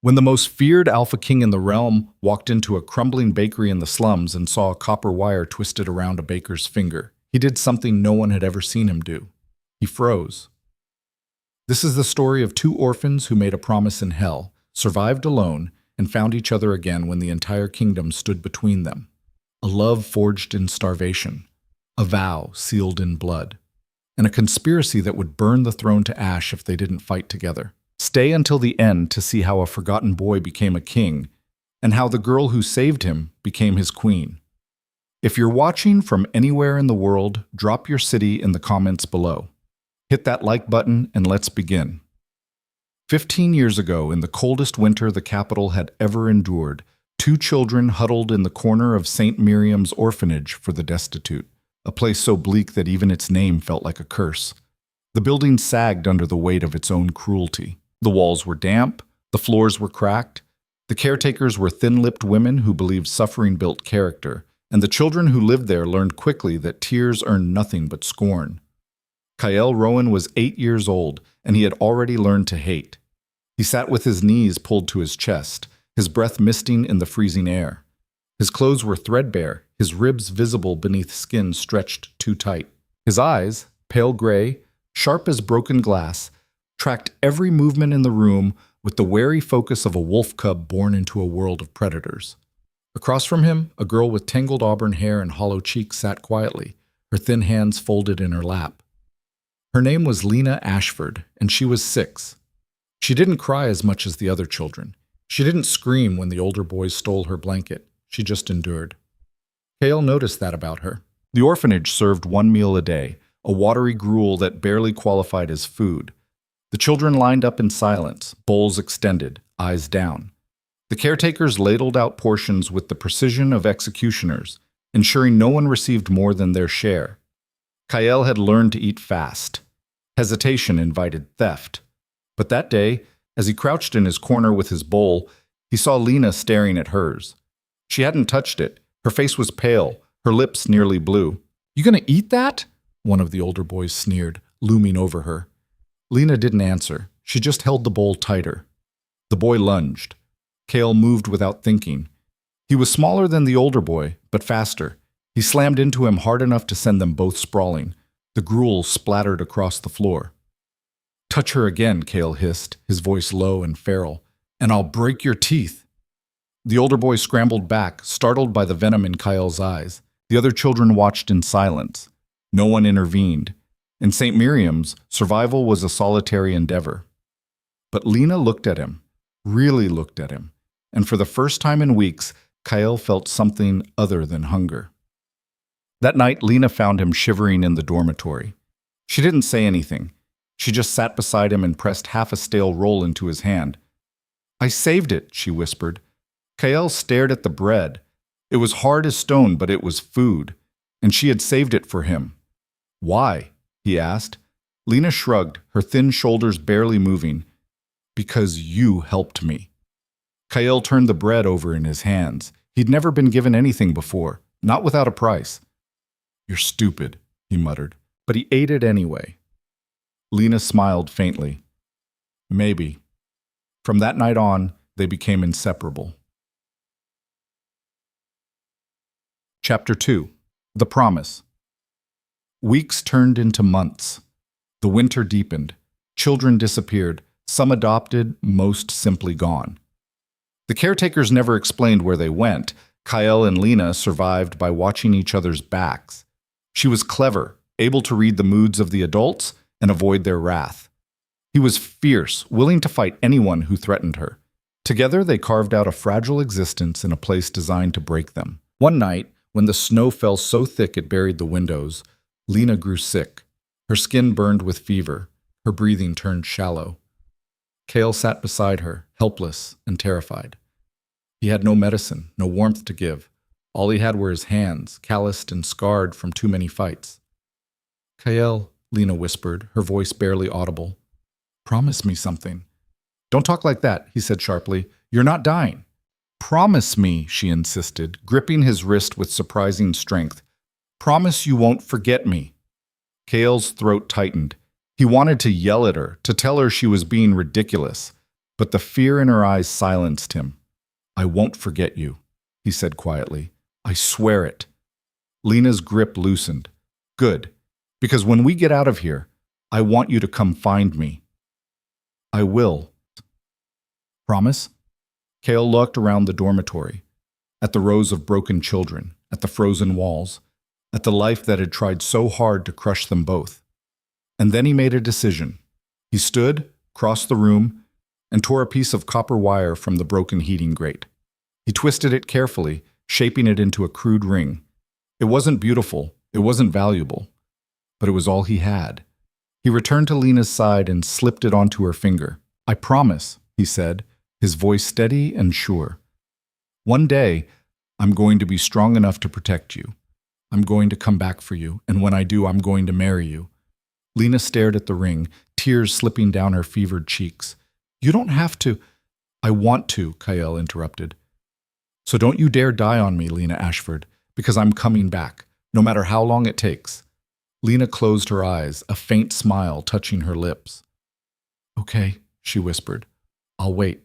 When the most feared alpha king in the realm walked into a crumbling bakery in the slums and saw a copper wire twisted around a baker's finger, he did something no one had ever seen him do. He froze. This is the story of two orphans who made a promise in hell, survived alone, and found each other again when the entire kingdom stood between them. A love forged in starvation, a vow sealed in blood, and a conspiracy that would burn the throne to ash if they didn't fight together. Stay until the end to see how a forgotten boy became a king, and how the girl who saved him became his queen. If you're watching from anywhere in the world, drop your city in the comments below. Hit that like button and let's begin. 15 years ago, in the coldest winter the capital had ever endured, two children huddled in the corner of St. Miriam's orphanage for the destitute, a place so bleak that even its name felt like a curse. The building sagged under the weight of its own cruelty. The walls were damp, the floors were cracked, the caretakers were thin-lipped women who believed suffering built character, and the children who lived there learned quickly that tears earned nothing but scorn. Kyle Rowan was 8 years old, and he had already learned to hate. He sat with his knees pulled to his chest, his breath misting in the freezing air. His clothes were threadbare, his ribs visible beneath skin stretched too tight. His eyes, pale gray, sharp as broken glass, tracked every movement in the room with the wary focus of a wolf cub born into a world of predators. Across from him, a girl with tangled auburn hair and hollow cheeks sat quietly, her thin hands folded in her lap. Her name was Lena Ashford, and she was 6. She didn't cry as much as the other children. She didn't scream when the older boys stole her blanket. She just endured. Kale noticed that about her. The orphanage served one meal a day, a watery gruel that barely qualified as food. The children lined up in silence, bowls extended, eyes down. The caretakers ladled out portions with the precision of executioners, ensuring no one received more than their share. Kyle had learned to eat fast. Hesitation invited theft. But that day, as he crouched in his corner with his bowl, he saw Lena staring at hers. She hadn't touched it. Her face was pale, her lips nearly blue. "You gonna eat that?" one of the older boys sneered, looming over her. Lena didn't answer. She just held the bowl tighter. The boy lunged. Kale moved without thinking. He was smaller than the older boy, but faster. He slammed into him hard enough to send them both sprawling. The gruel splattered across the floor. "Touch her again," Kale hissed, his voice low and feral, "and I'll break your teeth." The older boy scrambled back, startled by the venom in Kyle's eyes. The other children watched in silence. No one intervened. In St. Miriam's, survival was a solitary endeavor. But Lena looked at him, really looked at him, and for the first time in weeks, Kyle felt something other than hunger. That night, Lena found him shivering in the dormitory. She didn't say anything. She just sat beside him and pressed half a stale roll into his hand. "I saved it," she whispered. Kyle stared at the bread. It was hard as stone, but it was food, and she had saved it for him. "Why?" he asked. Lena shrugged, her thin shoulders barely moving. "Because you helped me." Kyle turned the bread over in his hands. He'd never been given anything before, not without a price. "You're stupid," he muttered, but he ate it anyway. Lena smiled faintly. "Maybe." From that night on, they became inseparable. Chapter 2. The Promise. Weeks turned into months. The winter deepened. Children disappeared, some adopted, most simply gone. The caretakers never explained where they went. Kyle and Lena survived by watching each other's backs. She was clever, able to read the moods of the adults and avoid their wrath. He was fierce, willing to fight anyone who threatened her. Together they carved out a fragile existence in a place designed to break them. One night, when the snow fell so thick it buried the windows, Lena grew sick. Her skin burned with fever. Her breathing turned shallow. Kale sat beside her, helpless and terrified. He had no medicine, no warmth to give. All he had were his hands, calloused and scarred from too many fights. "Kyle," Lena whispered, her voice barely audible. "Promise me something." "Don't talk like that," he said sharply. "You're not dying." "Promise me," she insisted, gripping his wrist with surprising strength. "Promise you won't forget me." Kale's throat tightened. He wanted to yell at her, to tell her she was being ridiculous, But the fear in her eyes silenced him. "I won't forget you," he said quietly. "I swear it." Lena's grip loosened. "Good, because when we get out of here, I want you to come find me." "I will." "Promise?" Kale looked around the dormitory, at the rows of broken children, at the frozen walls, at the life that had tried so hard to crush them both. And then he made a decision. He stood, crossed the room, and tore a piece of copper wire from the broken heating grate. He twisted it carefully, shaping it into a crude ring. It wasn't beautiful, it wasn't valuable, but it was all he had. He returned to Lena's side and slipped it onto her finger. "I promise," he said, his voice steady and sure. "One day, I'm going to be strong enough to protect you. I'm going to come back for you, and when I do, I'm going to marry you." Lena stared at the ring, tears slipping down her fevered cheeks. "You don't have to." "I want to," Kyle interrupted. "So don't you dare die on me, Lena Ashford, because I'm coming back, no matter how long it takes." Lena closed her eyes, a faint smile touching her lips. "Okay," she whispered. "I'll wait."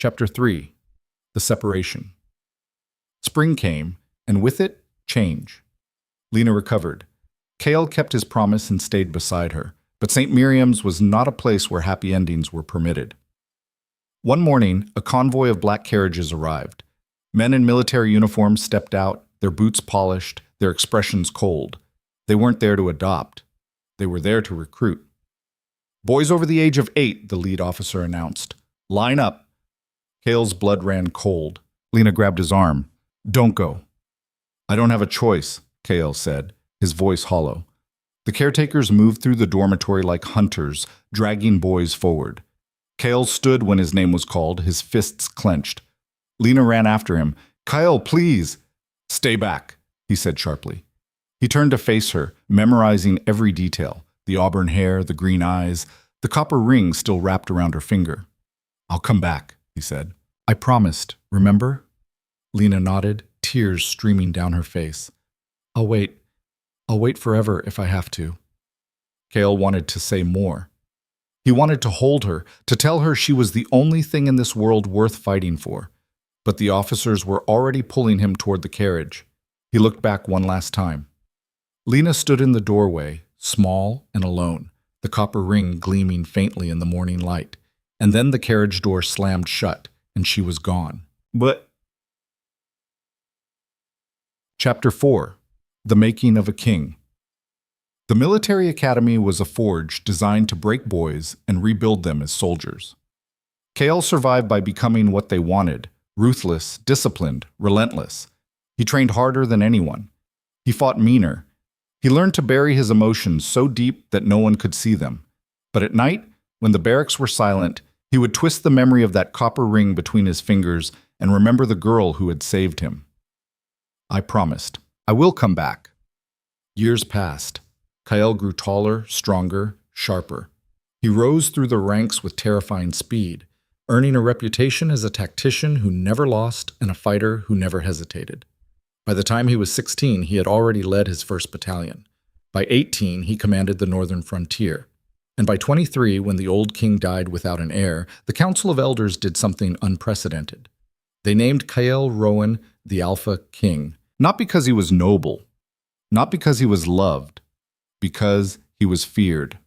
Chapter 3. The Separation. Spring came, and with it, change. Lena recovered. Cale kept his promise and stayed beside her, but St. Miriam's was not a place where happy endings were permitted. One morning, a convoy of black carriages arrived. Men in military uniforms stepped out, their boots polished, their expressions cold. They weren't there to adopt. They were there to recruit. "Boys over the age of 8, the lead officer announced. "Line up." Cale's blood ran cold. Lena grabbed his arm. "Don't go." "I don't have a choice," Cale said, his voice hollow. The caretakers moved through the dormitory like hunters, dragging boys forward. Cale stood when his name was called, his fists clenched. Lena ran after him. "Kyle, please!" "Stay back," he said sharply. He turned to face her, memorizing every detail, the auburn hair, the green eyes, the copper ring still wrapped around her finger. "I'll come back," he said. "I promised, remember?" Lena nodded, tears streaming down her face. I'll wait forever if I have to." Cale wanted to say more. He wanted to hold her, to tell her she was the only thing in this world worth fighting for. But the officers were already pulling him toward the carriage. He looked back one last time. Lena stood in the doorway, small and alone, the copper ring gleaming faintly in the morning light. And then the carriage door slammed shut, and she was gone. But... Chapter 4. The Making of a King. The military academy was a forge designed to break boys and rebuild them as soldiers. Cale survived by becoming what they wanted: ruthless, disciplined, relentless. He trained harder than anyone. He fought meaner. He learned to bury his emotions so deep that no one could see them. But at night, when the barracks were silent, he would twist the memory of that copper ring between his fingers and remember the girl who had saved him. "I promised. I will come back." Years passed. Kyle grew taller, stronger, sharper. He rose through the ranks with terrifying speed, earning a reputation as a tactician who never lost and a fighter who never hesitated. By the time he was 16, he had already led his first battalion. By 18, he commanded the northern frontier. And by 23, when the old king died without an heir, the Council of Elders did something unprecedented. They named Kyle Rowan the Alpha King, not because he was noble, not because he was loved, because he was feared.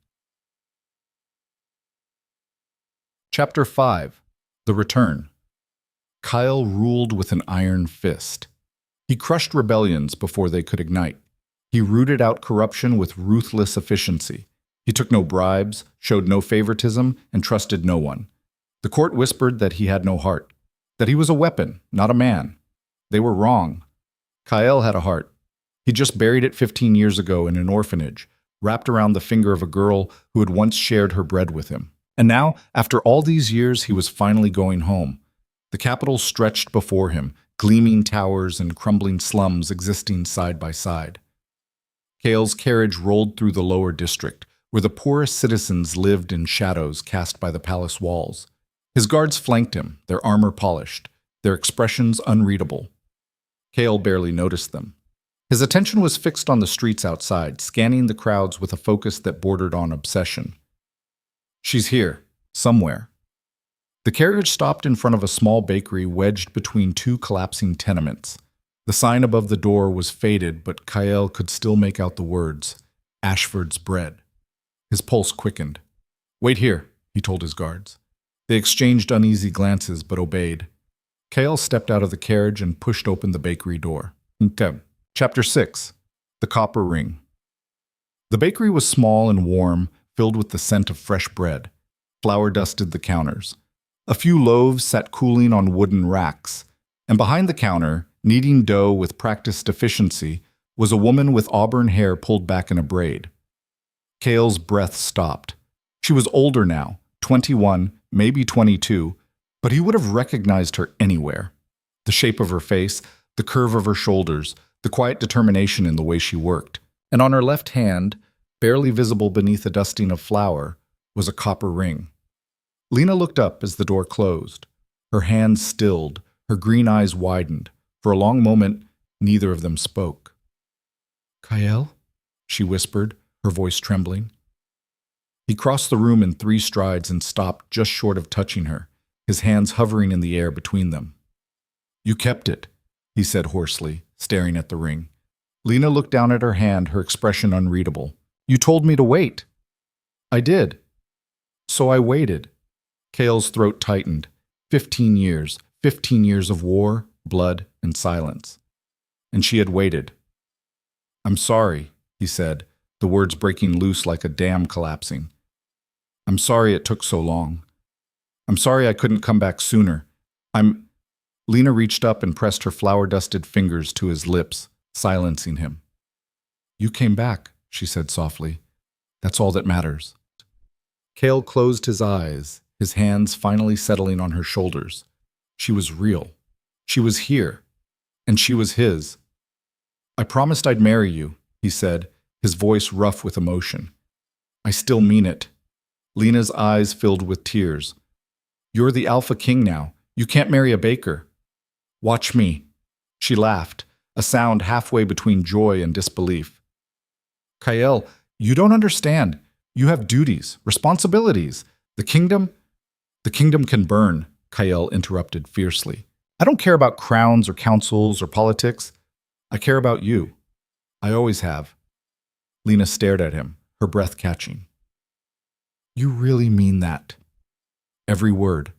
Chapter 5. The Return. Kyle ruled with an iron fist. He crushed rebellions before they could ignite. He rooted out corruption with ruthless efficiency. He took no bribes, showed no favoritism, and trusted no one. The court whispered that he had no heart, that he was a weapon, not a man. They were wrong. Kyle had a heart. He just buried it 15 years ago in an orphanage, wrapped around the finger of a girl who had once shared her bread with him. And now, after all these years, he was finally going home. The capital stretched before him, gleaming towers and crumbling slums existing side by side. Cale's carriage rolled through the lower district, where the poorest citizens lived in shadows cast by the palace walls. His guards flanked him, their armor polished, their expressions unreadable. Cale barely noticed them. His attention was fixed on the streets outside, scanning the crowds with a focus that bordered on obsession. She's here, somewhere. The carriage stopped in front of a small bakery wedged between two collapsing tenements. The sign above the door was faded, but Kyle could still make out the words, Ashford's Bread. His pulse quickened. Wait here, he told his guards. They exchanged uneasy glances, but obeyed. Kyle stepped out of the carriage and pushed open the bakery door. Chapter 6. The Copper Ring. The bakery was small and warm, filled with the scent of fresh bread. Flour dusted the counters. A few loaves sat cooling on wooden racks, and behind the counter, kneading dough with practiced efficiency, was a woman with auburn hair pulled back in a braid. Cale's breath stopped. She was older now, 21, maybe 22, but he would have recognized her anywhere. The shape of her face, the curve of her shoulders, the quiet determination in the way she worked. And on her left hand, barely visible beneath a dusting of flour, was a copper ring. Lena looked up as the door closed. Her hands stilled, her green eyes widened. For a long moment, neither of them spoke. Kyle? She whispered, her voice trembling. He crossed the room in 3 strides and stopped just short of touching her, his hands hovering in the air between them. You kept it, he said hoarsely, staring at the ring. Lena looked down at her hand, her expression unreadable. You told me to wait. I did. So I waited. Cale's throat tightened. 15 years of war, blood, and silence. And she had waited. I'm sorry, he said, the words breaking loose like a dam collapsing. I'm sorry it took so long. I'm sorry I couldn't come back sooner. Lena reached up and pressed her flour-dusted fingers to his lips, silencing him. You came back, she said softly. That's all that matters. Cale closed his eyes, his hands finally settling on her shoulders. She was real. She was here. And she was his. I promised I'd marry you, he said, his voice rough with emotion. I still mean it. Lena's eyes filled with tears. You're the Alpha King now. You can't marry a baker. Watch me. She laughed, a sound halfway between joy and disbelief. Kyle, you don't understand. You have duties, responsibilities. The kingdom can burn, Kyle interrupted fiercely. I don't care about crowns or councils or politics. I care about you. I always have. Lena stared at him, her breath catching. You really mean that? Every word.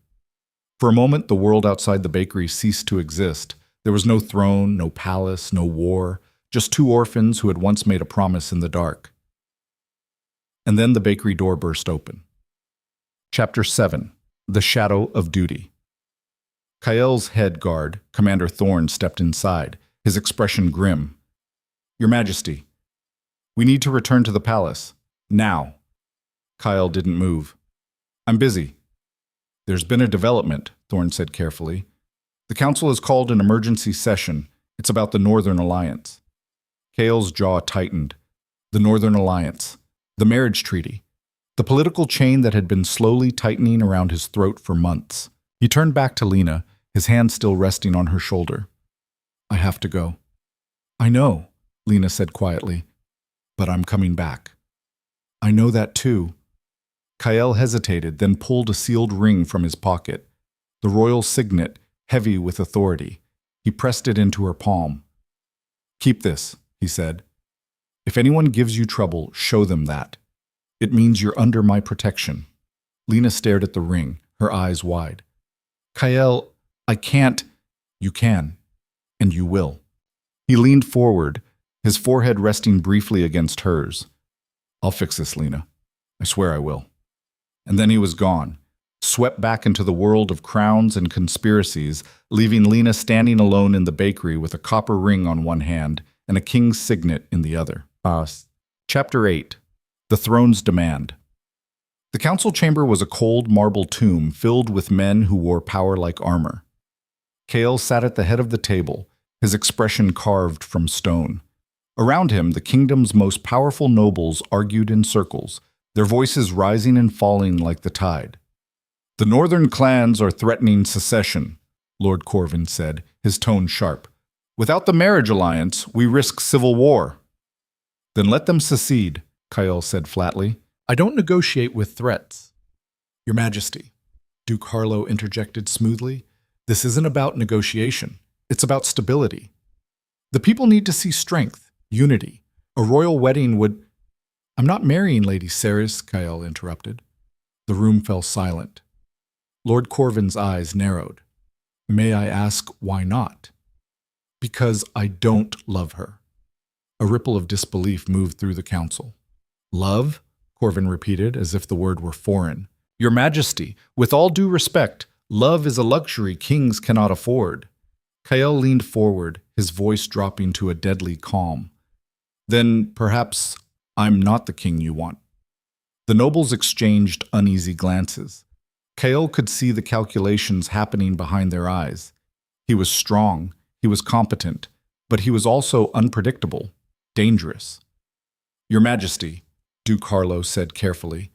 For a moment, the world outside the bakery ceased to exist. There was no throne, no palace, no war, just 2 orphans who had once made a promise in the dark. And then the bakery door burst open. Chapter 7. The Shadow of Duty. Kyle's head guard, Commander Thorne, stepped inside, his expression grim. Your Majesty, we need to return to the palace. Now. Kyle didn't move. I'm busy. There's been a development, Thorne said carefully. The council has called an emergency session. It's about the Northern Alliance. Kyle's jaw tightened. The Northern Alliance. The marriage treaty. The political chain that had been slowly tightening around his throat for months. He turned back to Lena, his hand still resting on her shoulder. I have to go. I know, Lena said quietly, but I'm coming back. I know that too. Kyle hesitated, then pulled a sealed ring from his pocket. The royal signet, heavy with authority. He pressed it into her palm. Keep this, he said. If anyone gives you trouble, show them that. It means you're under my protection. Lena stared at the ring, her eyes wide. Kyle, I can't. You can. And you will. He leaned forward, his forehead resting briefly against hers. I'll fix this, Lena. I swear I will. And then he was gone, swept back into the world of crowns and conspiracies, leaving Lena standing alone in the bakery with a copper ring on one hand and a king's signet in the other. Chapter 8. The Throne's Demand. The council chamber was a cold marble tomb filled with men who wore power like armor. Kale sat at the head of the table, his expression carved from stone. Around him, the kingdom's most powerful nobles argued in circles, their voices rising and falling like the tide. The northern clans are threatening secession, Lord Corvin said, his tone sharp. Without the marriage alliance, we risk civil war. Then let them secede, Kyle said flatly. I don't negotiate with threats. Your Majesty, Duke Harlow interjected smoothly, this isn't about negotiation. It's about stability. The people need to see strength, unity. A royal wedding would— I'm not marrying Lady Ceres, Kyle interrupted. The room fell silent. Lord Corvin's eyes narrowed. May I ask why not? Because I don't love her. A ripple of disbelief moved through the council. Love? Corvin repeated, as if the word were foreign. Your Majesty, with all due respect, love is a luxury kings cannot afford. Kyle leaned forward, his voice dropping to a deadly calm. Then perhaps I'm not the king you want. The nobles exchanged uneasy glances. Kyle could see the calculations happening behind their eyes. He was strong, he was competent, but he was also unpredictable, dangerous. Your Majesty, Duke Harlow said carefully,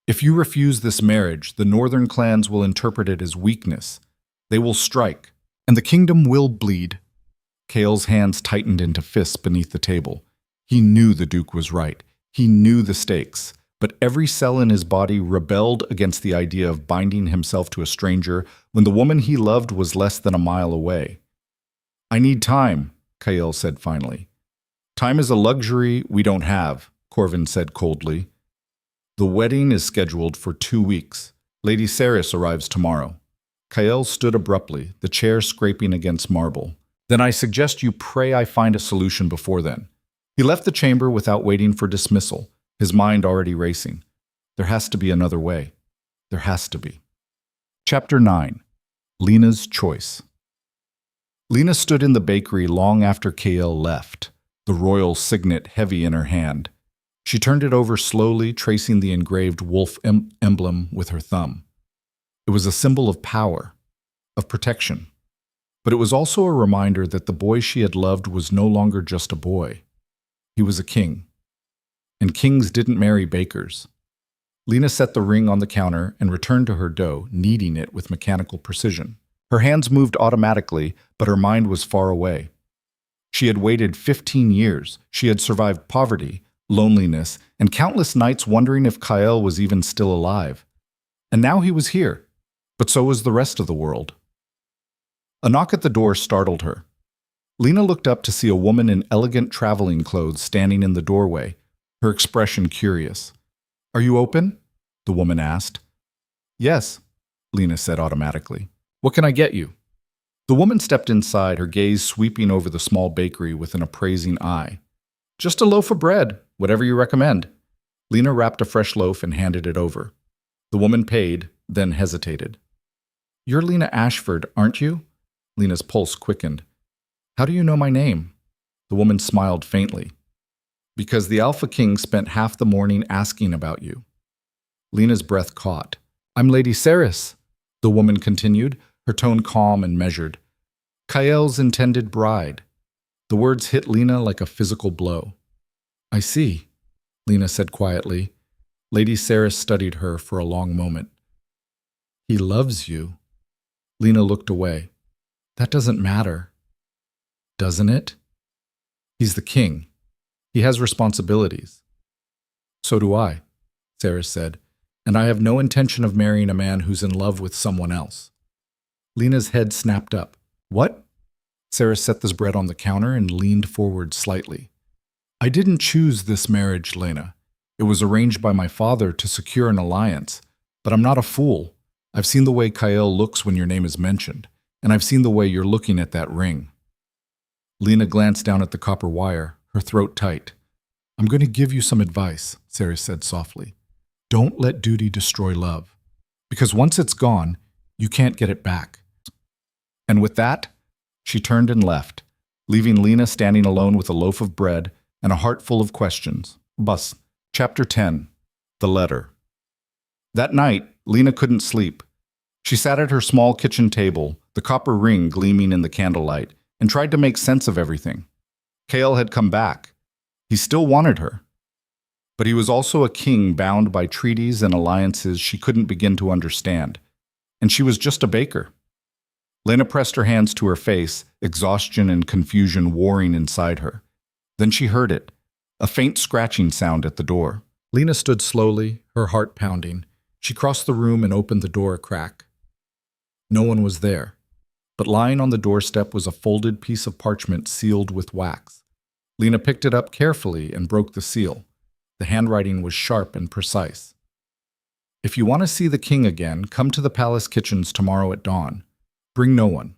if you refuse this marriage, the northern clans will interpret it as weakness. They will strike, and the kingdom will bleed. Kale's hands tightened into fists beneath the table. He knew the Duke was right. He knew the stakes, but every cell in his body rebelled against the idea of binding himself to a stranger when the woman he loved was less than a mile away. I need time, Kale said finally. Time is a luxury we don't have, Corvin said coldly. The wedding is scheduled for 2 weeks. Lady Ceres arrives tomorrow. Kyle stood abruptly, the chair scraping against marble. Then I suggest you pray I find a solution before then. He left the chamber without waiting for dismissal, his mind already racing. There has to be another way. There has to be. Chapter 9. Lena's Choice. Lena stood in the bakery long after Kale left, the royal signet heavy in her hand. She turned it over slowly, tracing the engraved wolf emblem with her thumb. It was a symbol of power, of protection. But it was also a reminder that the boy she had loved was no longer just a boy. He was a king. And kings didn't marry bakers. Lena set the ring on the counter and returned to her dough, kneading it with mechanical precision. Her hands moved automatically, but her mind was far away. She had waited 15 years. She had survived poverty, loneliness, and countless nights wondering if Kyle was even still alive. And now he was here, but so was the rest of the world. A knock at the door startled her. Lena looked up to see a woman in elegant traveling clothes standing in the doorway, her expression curious. Are you open? The woman asked. Yes, Lena said automatically. What can I get you? The woman stepped inside, her gaze sweeping over the small bakery with an appraising eye. Just a loaf of bread, whatever you recommend. Lena wrapped a fresh loaf and handed it over. The woman paid, then hesitated. You're Lena Ashford, aren't you? Lena's pulse quickened. How do you know my name? The woman smiled faintly. Because the Alpha King spent half the morning asking about you. Lena's breath caught. I'm Lady Ceres, the woman continued, her tone calm and measured. Kyle's intended bride. The words hit Lena like a physical blow. I see, Lena said quietly. Lady Ceres studied her for a long moment. He loves you. Lena looked away. That doesn't matter. Doesn't it? He's the king. He has responsibilities. So do I, Ceres said, and I have no intention of marrying a man who's in love with someone else. Lena's head snapped up. What? Ceres set this bread on the counter and leaned forward slightly. I didn't choose this marriage, Lena. It was arranged by my father to secure an alliance, but I'm not a fool. I've seen the way Kyle looks when your name is mentioned, and I've seen the way you're looking at that ring. Lena glanced down at the copper wire, her throat tight. I'm going to give you some advice, Ceres said softly. Don't let duty destroy love, because once it's gone, you can't get it back. And with that, she turned and left, leaving Lena standing alone with a loaf of bread and a heart full of questions. Bus. Chapter 10. The Letter. That night, Lena couldn't sleep. She sat at her small kitchen table, the copper ring gleaming in the candlelight, and tried to make sense of everything. Kale had come back. He still wanted her. But he was also a king bound by treaties and alliances she couldn't begin to understand. And she was just a baker. Lena pressed her hands to her face, exhaustion and confusion warring inside her. Then she heard it, a faint scratching sound at the door. Lena stood slowly, her heart pounding. She crossed the room and opened the door a crack. No one was there, but lying on the doorstep was a folded piece of parchment sealed with wax. Lena picked it up carefully and broke the seal. The handwriting was sharp and precise. If you want to see the king again, come to the palace kitchens tomorrow at dawn. Bring no one.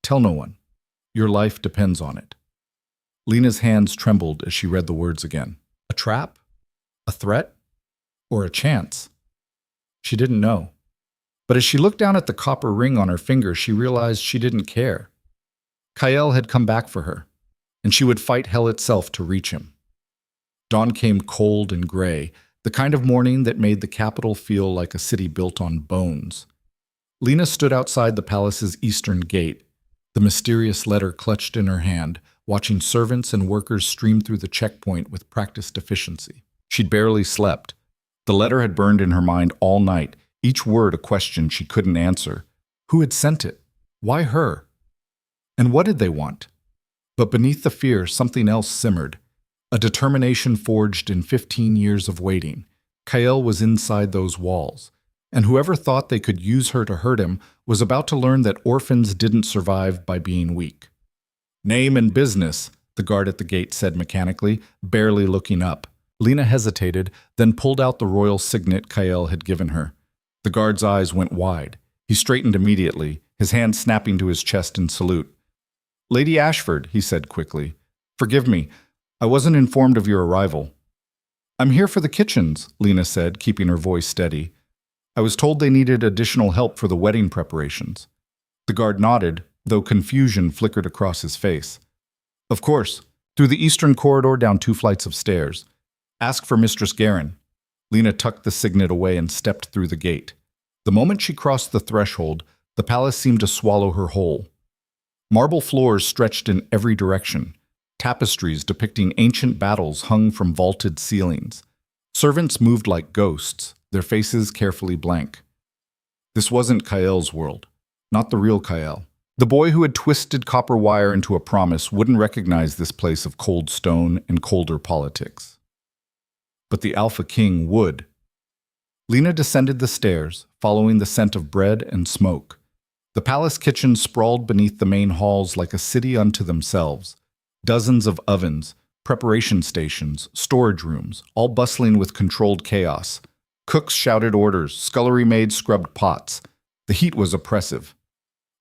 Tell no one. Your life depends on it. Lena's hands trembled as she read the words again. A trap? A threat? Or a chance? She didn't know. But as she looked down at the copper ring on her finger, she realized she didn't care. Kael had come back for her, and she would fight hell itself to reach him. Dawn came cold and gray, the kind of morning that made the capital feel like a city built on bones. Lena stood outside the palace's eastern gate, the mysterious letter clutched in her hand, watching servants and workers stream through the checkpoint with practiced efficiency. She'd barely slept. The letter had burned in her mind all night, each word a question she couldn't answer. Who had sent it? Why her? And what did they want? But beneath the fear, something else simmered. A determination forged in 15 years of waiting. Kael was inside those walls, and whoever thought they could use her to hurt him was about to learn that orphans didn't survive by being weak. Name and business, the guard at the gate said mechanically, barely looking up. Lena hesitated, then pulled out the royal signet Kael had given her. The guard's eyes went wide. He straightened immediately, his hand snapping to his chest in salute. Lady Ashford, he said quickly. Forgive me, I wasn't informed of your arrival. I'm here for the kitchens, Lena said, keeping her voice steady. I was told they needed additional help for the wedding preparations. The guard nodded, though confusion flickered across his face. Of course, through the eastern corridor down 2 flights of stairs. Ask for Mistress Guerin. Lena tucked the signet away and stepped through the gate. The moment she crossed the threshold, the palace seemed to swallow her whole. Marble floors stretched in every direction. Tapestries depicting ancient battles hung from vaulted ceilings. Servants moved like ghosts, their faces carefully blank. This wasn't Kael's world, not the real Kael. The boy who had twisted copper wire into a promise wouldn't recognize this place of cold stone and colder politics. But the Alpha King would. Lena descended the stairs, following the scent of bread and smoke. The palace kitchen sprawled beneath the main halls like a city unto themselves. Dozens of ovens, preparation stations, storage rooms, all bustling with controlled chaos. Cooks shouted orders, scullery maids scrubbed pots. The heat was oppressive.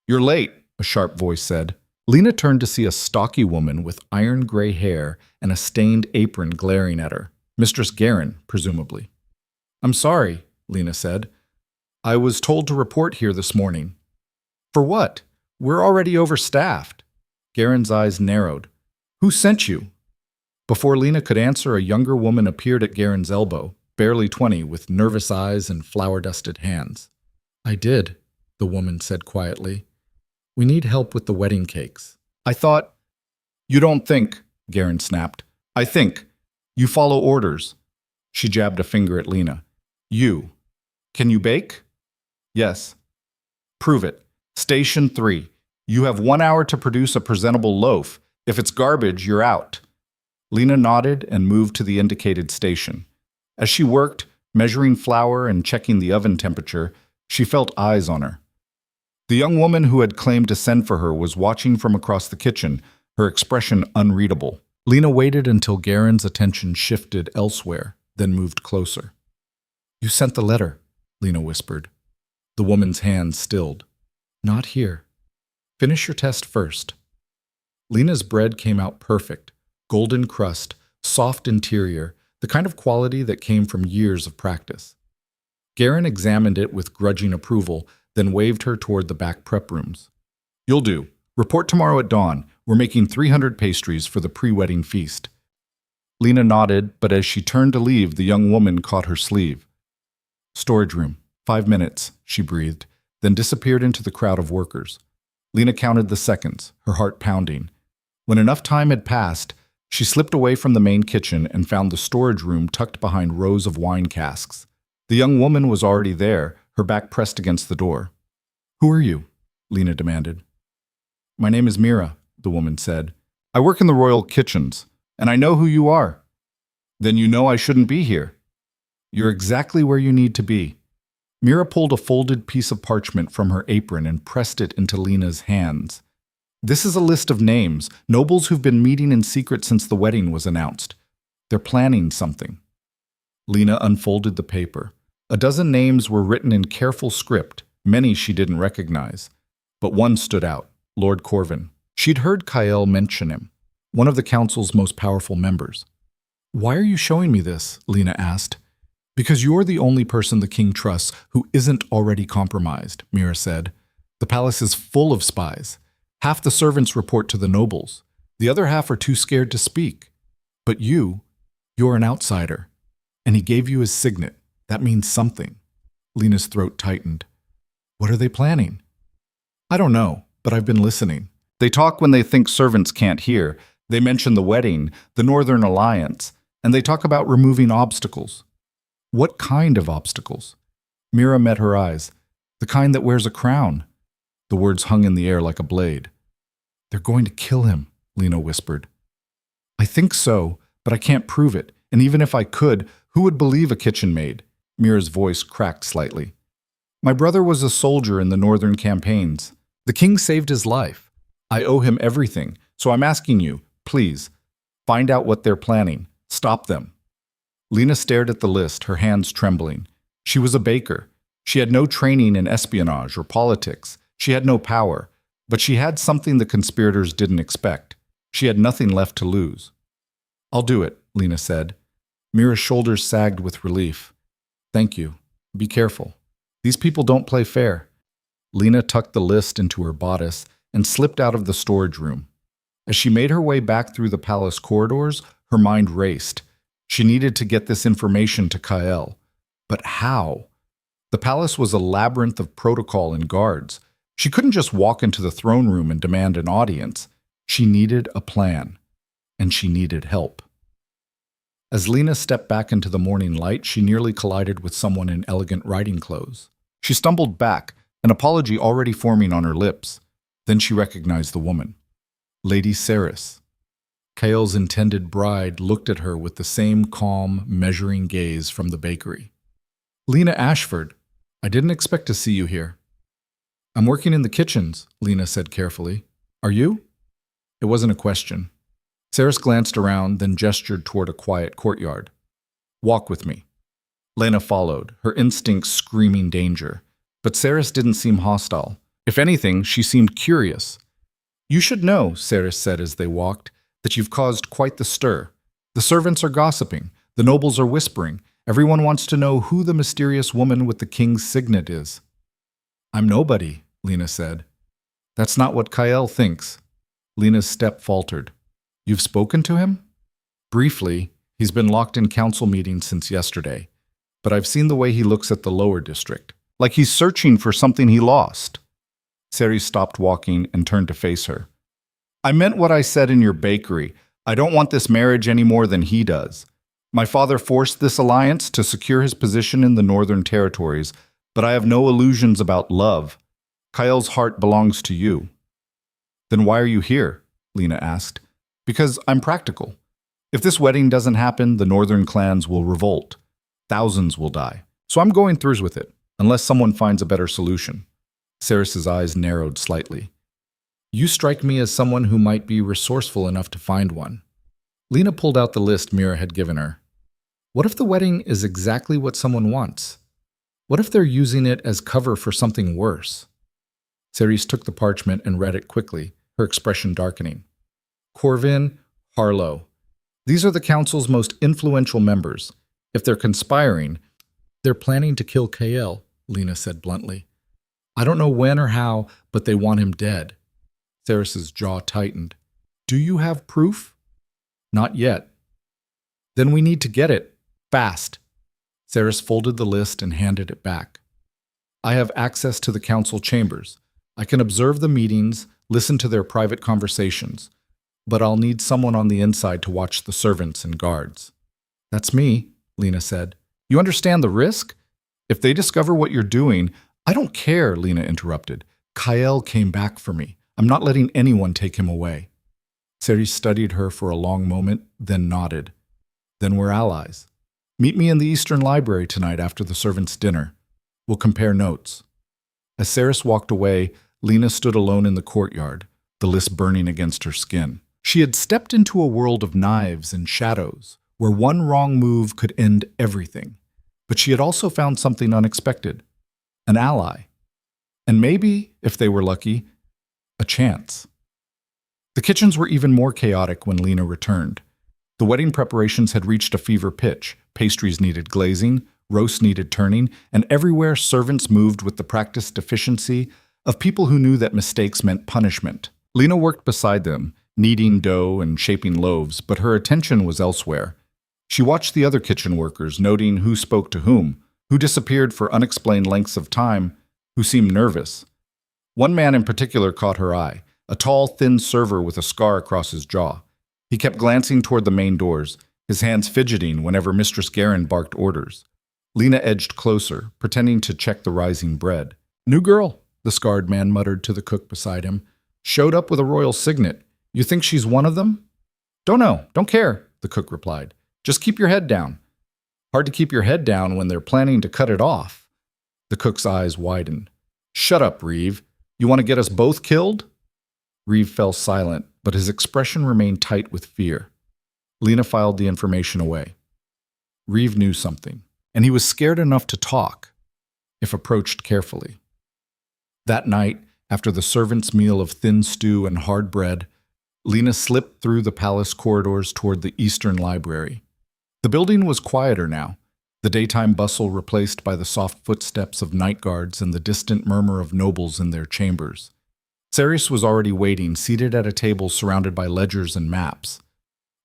You're late, a sharp voice said. Lena turned to see a stocky woman with iron gray hair and a stained apron glaring at her. Mistress Guerin, presumably. I'm sorry, Lena said. I was told to report here this morning. For what? We're already overstaffed. Guerin's eyes narrowed. Who sent you? Before Lena could answer, a younger woman appeared at Guerin's elbow, barely 20, with nervous eyes and flour-dusted hands. I did, the woman said quietly. We need help with the wedding cakes. I thought... You don't think, Guerin snapped. I think. You follow orders. She jabbed a finger at Lena. You. Can you bake? Yes. Prove it. Station 3. You have 1 hour to produce a presentable loaf. If it's garbage, you're out. Lena nodded and moved to the indicated station. As she worked, measuring flour and checking the oven temperature, she felt eyes on her. The young woman who had claimed to send for her was watching from across the kitchen, her expression unreadable. Lena waited until Guerin's attention shifted elsewhere, then moved closer. You sent the letter, Lena whispered. The woman's hand stilled. Not here. Finish your test first. Lena's bread came out perfect, golden crust, soft interior, the kind of quality that came from years of practice. Guerin examined it with grudging approval, then waved her toward the back prep rooms. You'll do. Report tomorrow at dawn. We're making 300 pastries for the pre-wedding feast. Lena nodded, but as she turned to leave, the young woman caught her sleeve. Storage room. 5 minutes, she breathed, then disappeared into the crowd of workers. Lena counted the seconds, her heart pounding. When enough time had passed, she slipped away from the main kitchen and found the storage room tucked behind rows of wine casks. The young woman was already there, her back pressed against the door. Who are you? Lena demanded. My name is Mira, the woman said. I work in the royal kitchens, and I know who you are. Then you know I shouldn't be here. You're exactly where you need to be. Mira pulled a folded piece of parchment from her apron and pressed it into Lena's hands. This is a list of names, nobles who've been meeting in secret since the wedding was announced. They're planning something. Lena unfolded the paper. A dozen names were written in careful script, many she didn't recognize. But one stood out, Lord Corvin. She'd heard Kyle mention him, one of the council's most powerful members. "Why are you showing me this?" Lena asked. "Because you're the only person the king trusts who isn't already compromised," Mira said. "The palace is full of spies. Half the servants report to the nobles. The other half are too scared to speak. But you're an outsider. And he gave you his signet. That means something." Lena's throat tightened. "What are they planning?" "I don't know, but I've been listening. They talk when they think servants can't hear. They mention the wedding, the Northern Alliance, and they talk about removing obstacles." "What kind of obstacles?" Mira met her eyes. "The kind that wears a crown." The words hung in the air like a blade. "They're going to kill him," Lena whispered. "I think so, but I can't prove it. And even if I could, who would believe a kitchen maid?" Mira's voice cracked slightly. "My brother was a soldier in the northern campaigns. The king saved his life. I owe him everything, so I'm asking you, please, find out what they're planning. Stop them." Lena stared at the list, her hands trembling. She was a baker. She had no training in espionage or politics. She had no power, but she had something the conspirators didn't expect. She had nothing left to lose. "I'll do it," Lena said. Mira's shoulders sagged with relief. "Thank you. Be careful. These people don't play fair." Lena tucked the list into her bodice and slipped out of the storage room. As she made her way back through the palace corridors, her mind raced. She needed to get this information to Kyle. But how? The palace was a labyrinth of protocol and guards. She couldn't just walk into the throne room and demand an audience. She needed a plan. And she needed help. As Lena stepped back into the morning light, she nearly collided with someone in elegant riding clothes. She stumbled back, an apology already forming on her lips. Then she recognized the woman. Lady Saris. Kyle's intended bride looked at her with the same calm, measuring gaze from the bakery. "Lena Ashford, I didn't expect to see you here." "I'm working in the kitchens," Lena said carefully. "Are you?" It wasn't a question. Saris glanced around, then gestured toward a quiet courtyard. "Walk with me." Lena followed, her instincts screaming danger. But Saris didn't seem hostile. If anything, she seemed curious. "You should know," Saris said as they walked, "that you've caused quite the stir. The servants are gossiping. The nobles are whispering. Everyone wants to know who the mysterious woman with the king's signet is." "I'm nobody," Lena said. "That's not what Kyle thinks." Lena's step faltered. "You've spoken to him?" "Briefly. He's been locked in council meetings since yesterday. But I've seen the way he looks at the lower district. Like he's searching for something he lost." Saris stopped walking and turned to face her. "I meant what I said in your bakery. I don't want this marriage any more than he does. My father forced this alliance to secure his position in the Northern Territories, but I have no illusions about love. Kyle's heart belongs to you." "Then why are you here?" Lena asked. "Because I'm practical. If this wedding doesn't happen, the Northern clans will revolt. Thousands will die. So I'm going through with it, unless someone finds a better solution." Saris's eyes narrowed slightly. "You strike me as someone who might be resourceful enough to find one." Lena pulled out the list Mira had given her. What if the wedding is exactly what someone wants? What if they're using it as cover for something worse? Saris took the parchment and read it quickly, her expression darkening. Corvin, Harlow. These are the council's most influential members. If they're conspiring, they're planning to kill Kael, Lena said bluntly. I don't know when or how, but they want him dead. Saris's jaw tightened. Do you have proof? Not yet. Then we need to get it. Fast. Saris folded the list and handed it back. I have access to the council chambers. I can observe the meetings, listen to their private conversations, but I'll need someone on the inside to watch the servants and guards. That's me, Lena said. You understand the risk? If they discover what you're doing, I don't care, Lena interrupted. Kael came back for me. I'm not letting anyone take him away. Saris studied her for a long moment, then nodded. Then we're allies. Meet me in the Eastern Library tonight after the servants' dinner. We'll compare notes." As Saris walked away, Lena stood alone in the courtyard, the list burning against her skin. She had stepped into a world of knives and shadows, where one wrong move could end everything. But she had also found something unexpected: an ally. And maybe, if they were lucky, a chance. The kitchens were even more chaotic when Lena returned. The wedding preparations had reached a fever pitch. Pastries needed glazing, roasts needed turning, and everywhere servants moved with the practiced efficiency of people who knew that mistakes meant punishment. Lena worked beside them, kneading dough and shaping loaves, but her attention was elsewhere. She watched the other kitchen workers, noting who spoke to whom, who disappeared for unexplained lengths of time, who seemed nervous. One man in particular caught her eye, a tall, thin server with a scar across his jaw. He kept glancing toward the main doors, his hands fidgeting whenever Mistress Guerin barked orders. Lena edged closer, pretending to check the rising bread. "New girl," the scarred man muttered to the cook beside him. "Showed up with a royal signet. You think she's one of them?" "Don't know, don't care," the cook replied. "Just keep your head down." "Hard to keep your head down when they're planning to cut it off." The cook's eyes widened. "Shut up, Reeve. You want to get us both killed?" Reeve fell silent, but his expression remained tight with fear. Lena filed the information away. Reeve knew something, and he was scared enough to talk, if approached carefully. That night, after the servants' meal of thin stew and hard bread, Lena slipped through the palace corridors toward the Eastern Library. The building was quieter now, the daytime bustle replaced by the soft footsteps of night guards and the distant murmur of nobles in their chambers. Saris was already waiting, seated at a table surrounded by ledgers and maps.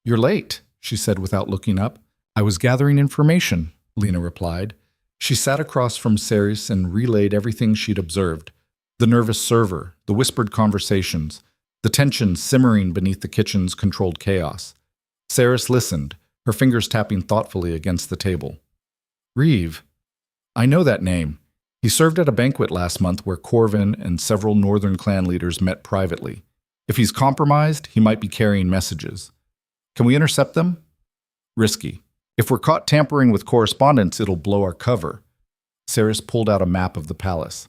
"You're late," she said without looking up. "I was gathering information," Lena replied. She sat across from Saris and relayed everything she'd observed: the nervous server, the whispered conversations, the tension simmering beneath the kitchen's controlled chaos. Saris listened, her fingers tapping thoughtfully against the table. "Reeve. I know that name. He served at a banquet last month where Corvin and several northern clan leaders met privately. If he's compromised, he might be carrying messages. Can we intercept them?" "Risky. If we're caught tampering with correspondence, it'll blow our cover." Saris pulled out a map of the palace.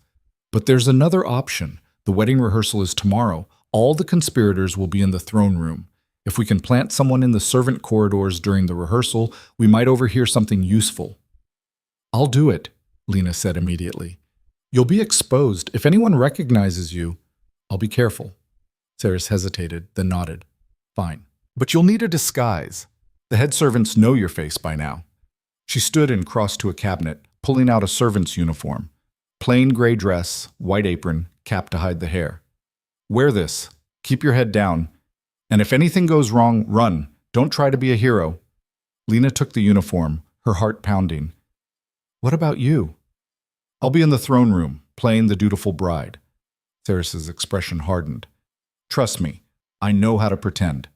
"But there's another option. The wedding rehearsal is tomorrow. All the conspirators will be in the throne room. If we can plant someone in the servant corridors during the rehearsal, we might overhear something useful." "I'll do it," Lena said immediately. "You'll be exposed. If anyone recognizes you, I'll be careful." Saris hesitated, then nodded. "Fine. But you'll need a disguise. The head servants know your face by now." She stood and crossed to a cabinet, pulling out a servant's uniform. Plain gray dress, white apron, cap to hide the hair. "Wear this. Keep your head down. And if anything goes wrong, run. Don't try to be a hero." Lena took the uniform, her heart pounding. "What about you?" "I'll be in the throne room, playing the dutiful bride." Saris's expression hardened. "Trust me, I know how to pretend."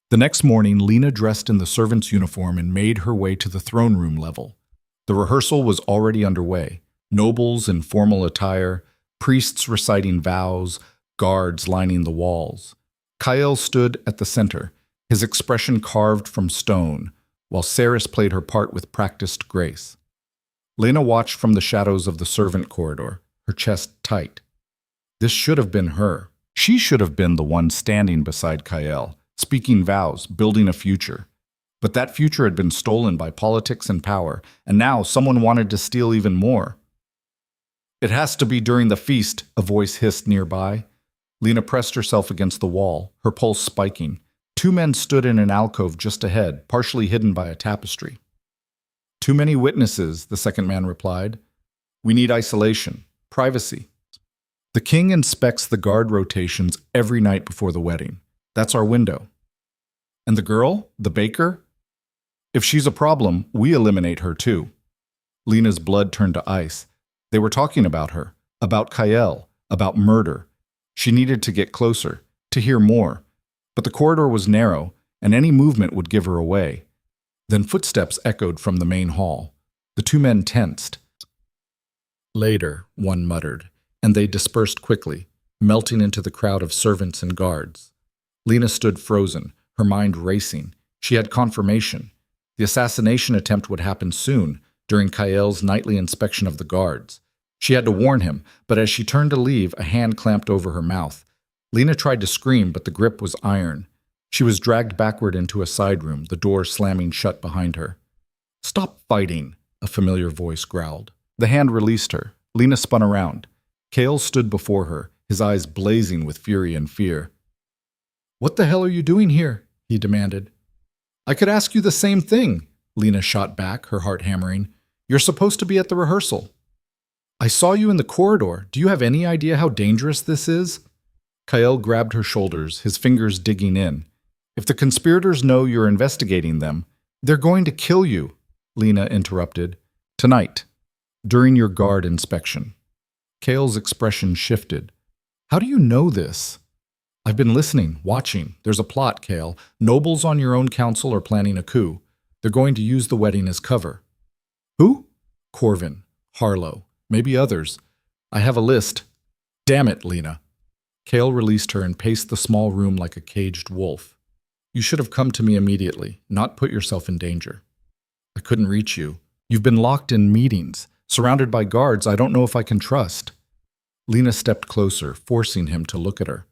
The next morning, Lena dressed in the servant's uniform and made her way to the throne room level. The rehearsal was already underway. Nobles in formal attire, priests reciting vows, guards lining the walls. Kael stood at the center, his expression carved from stone, while Saris played her part with practiced grace. Lena watched from the shadows of the servant corridor, her chest tight. This should have been her. She should have been the one standing beside Kael, speaking vows, building a future. But that future had been stolen by politics and power, and now someone wanted to steal even more. "It has to be during the feast," a voice hissed nearby. Lena pressed herself against the wall, her pulse spiking. Two men stood in an alcove just ahead, partially hidden by a tapestry. "Too many witnesses," the second man replied. "We need isolation, privacy." "The king inspects the guard rotations every night before the wedding. That's our window." "And the girl, the baker? If she's a problem, we eliminate her too." Lena's blood turned to ice. They were talking about her, about Kael, about murder. She needed to get closer, to hear more. But the corridor was narrow, and any movement would give her away. Then footsteps echoed from the main hall. The two men tensed. "Later," one muttered, and they dispersed quickly, melting into the crowd of servants and guards. Lena stood frozen, her mind racing. She had confirmation. The assassination attempt would happen soon. during Kael's nightly inspection of the guards. She had to warn him, but as she turned to leave, a hand clamped over her mouth. Lena tried to scream, but the grip was iron. She was dragged backward into a side room, the door slamming shut behind her. "Stop fighting," a familiar voice growled. The hand released her. Lena spun around. Kael stood before her, his eyes blazing with fury and fear. "What the hell are you doing here?" he demanded. "I could ask you the same thing," Lena shot back, her heart hammering. "You're supposed to be at the rehearsal." "I saw you in the corridor. Do you have any idea how dangerous this is?" Kael grabbed her shoulders, his fingers digging in. "If the conspirators know you're investigating them, they're going to kill you," Lena interrupted. "Tonight, during your guard inspection." Kael's expression shifted. "How do you know this?" "I've been listening, watching. There's a plot, Kael. Nobles on your own council are planning a coup. They're going to use the wedding as cover." "Who?" "Corvin, Harlow, maybe others. I have a list." "Damn it, Lena." Kael released her and paced the small room like a caged wolf. "You should have come to me immediately, not put yourself in danger." "I couldn't reach you. You've been locked in meetings, surrounded by guards I don't know if I can trust." Lena stepped closer, forcing him to look at her.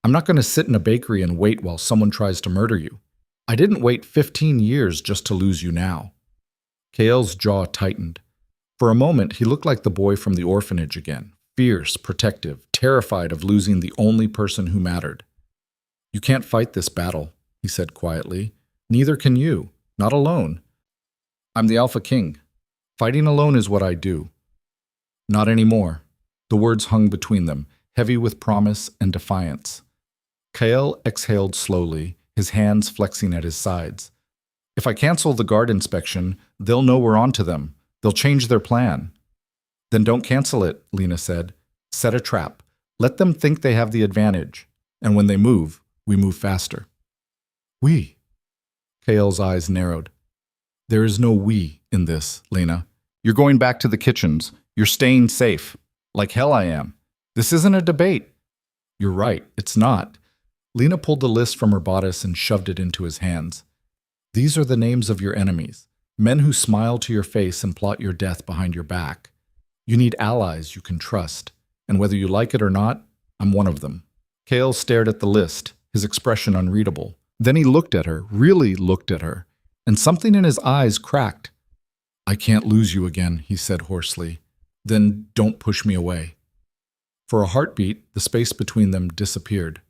"I'm not going to sit in a bakery and wait while someone tries to murder you. I didn't wait 15 years just to lose you now." Kael's jaw tightened. For a moment, he looked like the boy from the orphanage again, fierce, protective, terrified of losing the only person who mattered. "You can't fight this battle," he said quietly. "Neither can you. Not alone. I'm the Alpha King. Fighting alone is what I do." "Not anymore." The words hung between them, heavy with promise and defiance. Kael exhaled slowly, his hands flexing at his sides. "If I cancel the guard inspection, they'll know we're onto them. They'll change their plan." "Then don't cancel it," Lena said. "Set a trap. Let them think they have the advantage. And when they move, we move faster." "We?" Kael's eyes narrowed. "There is no we in this, Lena. You're going back to the kitchens. You're staying safe. Like hell I am. This isn't a debate." "You're right, it's not." Lena pulled the list from her bodice and shoved it into his hands. "These are the names of your enemies, men who smile to your face and plot your death behind your back. You need allies you can trust, and whether you like it or not, I'm one of them." Kael stared at the list, his expression unreadable. Then he looked at her, really looked at her, and something in his eyes cracked. "I can't lose you again," he said hoarsely. "Then don't push me away." For a heartbeat, the space between them disappeared.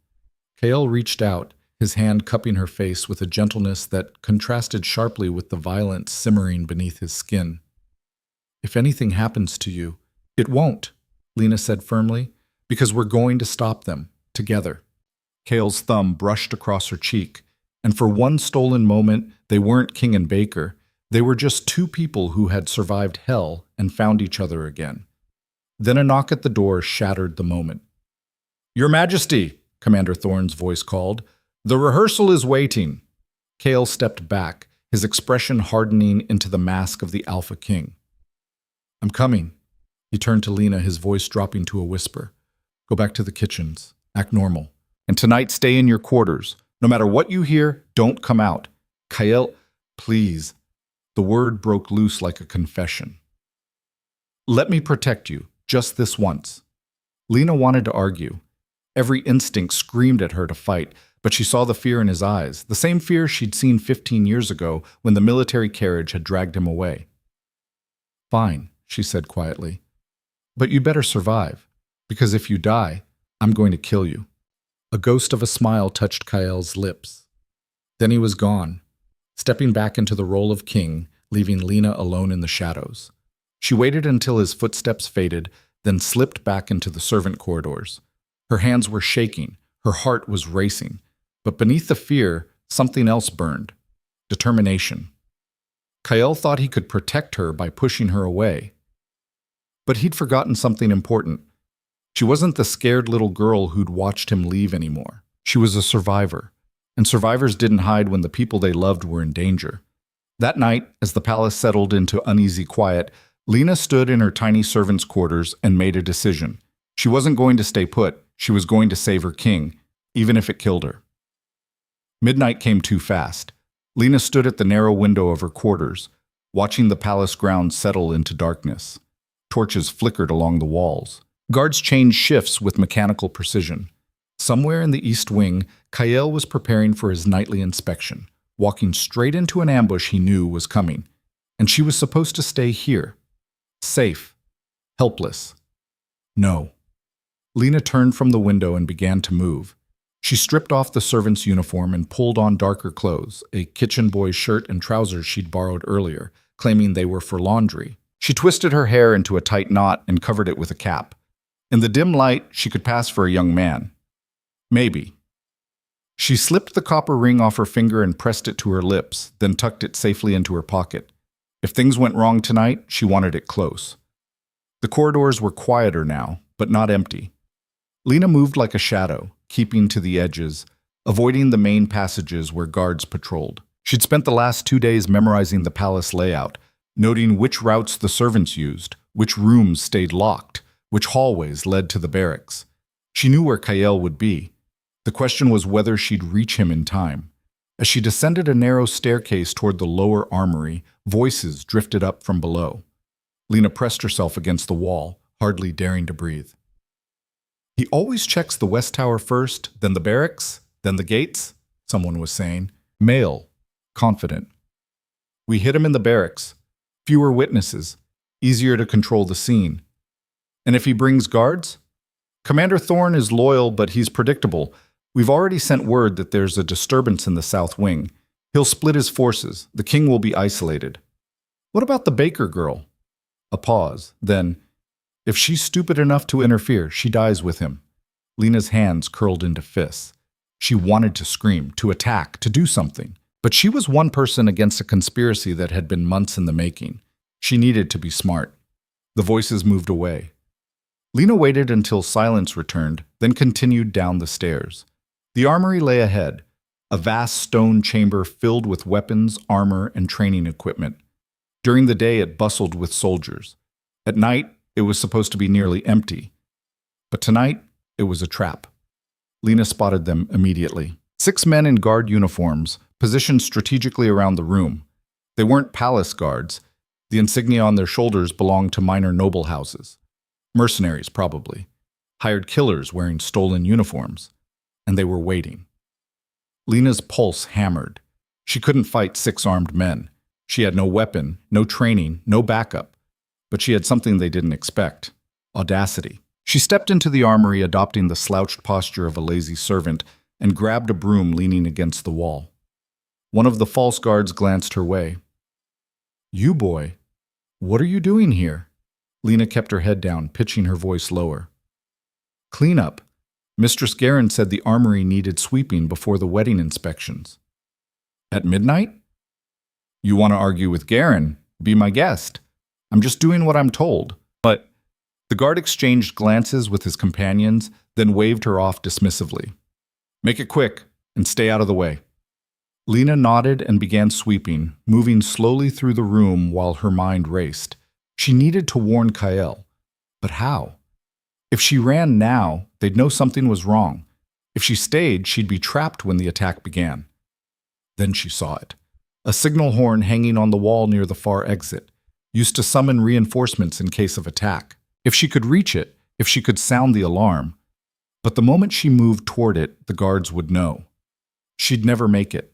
Kael reached out, his hand cupping her face with a gentleness that contrasted sharply with the violence simmering beneath his skin. "If anything happens to you, it won't," Lena said firmly, "because we're going to stop them, together." Kael's thumb brushed across her cheek, and for one stolen moment, they weren't King and Baker. They were just two people who had survived hell and found each other again. Then a knock at the door shattered the moment. "Your Majesty," Commander Thorne's voice called, "the rehearsal is waiting." Kael stepped back, his expression hardening into the mask of the Alpha King. "I'm coming." He turned to Lena, his voice dropping to a whisper. "Go back to the kitchens. Act normal. And tonight stay in your quarters. No matter what you hear, don't come out." "Kael, please." The word broke loose like a confession. "Let me protect you, just this once." Lena wanted to argue. Every instinct screamed at her to fight, but she saw the fear in his eyes, the same fear she'd seen 15 years ago when the military carriage had dragged him away. "Fine," she said quietly. "But you better survive, because if you die, I'm going to kill you." A ghost of a smile touched Kael's lips. Then he was gone, stepping back into the role of king, leaving Lena alone in the shadows. She waited until his footsteps faded, then slipped back into the servant corridors. Her hands were shaking, her heart was racing, but beneath the fear, something else burned: determination. Kael thought he could protect her by pushing her away. But he'd forgotten something important. She wasn't the scared little girl who'd watched him leave anymore. She was a survivor, and survivors didn't hide when the people they loved were in danger. That night, as the palace settled into uneasy quiet, Lena stood in her tiny servants' quarters and made a decision. She wasn't going to stay put. She was going to save her king, even if it killed her. Midnight came too fast. Lena stood at the narrow window of her quarters. watching the palace grounds settle into darkness. Torches flickered along the walls. Guards changed shifts with mechanical precision. Somewhere in the east wing, Kael was preparing for his nightly inspection, walking straight into an ambush he knew was coming. And she was supposed to stay here. Safe. Helpless. No. Lena turned from the window and began to move. She stripped off the servant's uniform and pulled on darker clothes, a kitchen boy's shirt and trousers she'd borrowed earlier, claiming they were for laundry. She twisted her hair into a tight knot and covered it with a cap. In the dim light, she could pass for a young man. Maybe. She slipped the copper ring off her finger and pressed it to her lips, then tucked it safely into her pocket. If things went wrong tonight, she wanted it close. The corridors were quieter now, but not empty. Lena moved like a shadow, keeping to the edges, avoiding the main passages where guards patrolled. She'd spent the last 2 days memorizing the palace layout, noting which routes the servants used, which rooms stayed locked, which hallways led to the barracks. She knew where Kael would be. The question was whether she'd reach him in time. As she descended a narrow staircase toward the lower armory, voices drifted up from below. Lena pressed herself against the wall, hardly daring to breathe. "He always checks the west tower first, then the barracks, then the gates," someone was saying. Male, confident. "We hit him in the barracks. Fewer witnesses. Easier to control the scene. And if he brings guards? Commander Thorne is loyal, but he's predictable. We've already sent word that there's a disturbance in the south wing. He'll split his forces. The king will be isolated. What about the Baker girl?" A pause. Then, "If she's stupid enough to interfere, she dies with him." Lena's hands curled into fists. She wanted to scream, to attack, to do something. But she was one person against a conspiracy that had been months in the making. She needed to be smart. The voices moved away. Lena waited until silence returned, then continued down the stairs. The armory lay ahead, a vast stone chamber filled with weapons, armor, and training equipment. During the day, it bustled with soldiers. At night, it was supposed to be nearly empty. But tonight, it was a trap. Lena spotted them immediately. 6 men in guard uniforms, positioned strategically around the room. They weren't palace guards. The insignia on their shoulders belonged to minor noble houses. Mercenaries, probably. Hired killers wearing stolen uniforms. And they were waiting. Lena's pulse hammered. She couldn't fight 6 armed men. She had no weapon, no training, no backup. But she had something they didn't expect: audacity. She stepped into the armory, adopting the slouched posture of a lazy servant, and grabbed a broom leaning against the wall. One of the false guards glanced her way. "You boy, what are you doing here?" Lena kept her head down, pitching her voice lower. "Clean up. Mistress Guerin said the armory needed sweeping before the wedding inspections." "At midnight?" "You want to argue with Guerin? Be my guest. I'm just doing what I'm told." But the guard exchanged glances with his companions, then waved her off dismissively. "Make it quick, and stay out of the way." Lena nodded and began sweeping, moving slowly through the room while her mind raced. She needed to warn Kael. But how? If she ran now, they'd know something was wrong. If she stayed, she'd be trapped when the attack began. Then she saw it. A signal horn hanging on the wall near the far exit, used to summon reinforcements in case of attack. If she could reach it, if she could sound the alarm. But the moment she moved toward it, the guards would know. She'd never make it.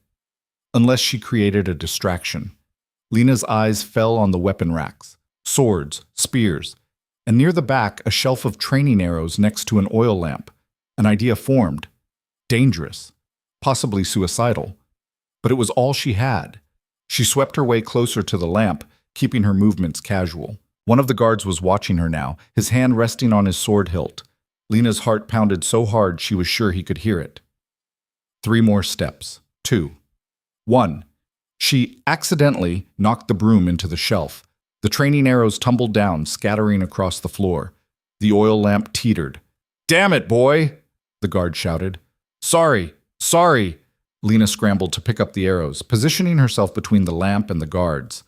Unless she created a distraction. Lena's eyes fell on the weapon racks. Swords, spears, and near the back, a shelf of training arrows next to an oil lamp. An idea formed. Dangerous. Possibly suicidal. But it was all she had. She swept her way closer to the lamp, keeping her movements casual. One of the guards was watching her now, his hand resting on his sword hilt. Lena's heart pounded so hard she was sure he could hear it. 3 more steps. 2. 1. She accidentally knocked the broom into the shelf. The training arrows tumbled down, scattering across the floor. The oil lamp teetered. "Damn it, boy!" the guard shouted. "Sorry, sorry!" Lena scrambled to pick up the arrows, positioning herself between the lamp and the guards.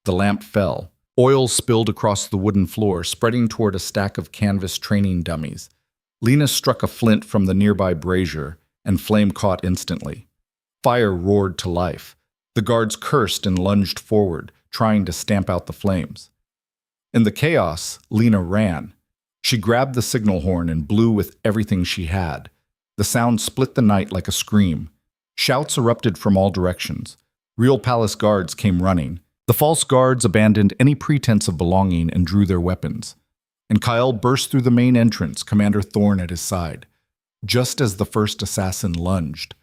The lamp fell. Oil spilled across the wooden floor, spreading toward a stack of canvas training dummies. Lena struck a flint from the nearby brazier, and flame caught instantly. Fire roared to life. The guards cursed and lunged forward, trying to stamp out the flames. In the chaos, Lena ran. She grabbed the signal horn and blew with everything she had. The sound split the night like a scream. Shouts erupted from all directions. Real palace guards came running. The false guards abandoned any pretense of belonging and drew their weapons. And Kyle burst through the main entrance, Commander Thorne at his side. Just as the first assassin lunged,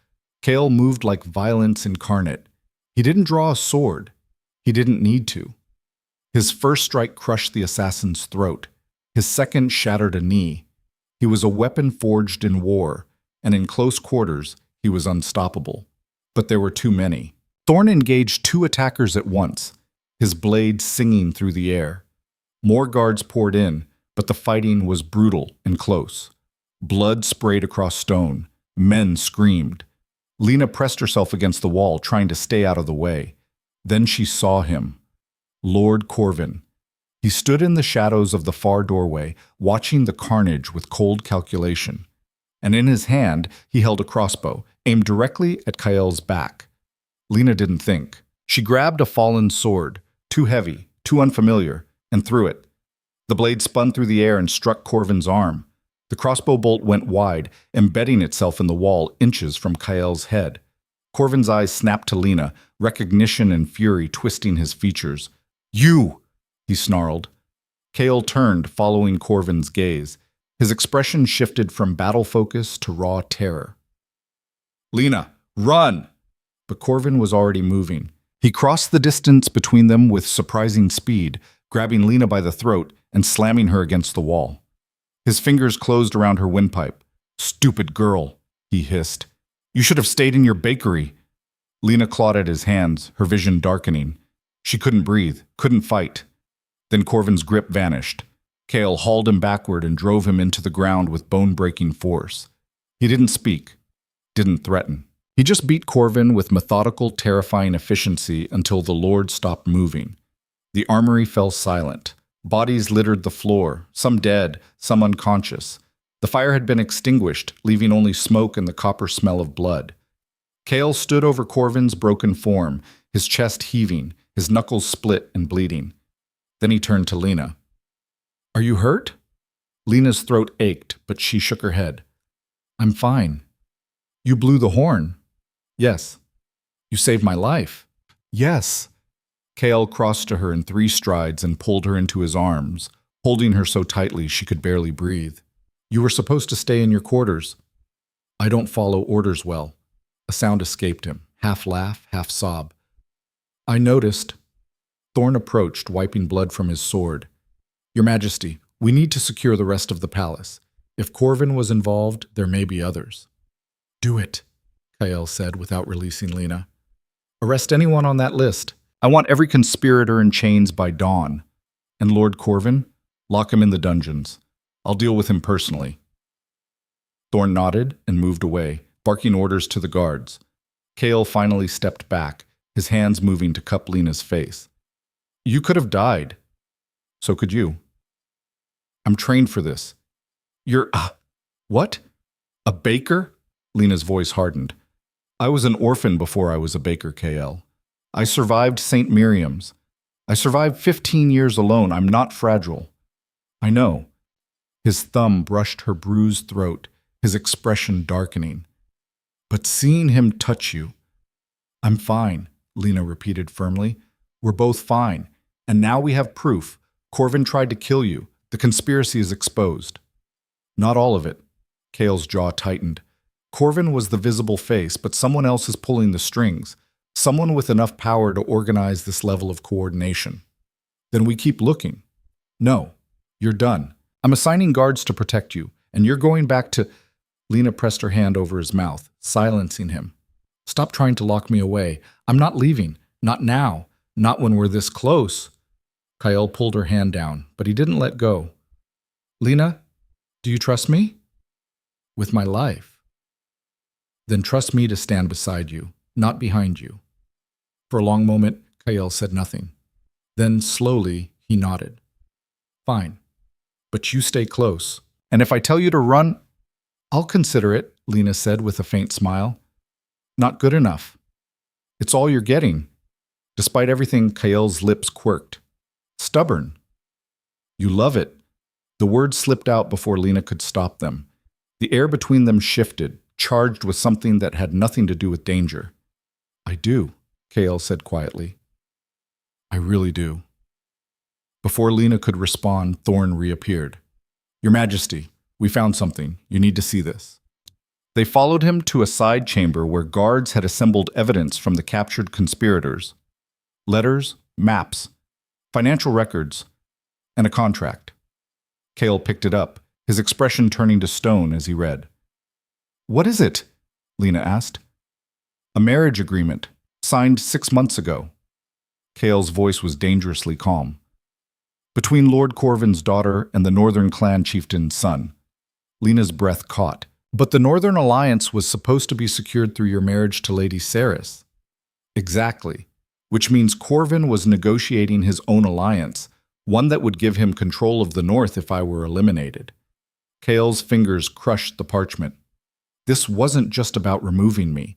Kale moved like violence incarnate. He didn't draw a sword. He didn't need to. His first strike crushed the assassin's throat. His second shattered a knee. He was a weapon forged in war, and in close quarters, he was unstoppable. But there were too many. Thorne engaged 2 attackers at once, his blade singing through the air. More guards poured in, but the fighting was brutal and close. Blood sprayed across stone. Men screamed. Lena pressed herself against the wall, trying to stay out of the way. Then she saw him. Lord Corvin. He stood in the shadows of the far doorway, watching the carnage with cold calculation. And in his hand, he held a crossbow, aimed directly at Kyle's back. Lena didn't think. She grabbed a fallen sword, too heavy, too unfamiliar, and threw it. The blade spun through the air and struck Corvin's arm. The crossbow bolt went wide, embedding itself in the wall inches from Kyle's head. Corvin's eyes snapped to Lena, recognition and fury twisting his features. "You!" he snarled. Kale turned, following Corvin's gaze. His expression shifted from battle focus to raw terror. "Lena, run!" But Corvin was already moving. He crossed the distance between them with surprising speed, grabbing Lena by the throat and slamming her against the wall. His fingers closed around her windpipe. "Stupid girl," he hissed. "You should have stayed in your bakery." Lena clawed at his hands, her vision darkening. She couldn't breathe, couldn't fight. Then Corvin's grip vanished. Kale hauled him backward and drove him into the ground with bone-breaking force. He didn't speak, didn't threaten. He just beat Corvin with methodical, terrifying efficiency until the Lord stopped moving. The armory fell silent. Bodies littered the floor, some dead, some unconscious. The fire had been extinguished, leaving only smoke and the copper smell of blood. Kale stood over Corvin's broken form, his chest heaving, his knuckles split and bleeding. Then he turned to Lena. "Are you hurt?" Lena's throat ached, but she shook her head. "I'm fine." "You blew the horn." "Yes." "You saved my life." "Yes." Kale crossed to her in 3 strides and pulled her into his arms, holding her so tightly she could barely breathe. "You were supposed to stay in your quarters." "I don't follow orders well." A sound escaped him, half laugh, half sob. "I noticed." Thorne approached, wiping blood from his sword. "Your Majesty, we need to secure the rest of the palace. If Corvin was involved, there may be others." "Do it," Kyle said without releasing Lena. "Arrest anyone on that list. I want every conspirator in chains by dawn. And Lord Corvin, lock him in the dungeons. I'll deal with him personally." Thorne nodded and moved away, barking orders to the guards. Kale finally stepped back, his hands moving to cup Lena's face. "You could have died. So could you. I'm trained for this." "You're, what? A baker?" Lena's voice hardened. "I was an orphan before I was a baker, KL. I survived St. Miriam's. I survived 15 years alone. I'm not fragile." "I know." His thumb brushed her bruised throat, his expression darkening. "But seeing him touch you—" "I'm fine," Lena repeated firmly. "We're both fine. And now we have proof. Corvin tried to kill you. The conspiracy is exposed." "Not all of it." Kale's jaw tightened. "Corvin was the visible face, but someone else is pulling the strings. Someone with enough power to organize this level of coordination." "Then we keep looking." "No, you're done. I'm assigning guards to protect you, and you're going back to—" Lena pressed her hand over his mouth, silencing him. "Stop trying to lock me away. I'm not leaving. Not now. Not when we're this close." Kyle pulled her hand down, but he didn't let go. "Lena, do you trust me?" "With my life." "Then trust me to stand beside you, not behind you." For a long moment, Kyle said nothing. Then, slowly, he nodded. "Fine. But you stay close. And if I tell you to run—" "I'll consider it," Lena said with a faint smile. "Not good enough. It's all you're getting." Despite everything, Kael's lips quirked. Stubborn. You love it. The words slipped out before Lena could stop them. The air between them shifted, charged with something that had nothing to do with danger. I do, Kael said quietly. I really do. Before Lena could respond, Thorn reappeared. Your Majesty, we found something. You need to see this. They followed him to a side chamber where guards had assembled evidence from the captured conspirators. Letters, maps, financial records, and a contract. Kael picked it up, his expression turning to stone as he read. What is it? Lena asked. A marriage agreement, signed 6 months ago. Kael's voice was dangerously calm. Between Lord Corvin's daughter and the Northern Clan chieftain's son. Lena's breath caught. But the Northern Alliance was supposed to be secured through your marriage to Lady Saris. Exactly. Which means Corvin was negotiating his own alliance, one that would give him control of the North if I were eliminated. Kael's fingers crushed the parchment. This wasn't just about removing me.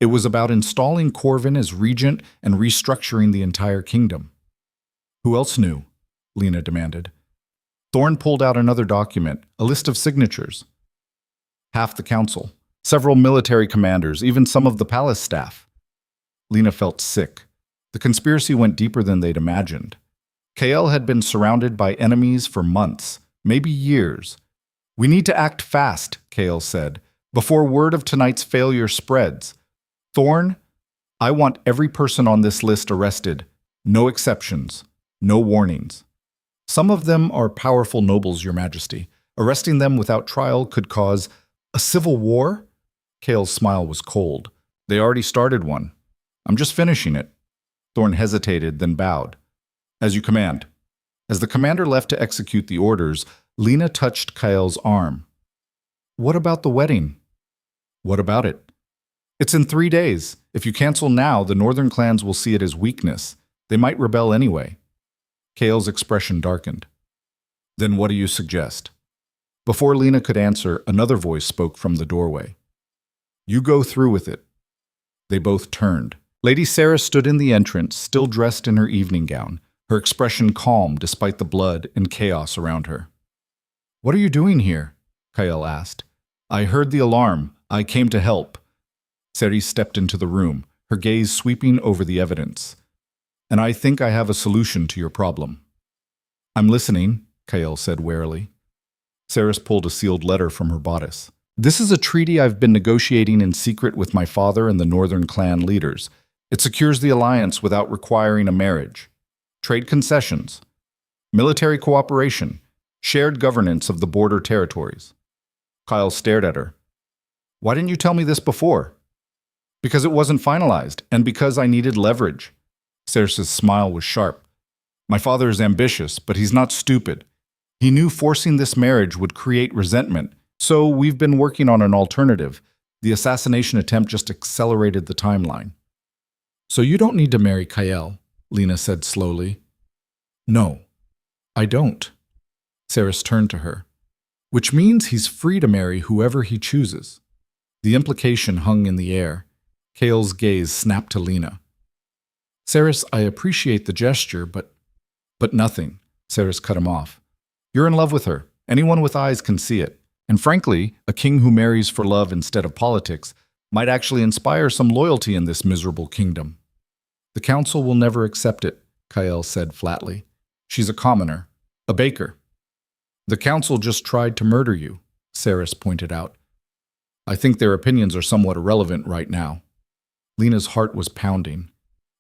It was about installing Corvin as regent and restructuring the entire kingdom. Who else knew? Lena demanded. Thorn pulled out another document, a list of signatures. Half the council, several military commanders, even some of the palace staff. Lena felt sick. The conspiracy went deeper than they'd imagined. Kael had been surrounded by enemies for months, maybe years. We need to act fast, Kael said, before word of tonight's failure spreads. Thorn, I want every person on this list arrested. No exceptions. No warnings. Some of them are powerful nobles, Your Majesty. Arresting them without trial could cause a civil war? Kael's smile was cold. They already started one. I'm just finishing it. Thorn hesitated, then bowed. As you command. As the commander left to execute the orders, Lena touched Kael's arm. What about the wedding? What about it? It's in 3 days. If you cancel now, the northern clans will see it as weakness. They might rebel anyway. Kael's expression darkened. Then what do you suggest? Before Lena could answer, another voice spoke from the doorway. You go through with it. They both turned. Lady Sarah stood in the entrance, still dressed in her evening gown, her expression calm despite the blood and chaos around her. What are you doing here? Kael asked. I heard the alarm. I came to help. Seri stepped into the room, her gaze sweeping over the evidence. And I think I have a solution to your problem. I'm listening, Kael said warily. Saris pulled a sealed letter from her bodice. This is a treaty I've been negotiating in secret with my father and the northern clan leaders. It secures the alliance without requiring a marriage. Trade concessions, military cooperation, shared governance of the border territories. Kyle stared at her. Why didn't you tell me this before? Because it wasn't finalized, and because I needed leverage. Saris's smile was sharp. My father is ambitious, but he's not stupid. He knew forcing this marriage would create resentment, so we've been working on an alternative. The assassination attempt just accelerated the timeline. So you don't need to marry Kael, Lena said slowly. No, I don't. Saris turned to her. Which means he's free to marry whoever he chooses. The implication hung in the air. Kael's gaze snapped to Lena. Saris, I appreciate the gesture, but nothing. Saris cut him off. You're in love with her. Anyone with eyes can see it. And frankly, a king who marries for love instead of politics might actually inspire some loyalty in this miserable kingdom. The council will never accept it, Kael said flatly. She's a commoner, a baker. The council just tried to murder you, Saris pointed out. I think their opinions are somewhat irrelevant right now. Lena's heart was pounding.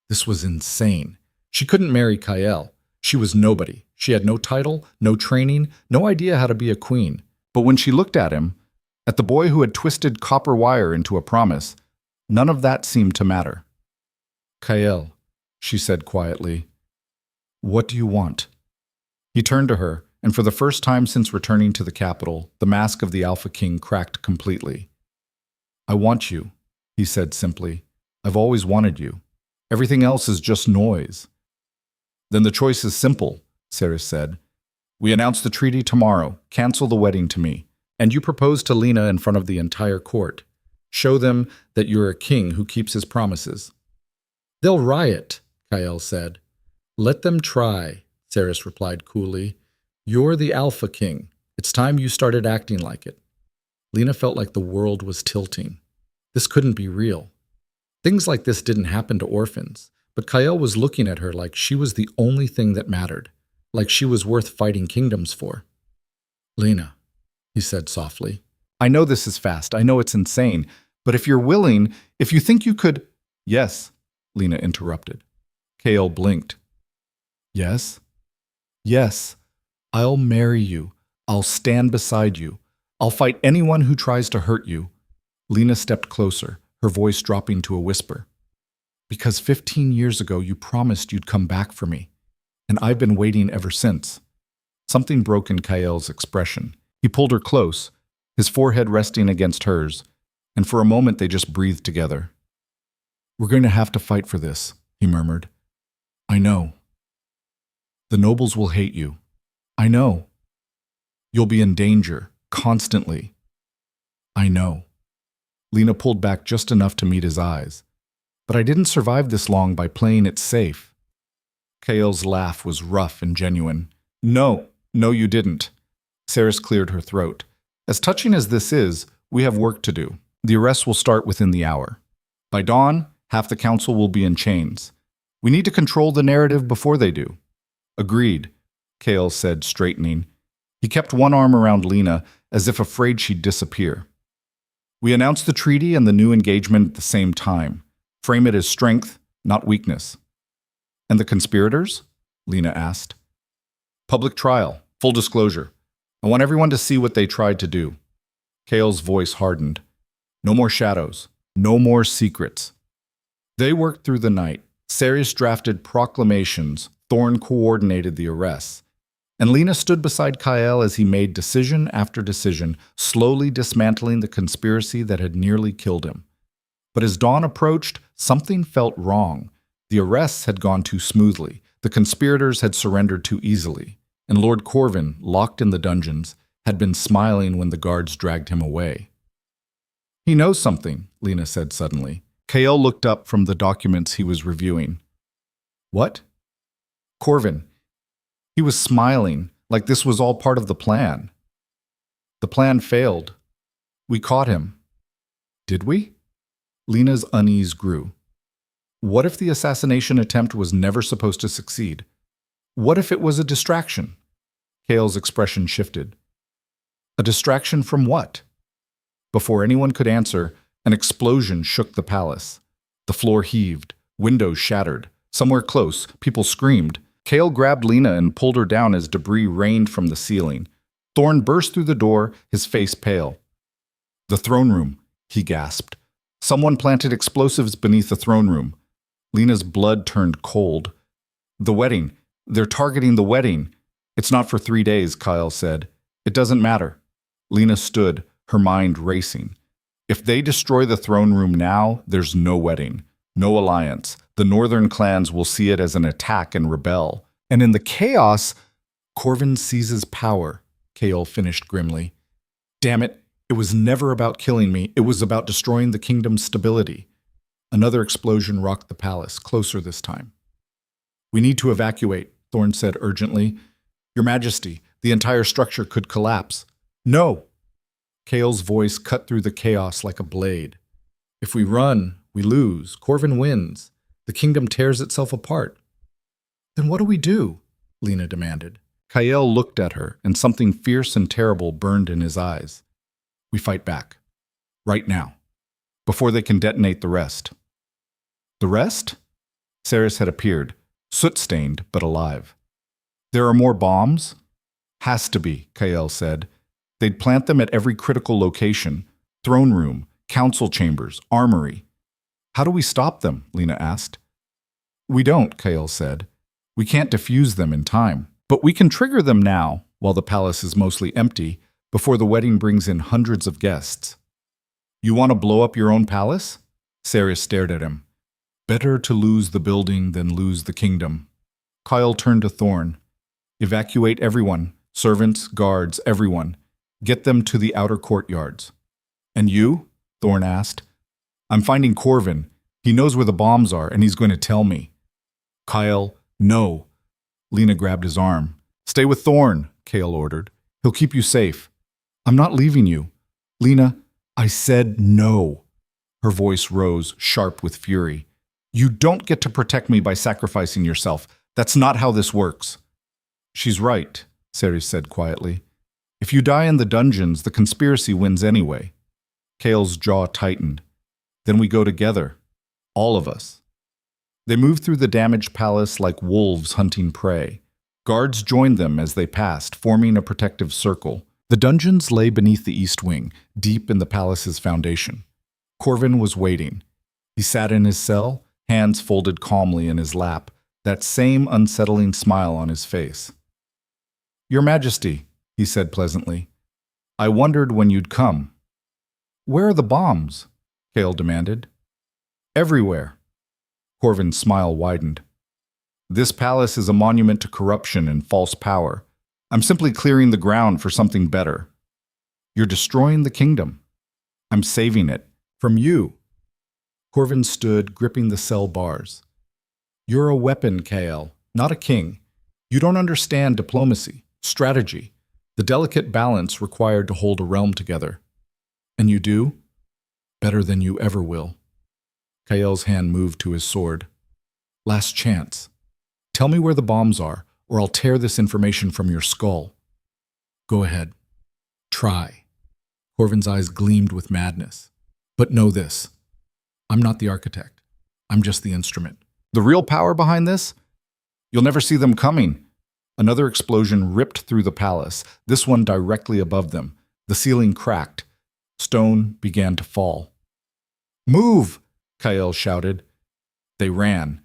This was insane. She couldn't marry Kael. She was nobody. She had no title, no training, no idea how to be a queen. But when she looked at him, at the boy who had twisted copper wire into a promise, none of that seemed to matter. Kael, she said quietly, what do you want? He turned to her, and for the first time since returning to the capital, the mask of the Alpha King cracked completely. I want you, he said simply. I've always wanted you. Everything else is just noise. Then the choice is simple, Saris said. We announce the treaty tomorrow, cancel the wedding to me, and you propose to Lena in front of the entire court. Show them that you're a king who keeps his promises. They'll riot, Kyle said. Let them try, Saris replied coolly. You're the Alpha King. It's time you started acting like it. Lena felt like the world was tilting. This couldn't be real. Things like this didn't happen to orphans, but Kyle was looking at her like she was the only thing that mattered, like she was worth fighting kingdoms for. Lena, he said softly. I know this is fast. I know it's insane. But if you're willing, if you think you could… Yes, Lena interrupted. Kale blinked. Yes? Yes. I'll marry you. I'll stand beside you. I'll fight anyone who tries to hurt you. Lena stepped closer, her voice dropping to a whisper. Because 15 years ago you promised you'd come back for me, and I've been waiting ever since. Something broke in Kael's expression. He pulled her close, his forehead resting against hers, and for a moment they just breathed together. We're going to have to fight for this, he murmured. I know. The nobles will hate you. I know. You'll be in danger, constantly. I know. Lena pulled back just enough to meet his eyes. But I didn't survive this long by playing it safe. Kael's laugh was rough and genuine. No, you didn't. Saris cleared her throat. As touching as this is, we have work to do. The arrests will start within the hour. By dawn, half the council will be in chains. We need to control the narrative before they do. Agreed, Kael said, straightening. He kept one arm around Lena, as if afraid she'd disappear. We announced the treaty and the new engagement at the same time. Frame it as strength, not weakness. And the conspirators? Lena asked. Public trial, full disclosure. I want everyone to see what they tried to do. Kael's voice hardened. No more shadows. No more secrets. They worked through the night. Saris drafted proclamations. Thorn coordinated the arrests. And Lena stood beside Kael as he made decision after decision, slowly dismantling the conspiracy that had nearly killed him. But as dawn approached, something felt wrong. The arrests had gone too smoothly. The conspirators had surrendered too easily. And Lord Corvin, locked in the dungeons, had been smiling when the guards dragged him away. He knows something, Lena said suddenly. Kael looked up from the documents he was reviewing. What? Corvin. He was smiling, like this was all part of the plan. The plan failed. We caught him. Did we? Lena's unease grew. What if the assassination attempt was never supposed to succeed? What if it was a distraction? Kael's expression shifted. A distraction from what? Before anyone could answer, an explosion shook the palace. The floor heaved, windows shattered. Somewhere close, people screamed. Kael grabbed Lena and pulled her down as debris rained from the ceiling. Thorn burst through the door, his face pale. The throne room, he gasped. Someone planted explosives beneath the throne room. Lena's blood turned cold. The wedding. They're targeting the wedding. It's not for 3 days, Kael said. It doesn't matter. Lena stood, her mind racing. If they destroy the throne room now, there's no wedding, no alliance. The northern clans will see it as an attack and rebel. And in the chaos, Corvin seizes power, Kael finished grimly. Damn it, it was never about killing me. It was about destroying the kingdom's stability. Another explosion rocked the palace, closer this time. We need to evacuate, Thorn said urgently. Your Majesty, the entire structure could collapse. No! Kael's voice cut through the chaos like a blade. If we run, we lose. Corvin wins. The kingdom tears itself apart. Then what do we do? Lena demanded. Kael looked at her, and something fierce and terrible burned in his eyes. We fight back. Right now. Before they can detonate the rest. The rest? Saris had appeared, soot-stained but alive. There are more bombs? Has to be, Kael said. They'd plant them at every critical location. Throne room, council chambers, armory. How do we stop them? Lena asked. We don't, Kael said. We can't defuse them in time. But we can trigger them now, while the palace is mostly empty, before the wedding brings in hundreds of guests. You want to blow up your own palace? Saris stared at him. Better to lose the building than lose the kingdom. Kael turned to Thorn. Evacuate everyone, servants, guards, everyone. Get them to the outer courtyards. And you? Thorn asked. I'm finding Corvin. He knows where the bombs are, and he's going to tell me. Kyle, no. Lena grabbed his arm. Stay with Thorn, Kale ordered. He'll keep you safe. I'm not leaving you. Lena, I said no. Her voice rose, sharp with fury. You don't get to protect me by sacrificing yourself. That's not how this works. She's right, Ceres said quietly. If you die in the dungeons, the conspiracy wins anyway. Kale's jaw tightened. Then we go together. All of us. They moved through the damaged palace like wolves hunting prey. Guards joined them as they passed, forming a protective circle. The dungeons lay beneath the east wing, deep in the palace's foundation. Corvin was waiting. He sat in his cell, hands folded calmly in his lap, that same unsettling smile on his face. Your Majesty, he said pleasantly, I wondered when you'd come. Where are the bombs? Kale demanded. Everywhere. Corvin's smile widened. This palace is a monument to corruption and false power. I'm simply clearing the ground for something better. You're destroying the kingdom. I'm saving it. From you. Corvin stood, gripping the cell bars. You're a weapon, Kale, not a king. You don't understand diplomacy, strategy, the delicate balance required to hold a realm together. And you do? Better than you ever will. Kael's hand moved to his sword. Last chance. Tell me where the bombs are, or I'll tear this information from your skull. Go ahead. Try. Corvin's eyes gleamed with madness. But know this. I'm not the architect. I'm just the instrument. The real power behind this? You'll never see them coming. Another explosion ripped through the palace, this one directly above them. The ceiling cracked. Stone began to fall. Move! Kael shouted. They ran.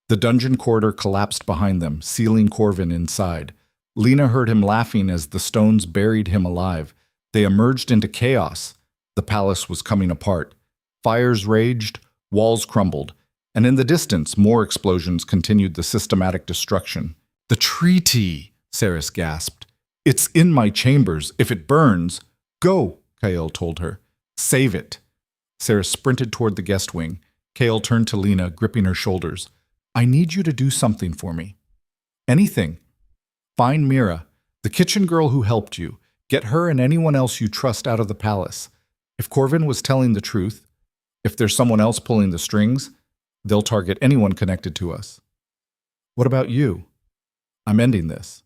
The dungeon corridor collapsed behind them, sealing Corvin inside. Lena heard him laughing as the stones buried him alive. They emerged into chaos. The palace was coming apart. Fires raged, walls crumbled, and in the distance, more explosions continued the systematic destruction. The treaty, Ceres gasped. It's in my chambers. If it burns, go, Kael told her. Save it. Ceres sprinted toward the guest wing. Kael turned to Lena, gripping her shoulders. I need you to do something for me. Anything. Find Mira, the kitchen girl who helped you. Get her and anyone else you trust out of the palace. If Corvin was telling the truth, if there's someone else pulling the strings, they'll target anyone connected to us. What about you? I'm ending this.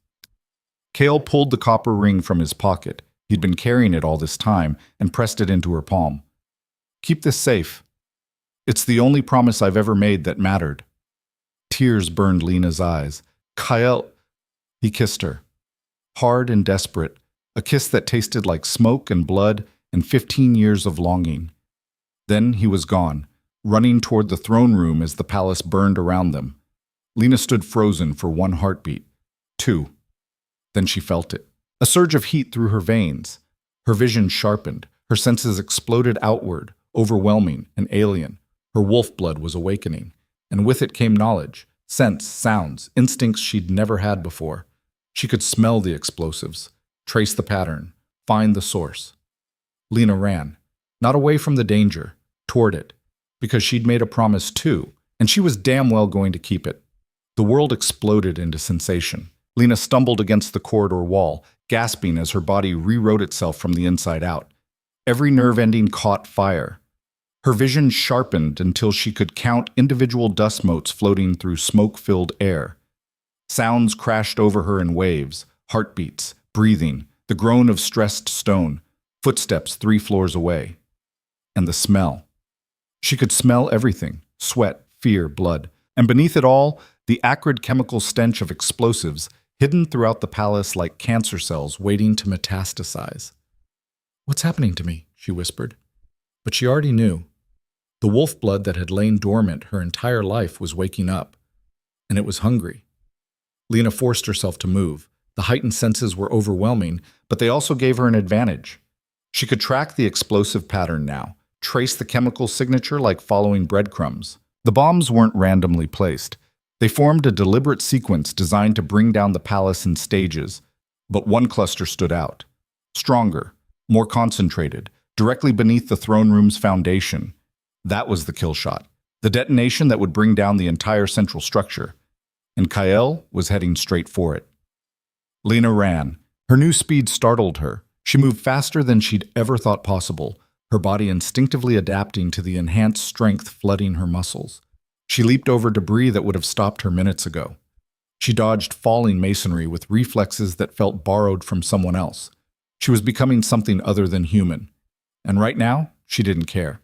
Kael pulled the copper ring from his pocket. He'd been carrying it all this time and pressed it into her palm. Keep this safe. It's the only promise I've ever made that mattered. Tears burned Lena's eyes. Kael, he kissed her. Hard and desperate, a kiss that tasted like smoke and blood and 15 years of longing. Then he was gone, running toward the throne room as the palace burned around them. Lena stood frozen for one heartbeat, two. Then she felt it. A surge of heat through her veins. Her vision sharpened. Her senses exploded outward, overwhelming and alien. Her wolf blood was awakening, and with it came knowledge, sense, sounds, instincts she'd never had before. She could smell the explosives, trace the pattern, find the source. Lena ran, not away from the danger, toward it, because she'd made a promise too, and she was damn well going to keep it. The world exploded into sensation. Lena stumbled against the corridor wall, gasping as her body rewrote itself from the inside out. Every nerve ending caught fire. Her vision sharpened until she could count individual dust motes floating through smoke-filled air. Sounds crashed over her in waves, heartbeats, breathing, the groan of stressed stone, footsteps 3 floors away. And the smell. She could smell everything, sweat, fear, blood, and beneath it all, the acrid chemical stench of explosives hidden throughout the palace like cancer cells waiting to metastasize. What's happening to me? She whispered. But she already knew. The wolf blood that had lain dormant her entire life was waking up, and it was hungry. Lena forced herself to move. The heightened senses were overwhelming, but they also gave her an advantage. She could track the explosive pattern now, trace the chemical signature like following breadcrumbs. The bombs weren't randomly placed. They formed a deliberate sequence designed to bring down the palace in stages, but one cluster stood out. Stronger, more concentrated, directly beneath the throne room's foundation. That was the kill shot, the detonation that would bring down the entire central structure. and Kael was heading straight for it. Lena ran. Her new speed startled her. She moved faster than she'd ever thought possible, her body instinctively adapting to the enhanced strength flooding her muscles. She leaped over debris that would have stopped her minutes ago. She dodged falling masonry with reflexes that felt borrowed from someone else. She was becoming something other than human. And right now, she didn't care.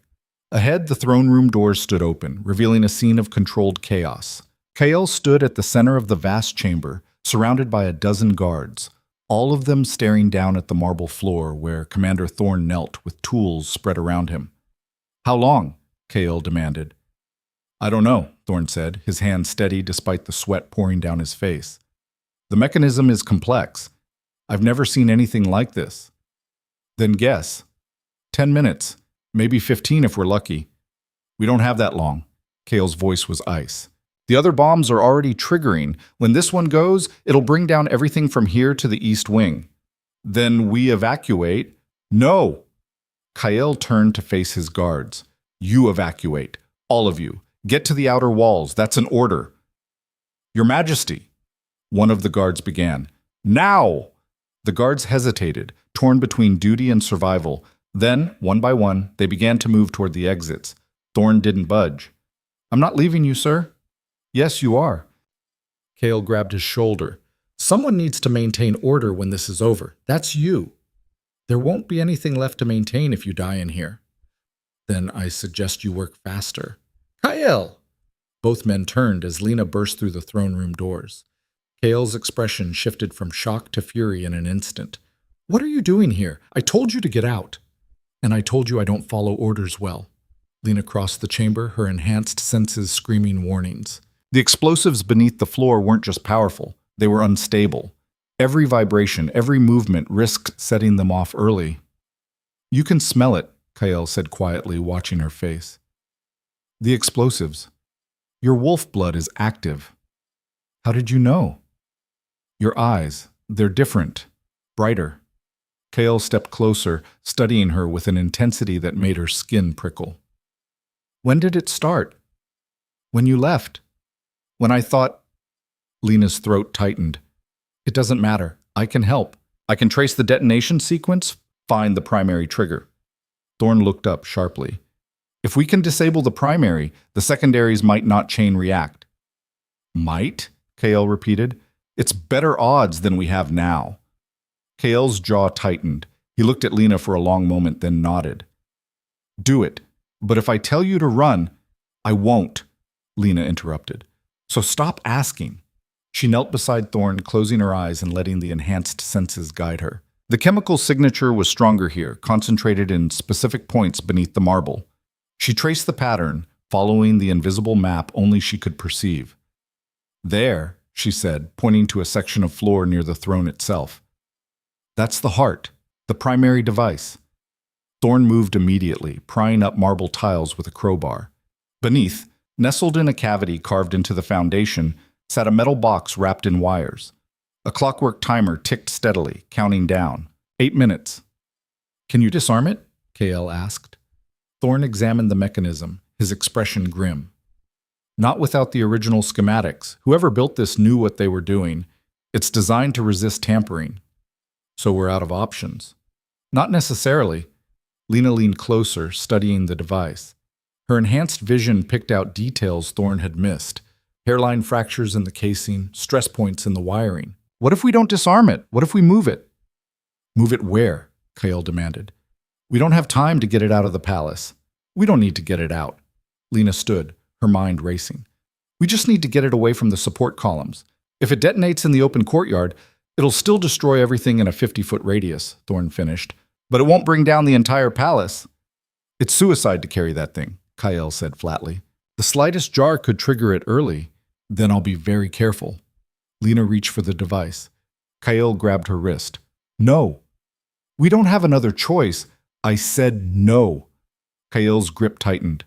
Ahead, the throne room doors stood open, revealing a scene of controlled chaos. Kael stood at the center of the vast chamber, surrounded by a dozen guards, all of them staring down at the marble floor where Commander Thorne knelt with tools spread around him. "How long?" Kael demanded. "I don't know," Thorne said, his hand steady despite the sweat pouring down his face. "The mechanism is complex. I've never seen anything like this." "Then guess." 10 minutes, maybe 15 if we're lucky." "We don't have that long." Kael's voice was ice. "The other bombs are already triggering. When this one goes, it'll bring down everything from here to the East Wing." "Then we evacuate?" "No!" Kael turned to face his guards. "You evacuate. All of you. Get to the outer walls. That's an order." "Your Majesty," one of the guards began. "Now!" The guards hesitated, torn between duty and survival. Then, one by one, they began to move toward the exits. Thorne didn't budge. "I'm not leaving you, sir." "Yes, you are." Kael grabbed his shoulder. "Someone needs to maintain order when this is over. That's you. There won't be anything left to maintain if you die in here." "Then I suggest you work faster." "Kael!" Both men turned as Lena burst through the throne room doors. Kael's expression shifted from shock to fury in an instant. "What are you doing here? I told you to get out." "And I told you I don't follow orders well." Lena crossed the chamber, her enhanced senses screaming warnings. The explosives beneath the floor weren't just powerful, they were unstable. Every vibration, every movement risked setting them off early. "You can smell it," Kael said quietly, watching her face. "The explosives. Your wolf blood is active." "How did you know?" "Your eyes. They're different. Brighter." Kael stepped closer, studying her with an intensity that made her skin prickle. "When did it start?" "When you left." "When I thought—" Lena's throat tightened. "It doesn't matter. I can help. I can trace the detonation sequence, find the primary trigger." Thorne looked up sharply. "If we can disable the primary, the secondaries might not chain react." "Might?" Kael repeated. "It's better odds than we have now." Kael's jaw tightened. He looked at Lena for a long moment, then nodded. "Do it. But if I tell you to run—" "I won't," Lena interrupted. "So stop asking." She knelt beside Thorne, closing her eyes and letting the enhanced senses guide her. The chemical signature was stronger here, concentrated in specific points beneath the marble. She traced the pattern, following the invisible map only she could perceive. "There," she said, pointing to a section of floor near the throne itself. "That's the heart, the primary device." Thorne moved immediately, prying up marble tiles with a crowbar. Beneath, nestled in a cavity carved into the foundation, sat a metal box wrapped in wires. A clockwork timer ticked steadily, counting down. 8 minutes. "Can you disarm it?" Kael asked. Thorne examined the mechanism, his expression grim. "Not without the original schematics. Whoever built this knew what they were doing. It's designed to resist tampering." "So we're out of options." "Not necessarily." Lena leaned closer, studying the device. Her enhanced vision picked out details Thorne had missed. Hairline fractures in the casing, stress points in the wiring. "What if we don't disarm it? What if we move it?" "Move it where?" Kael demanded. "We don't have time to get it out of the palace." "We don't need to get it out." Lena stood, her mind racing. "We just need to get it away from the support columns. If it detonates in the open courtyard, it'll still destroy everything in a 50-foot radius," Thorne finished. "But it won't bring down the entire palace." "It's suicide to carry that thing," Kael said flatly. "The slightest jar could trigger it early. Then I'll be very careful." Lena reached for the device. Kael grabbed her wrist. "No." "We don't have another choice." "I said no." Kael's grip tightened.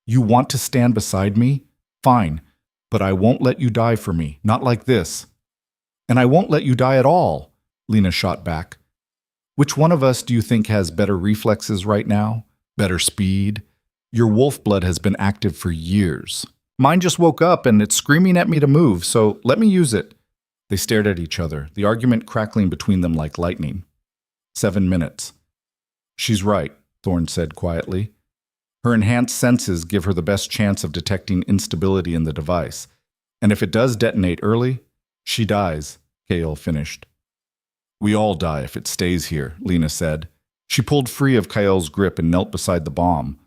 "You want to stand beside me? Fine. But I won't let you die for me. Not like this." "And I won't let you die at all," Lena shot back. "Which one of us do you think has better reflexes right now? Better speed? Your wolf blood has been active for years." Mine just woke up and it's screaming at me to move, so let me use it. They stared at each other, the argument crackling between them like lightning. 7 minutes. She's right, Thorne said quietly. Her enhanced senses give her the best chance of detecting instability in the device, and if it does detonate early, she dies, Kael finished. We all die if it stays here, Lena said. She pulled free of Kael's grip and knelt beside the bomb.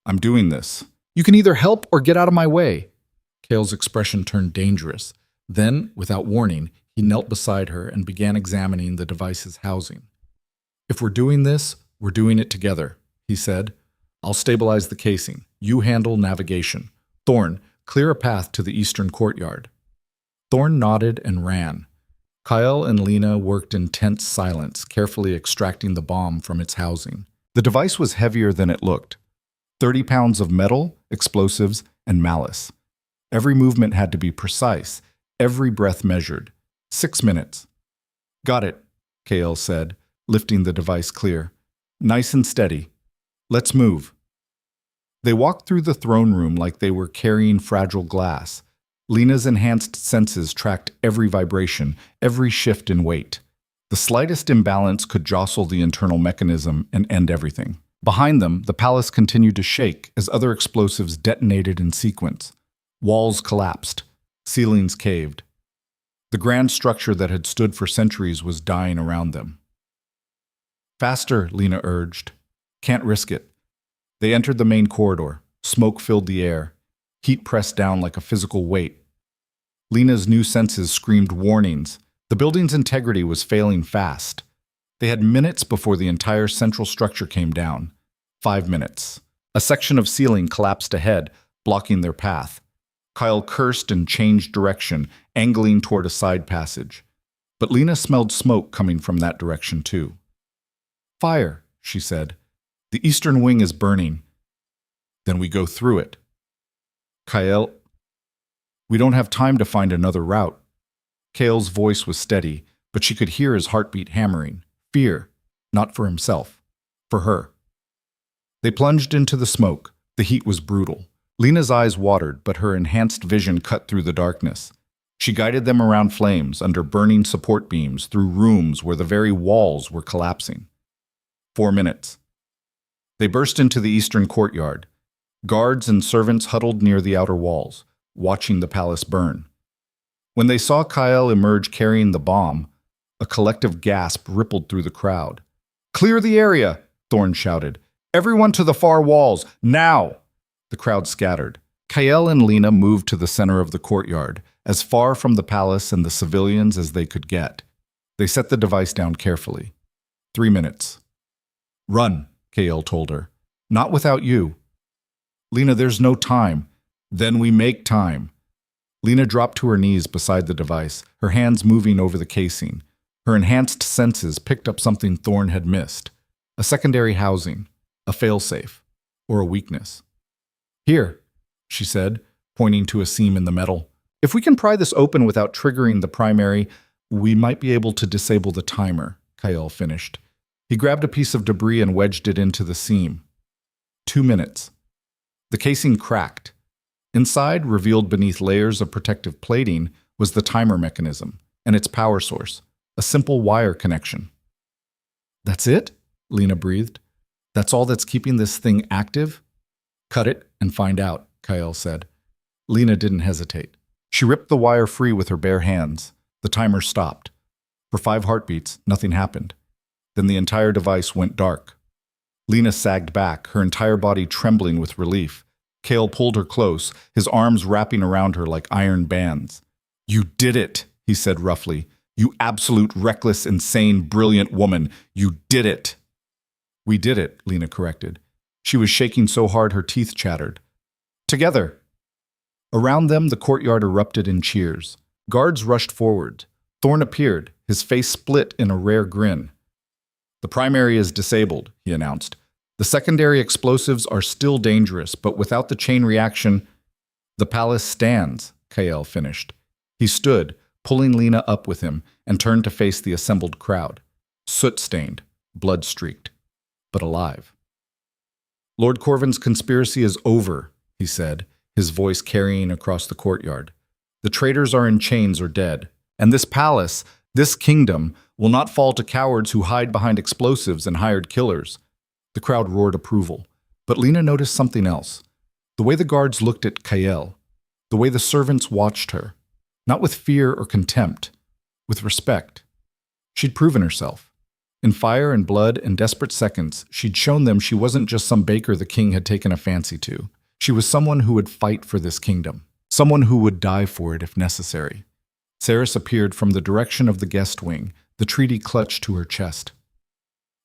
I'm doing this. You can either help or get out of my way. Kael's expression turned dangerous. Then, without warning, he knelt beside her and began examining the device's housing. If we're doing this, we're doing it together, he said. I'll stabilize the casing. You handle navigation. Thorne, clear a path to the eastern courtyard. Thorne nodded and ran. Kael and Lena worked in tense silence, carefully extracting the bomb from its housing. The device was heavier than it looked. 30 pounds of metal, explosives, and malice. Every movement had to be precise, every breath measured. 6 minutes. Got it, Kael said, lifting the device clear. Nice and steady. Let's move. They walked through the throne room like they were carrying fragile glass. Lena's enhanced senses tracked every vibration, every shift in weight. The slightest imbalance could jostle the internal mechanism and end everything. Behind them, the palace continued to shake as other explosives detonated in sequence. Walls collapsed. Ceilings caved. The grand structure that had stood for centuries was dying around them. Faster, Lena urged. Can't risk it. They entered the main corridor. Smoke filled the air. Heat pressed down like a physical weight. Lena's new senses screamed warnings. The building's integrity was failing fast. They had minutes before the entire central structure came down. 5 minutes. A section of ceiling collapsed ahead, blocking their path. Kael cursed and changed direction, angling toward a side passage. But Lena smelled smoke coming from that direction too. Fire, she said. The eastern wing is burning. Then we go through it. Kael, we don't have time to find another route. Kael's voice was steady, but she could hear his heartbeat hammering. Fear, not for himself, for her. They plunged into the smoke. The heat was brutal. Lena's eyes watered, but her enhanced vision cut through the darkness. She guided them around flames, under burning support beams, through rooms where the very walls were collapsing. 4 minutes. They burst into the eastern courtyard. Guards and servants huddled near the outer walls, watching the palace burn. When they saw Kael emerge carrying the bomb, a collective gasp rippled through the crowd. Clear the area, Thorne shouted. Everyone to the far walls, now! The crowd scattered. Kael and Lena moved to the center of the courtyard, as far from the palace and the civilians as they could get. They set the device down carefully. 3 minutes. Run, Kael told her. Not without you. Lena, there's no time. Then we make time. Lena dropped to her knees beside the device, her hands moving over the casing. Her enhanced senses picked up something Thorne had missed. A secondary housing, a failsafe, or a weakness. Here, she said, pointing to a seam in the metal. If we can pry this open without triggering the primary, we might be able to disable the timer, Kael finished. He grabbed a piece of debris and wedged it into the seam. 2 minutes. The casing cracked. Inside, revealed beneath layers of protective plating, was the timer mechanism and its power source, a simple wire connection. That's it? Lena breathed. That's all that's keeping this thing active? Cut it and find out, Kael said. Lena didn't hesitate. She ripped the wire free with her bare hands. The timer stopped. For 5 heartbeats, nothing happened. Then the entire device went dark. Lena sagged back, her entire body trembling with relief. Kael pulled her close, his arms wrapping around her like iron bands. You did it, he said roughly. You absolute, reckless, insane, brilliant woman. You did it. We did it, Lena corrected. She was shaking so hard her teeth chattered. Together. Around them, the courtyard erupted in cheers. Guards rushed forward. Thorne appeared, his face split in a rare grin. The primary is disabled, he announced. The secondary explosives are still dangerous, but without the chain reaction, the palace stands, Kael finished. He stood, pulling Lena up with him, and turned to face the assembled crowd. Soot-stained, blood-streaked, but alive. Lord Corvin's conspiracy is over, he said, his voice carrying across the courtyard. The traitors are in chains or dead, and this palace, this kingdom, will not fall to cowards who hide behind explosives and hired killers. The crowd roared approval, but Lena noticed something else. The way the guards looked at Kael, the way the servants watched her, not with fear or contempt, with respect. She'd proven herself. In fire and blood and desperate seconds, she'd shown them she wasn't just some baker the king had taken a fancy to. She was someone who would fight for this kingdom, someone who would die for it if necessary. Saris appeared from the direction of the guest wing, the treaty clutched to her chest.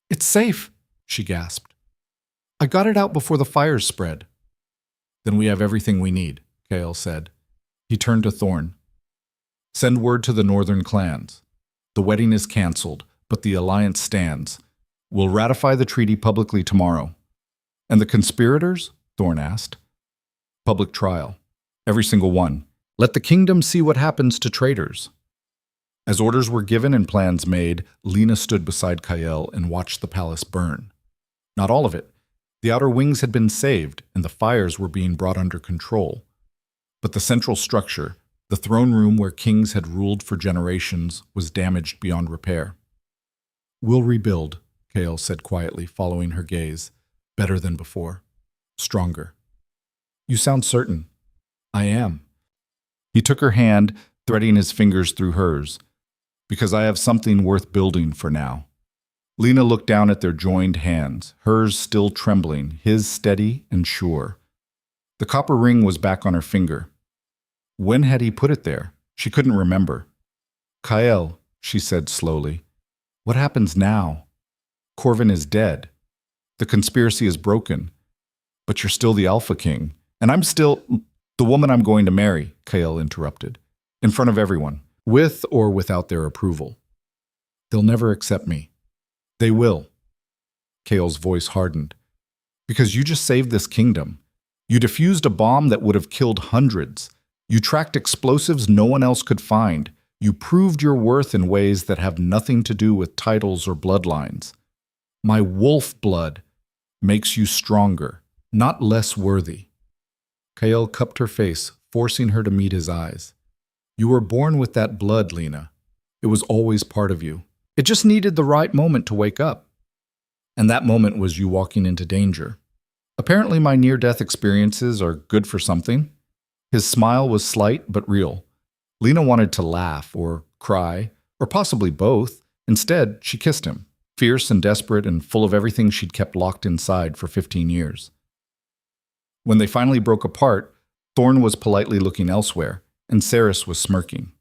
"It's safe," she gasped. "I got it out before the fires spread." "Then we have everything we need," Kael said. He turned to Thorn. "Send word to the northern clans. The wedding is cancelled, but the alliance stands. We'll ratify the treaty publicly tomorrow." "And the conspirators?" Thorn asked. "Public trial. Every single one. Let the kingdom see what happens to traitors." As orders were given and plans made, Lena stood beside Kael and watched the palace burn. Not all of it. The outer wings had been saved, and the fires were being brought under control. But the central structure, the throne room where kings had ruled for generations, was damaged beyond repair. "We'll rebuild," Kael said quietly, following her gaze. "Better than before. Stronger." "You sound certain." "I am." He took her hand, threading his fingers through hers. "Because I have something worth building for now." Lena looked down at their joined hands, hers still trembling, his steady and sure. The copper ring was back on her finger. When had he put it there? She couldn't remember. "Kael," she said slowly, "what happens now? Corvin is dead. The conspiracy is broken. But you're still the Alpha King, and I'm still the woman I'm going to marry," Kael interrupted, "in front of everyone, with or without their approval. They'll never accept me." "They will." Kael's voice hardened. "Because you just saved this kingdom. You defused a bomb that would have killed hundreds. You tracked explosives no one else could find. You proved your worth in ways that have nothing to do with titles or bloodlines. My wolf blood makes you stronger, not less worthy." Kael cupped her face, forcing her to meet his eyes. "You were born with that blood, Lena. It was always part of you. It just needed the right moment to wake up. And that moment was you walking into danger. Apparently my near-death experiences are good for something." His smile was slight but real. Lena wanted to laugh or cry, or possibly both. Instead, she kissed him, fierce and desperate and full of everything she'd kept locked inside for 15 years. When they finally broke apart, Thorn was politely looking elsewhere, and Saris was smirking.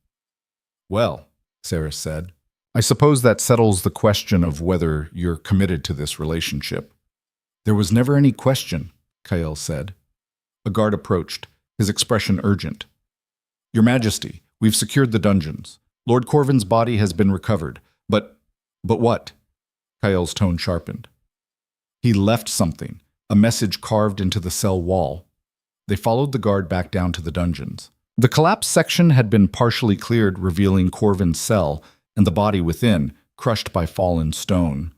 "Well," Saris said, "I suppose that settles the question of whether you're committed to this relationship." "There was never any question," Kael said. A guard approached, his expression urgent. "Your Majesty, we've secured the dungeons. Lord Corvin's body has been recovered. But what?" Kael's tone sharpened. "He left something, a message carved into the cell wall." They followed the guard back down to the dungeons. The collapsed section had been partially cleared, revealing Corvin's cell and the body within, crushed by fallen stone.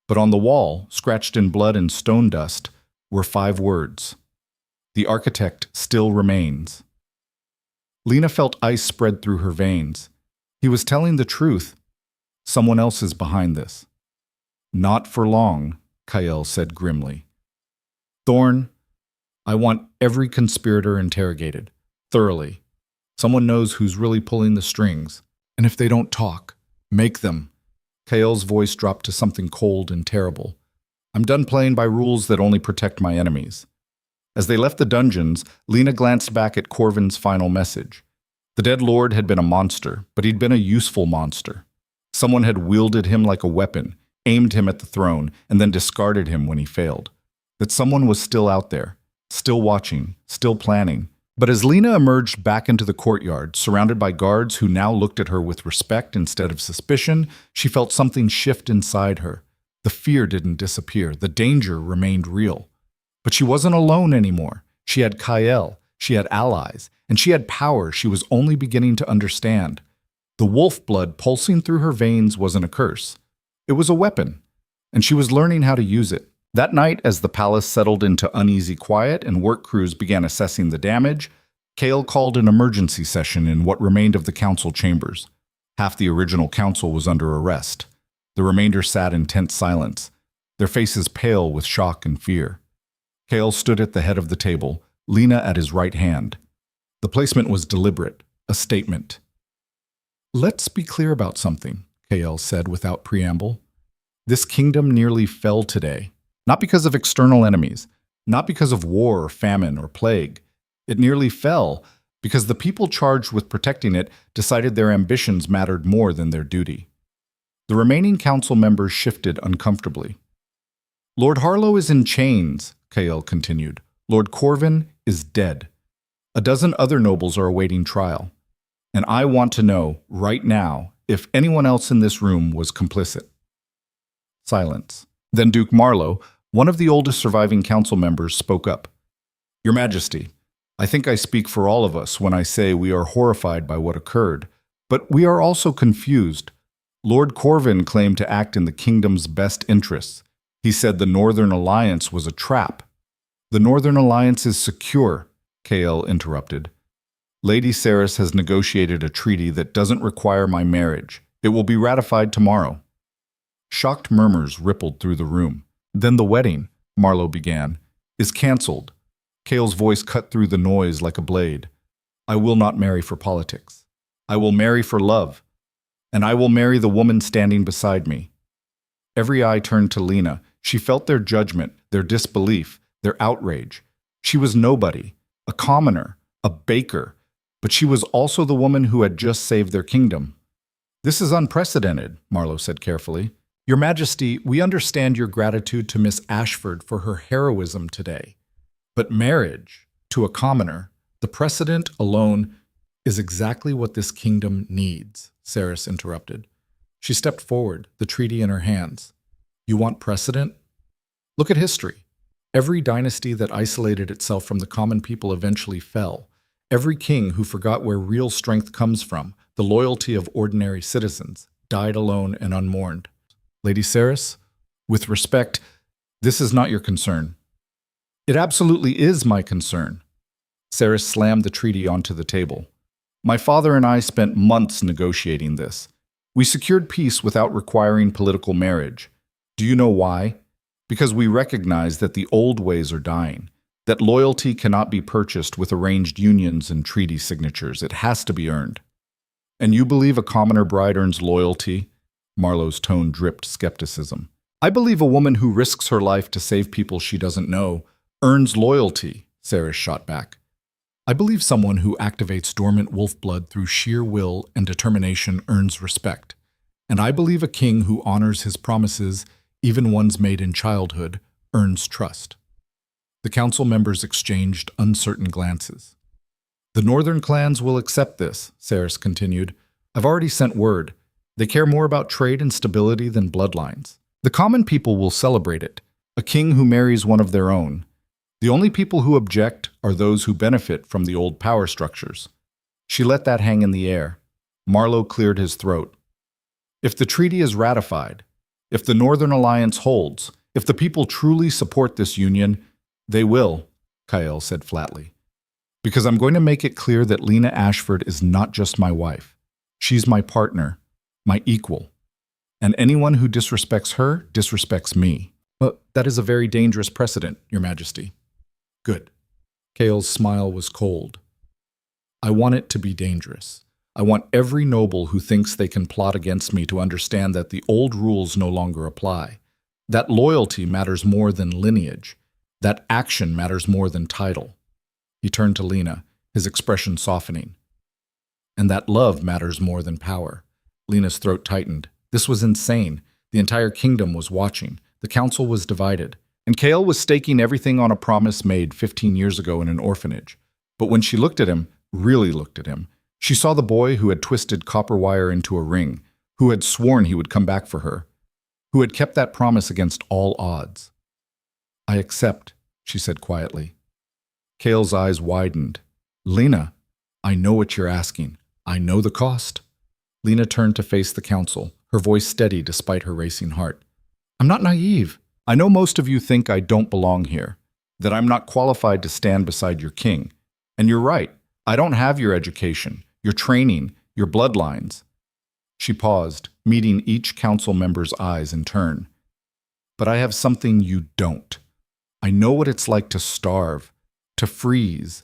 But on the wall, scratched in blood and stone dust, were 5 words. "The architect still remains." Lena felt ice spread through her veins. He was telling the truth. Someone else is behind this. "Not for long," Kael said grimly. "Thorn, I want every conspirator interrogated, thoroughly. Someone knows who's really pulling the strings. And if they don't talk, make them." Kael's voice dropped to something cold and terrible. "I'm done playing by rules that only protect my enemies." As they left the dungeons, Lena glanced back at Corvin's final message. The dead lord had been a monster, but he'd been a useful monster. Someone had wielded him like a weapon, aimed him at the throne, and then discarded him when he failed. That someone was still out there, still watching, still planning. But as Lena emerged back into the courtyard, surrounded by guards who now looked at her with respect instead of suspicion, she felt something shift inside her. The fear didn't disappear. The danger remained real. But she wasn't alone anymore. She had Kael, she had allies, and she had power she was only beginning to understand. The wolf blood pulsing through her veins wasn't a curse. It was a weapon, and she was learning how to use it. That night, as the palace settled into uneasy quiet and work crews began assessing the damage, Kale called an emergency session in what remained of the council chambers. Half the original council was under arrest. The remainder sat in tense silence, their faces pale with shock and fear. Kale stood at the head of the table, Lena at his right hand. The placement was deliberate, a statement. "Let's be clear about something," Kale said without preamble. "This kingdom nearly fell today, not because of external enemies, not because of war or famine or plague. It nearly fell because the people charged with protecting it decided their ambitions mattered more than their duty." The remaining council members shifted uncomfortably. "Lord Harlow is in chains," Kale continued. "Lord Corvin is dead. A dozen other nobles are awaiting trial. And I want to know, right now, if anyone else in this room was complicit." Silence. Then Duke Marlowe, one of the oldest surviving council members, spoke up. "Your Majesty, I think I speak for all of us when I say we are horrified by what occurred, but we are also confused. Lord Corvin claimed to act in the kingdom's best interests. He said the Northern Alliance was a trap." "The Northern Alliance is secure," Kale interrupted. "Lady Cerys has negotiated a treaty that doesn't require my marriage. It will be ratified tomorrow." Shocked murmurs rippled through the room. "Then the wedding," Marlowe began, "is cancelled." Kale's voice cut through the noise like a blade. "I will not marry for politics. I will marry for love. And I will marry the woman standing beside me." Every eye turned to Lena. She felt their judgment, their disbelief, their outrage. She was nobody, a commoner, a baker, but she was also the woman who had just saved their kingdom. "This is unprecedented," Marlowe said carefully. "Your Majesty, we understand your gratitude to Miss Ashford for her heroism today. But marriage, to a commoner, the precedent alone, is exactly what this kingdom needs," Cerys interrupted. She stepped forward, the treaty in her hands. "You want precedent? Look at history. Every dynasty that isolated itself from the common people eventually fell. Every king who forgot where real strength comes from, the loyalty of ordinary citizens, died alone and unmourned. Lady Cerys, with respect, this is not your concern." "It absolutely is my concern." Cerys slammed the treaty onto the table. "My father and I spent months negotiating this. We secured peace without requiring political marriage. Do you know why? Because we recognize that the old ways are dying, that loyalty cannot be purchased with arranged unions and treaty signatures. It has to be earned." "And you believe a commoner bride earns loyalty?" Marlowe's tone dripped skepticism. "I believe a woman who risks her life to save people she doesn't know earns loyalty," Cerys shot back. "I believe someone who activates dormant wolf blood through sheer will and determination earns respect. And I believe a king who honors his promises, even ones made in childhood, earns trust." The council members exchanged uncertain glances. "The northern clans will accept this," Cerys continued. "I've already sent word. They care more about trade and stability than bloodlines. The common people will celebrate it, a king who marries one of their own. The only people who object are those who benefit from the old power structures." She let that hang in the air. Marlowe cleared his throat. "If the treaty is ratified, if the Northern Alliance holds, if the people truly support this union, they will," Kale said flatly. "Because I'm going to make it clear that Lena Ashford is not just my wife. She's my partner, my equal. And anyone who disrespects her disrespects me." "But that is a very dangerous precedent, Your Majesty." "Good." Kale's smile was cold. "I want it to be dangerous. I want every noble who thinks they can plot against me to understand that the old rules no longer apply, that loyalty matters more than lineage, that action matters more than title." He turned to Lena, his expression softening. "And that love matters more than power." Lena's throat tightened. This was insane. The entire kingdom was watching. The council was divided. And Kale was staking everything on a promise made 15 years ago in an orphanage. But when she looked at him, really looked at him, she saw the boy who had twisted copper wire into a ring, who had sworn he would come back for her, who had kept that promise against all odds. "I accept," she said quietly. Kale's eyes widened. "Lena, I know what you're asking. I know the cost." Lena turned to face the council, her voice steady despite her racing heart. "I'm not naive. I know most of you think I don't belong here, that I'm not qualified to stand beside your king. And you're right. I don't have your education, your training, your bloodlines. She paused, meeting each council member's eyes in turn. But I have something you don't. I know what it's like to starve, to freeze,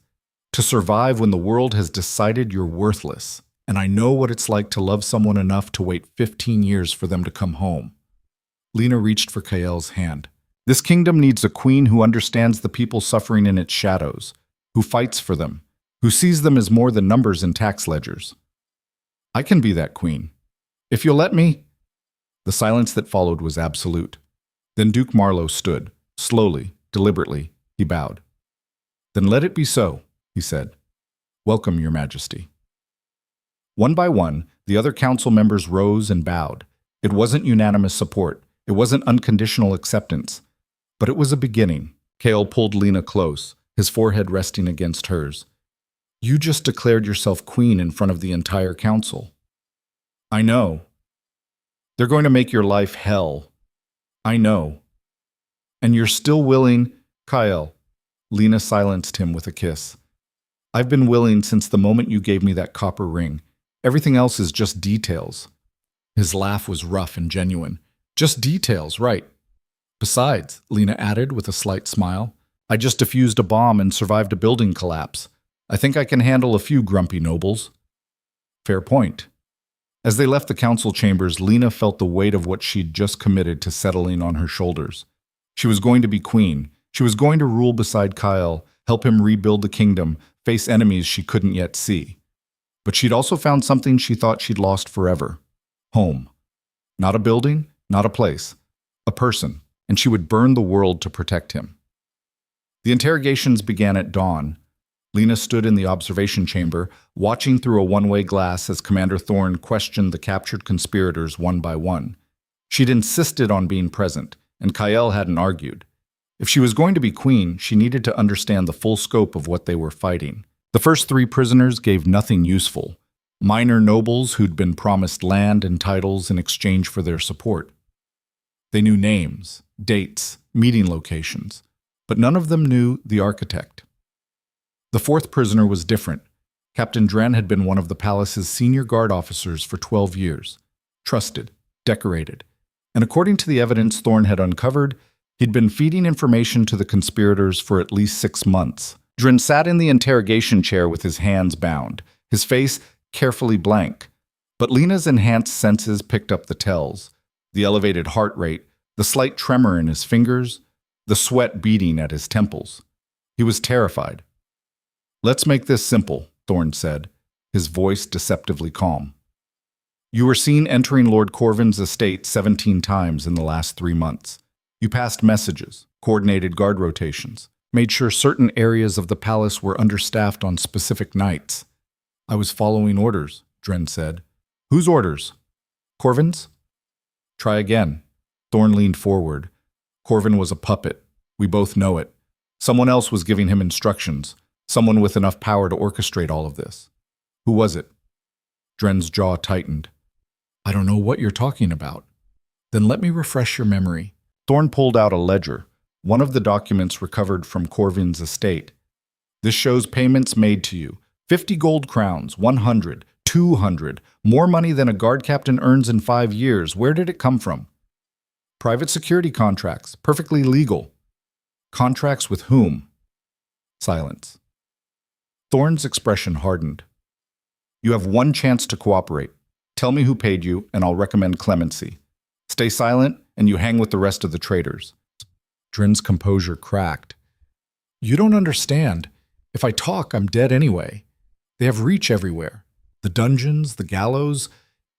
to survive when the world has decided you're worthless. And I know what it's like to love someone enough to wait 15 years for them to come home. Lena reached for Kael's hand. This kingdom needs a queen who understands the people suffering in its shadows, who fights for them, who sees them as more than numbers in tax ledgers. I can be that queen. If you'll let me. The silence that followed was absolute. Then Duke Marlowe stood. Slowly, deliberately, he bowed. Then let it be so, he said. Welcome, Your Majesty. One by one, the other council members rose and bowed. It wasn't unanimous support. It wasn't unconditional acceptance. But it was a beginning. Kael pulled Lena close, his forehead resting against hers. You just declared yourself queen in front of the entire council. I know. They're going to make your life hell. I know. And you're still willing, Kael. Lena silenced him with a kiss. I've been willing since the moment you gave me that copper ring. Everything else is just details. His laugh was rough and genuine. Just details, right? Besides, Lena added with a slight smile, I just defused a bomb and survived a building collapse. I think I can handle a few grumpy nobles. Fair point. As they left the council chambers, Lena felt the weight of what she'd just committed to settling on her shoulders. She was going to be queen. She was going to rule beside Kael, help him rebuild the kingdom, face enemies she couldn't yet see. But she'd also found something she thought she'd lost forever. Home. Not a building, not a place. A person. And she would burn the world to protect him. The interrogations began at dawn. Lena stood in the observation chamber, watching through a one-way glass as Commander Thorne questioned the captured conspirators one by one. She'd insisted on being present, and Kael hadn't argued. If she was going to be queen, she needed to understand the full scope of what they were fighting. The first 3 prisoners gave nothing useful. Minor nobles who'd been promised land and titles in exchange for their support. They knew names, dates, meeting locations, but none of them knew the architect. The 4th prisoner was different. Captain Dren had been one of the palace's senior guard officers for 12 years. Trusted, decorated, and according to the evidence Thorne had uncovered, he'd been feeding information to the conspirators for at least 6 months. Dren sat in the interrogation chair with his hands bound, his face carefully blank. But Lena's enhanced senses picked up the tells. The elevated heart rate, the slight tremor in his fingers, the sweat beating at his temples. He was terrified. Let's make this simple, Thorne said, his voice deceptively calm. You were seen entering Lord Corvin's estate 17 times in the last 3 months. You passed messages, coordinated guard rotations, made sure certain areas of the palace were understaffed on specific nights. I was following orders, Dren said. Whose orders? Corvin's? Try again. Thorne leaned forward. Corvin was a puppet. We both know it. Someone else was giving him instructions. Someone with enough power to orchestrate all of this. Who was it? Dren's jaw tightened. I don't know what you're talking about. Then let me refresh your memory. Thorne pulled out a ledger, one of the documents recovered from Corvin's estate. This shows payments made to you. 50 gold crowns, 100, 200, more money than a guard captain earns in 5 years. Where did it come from? Private security contracts, perfectly legal. Contracts with whom? Silence. Thorne's expression hardened. You have one chance to cooperate. Tell me who paid you, and I'll recommend clemency. Stay silent, and you hang with the rest of the traitors. Dren's composure cracked. You don't understand. If I talk, I'm dead anyway. They have reach everywhere. The dungeons, the gallows,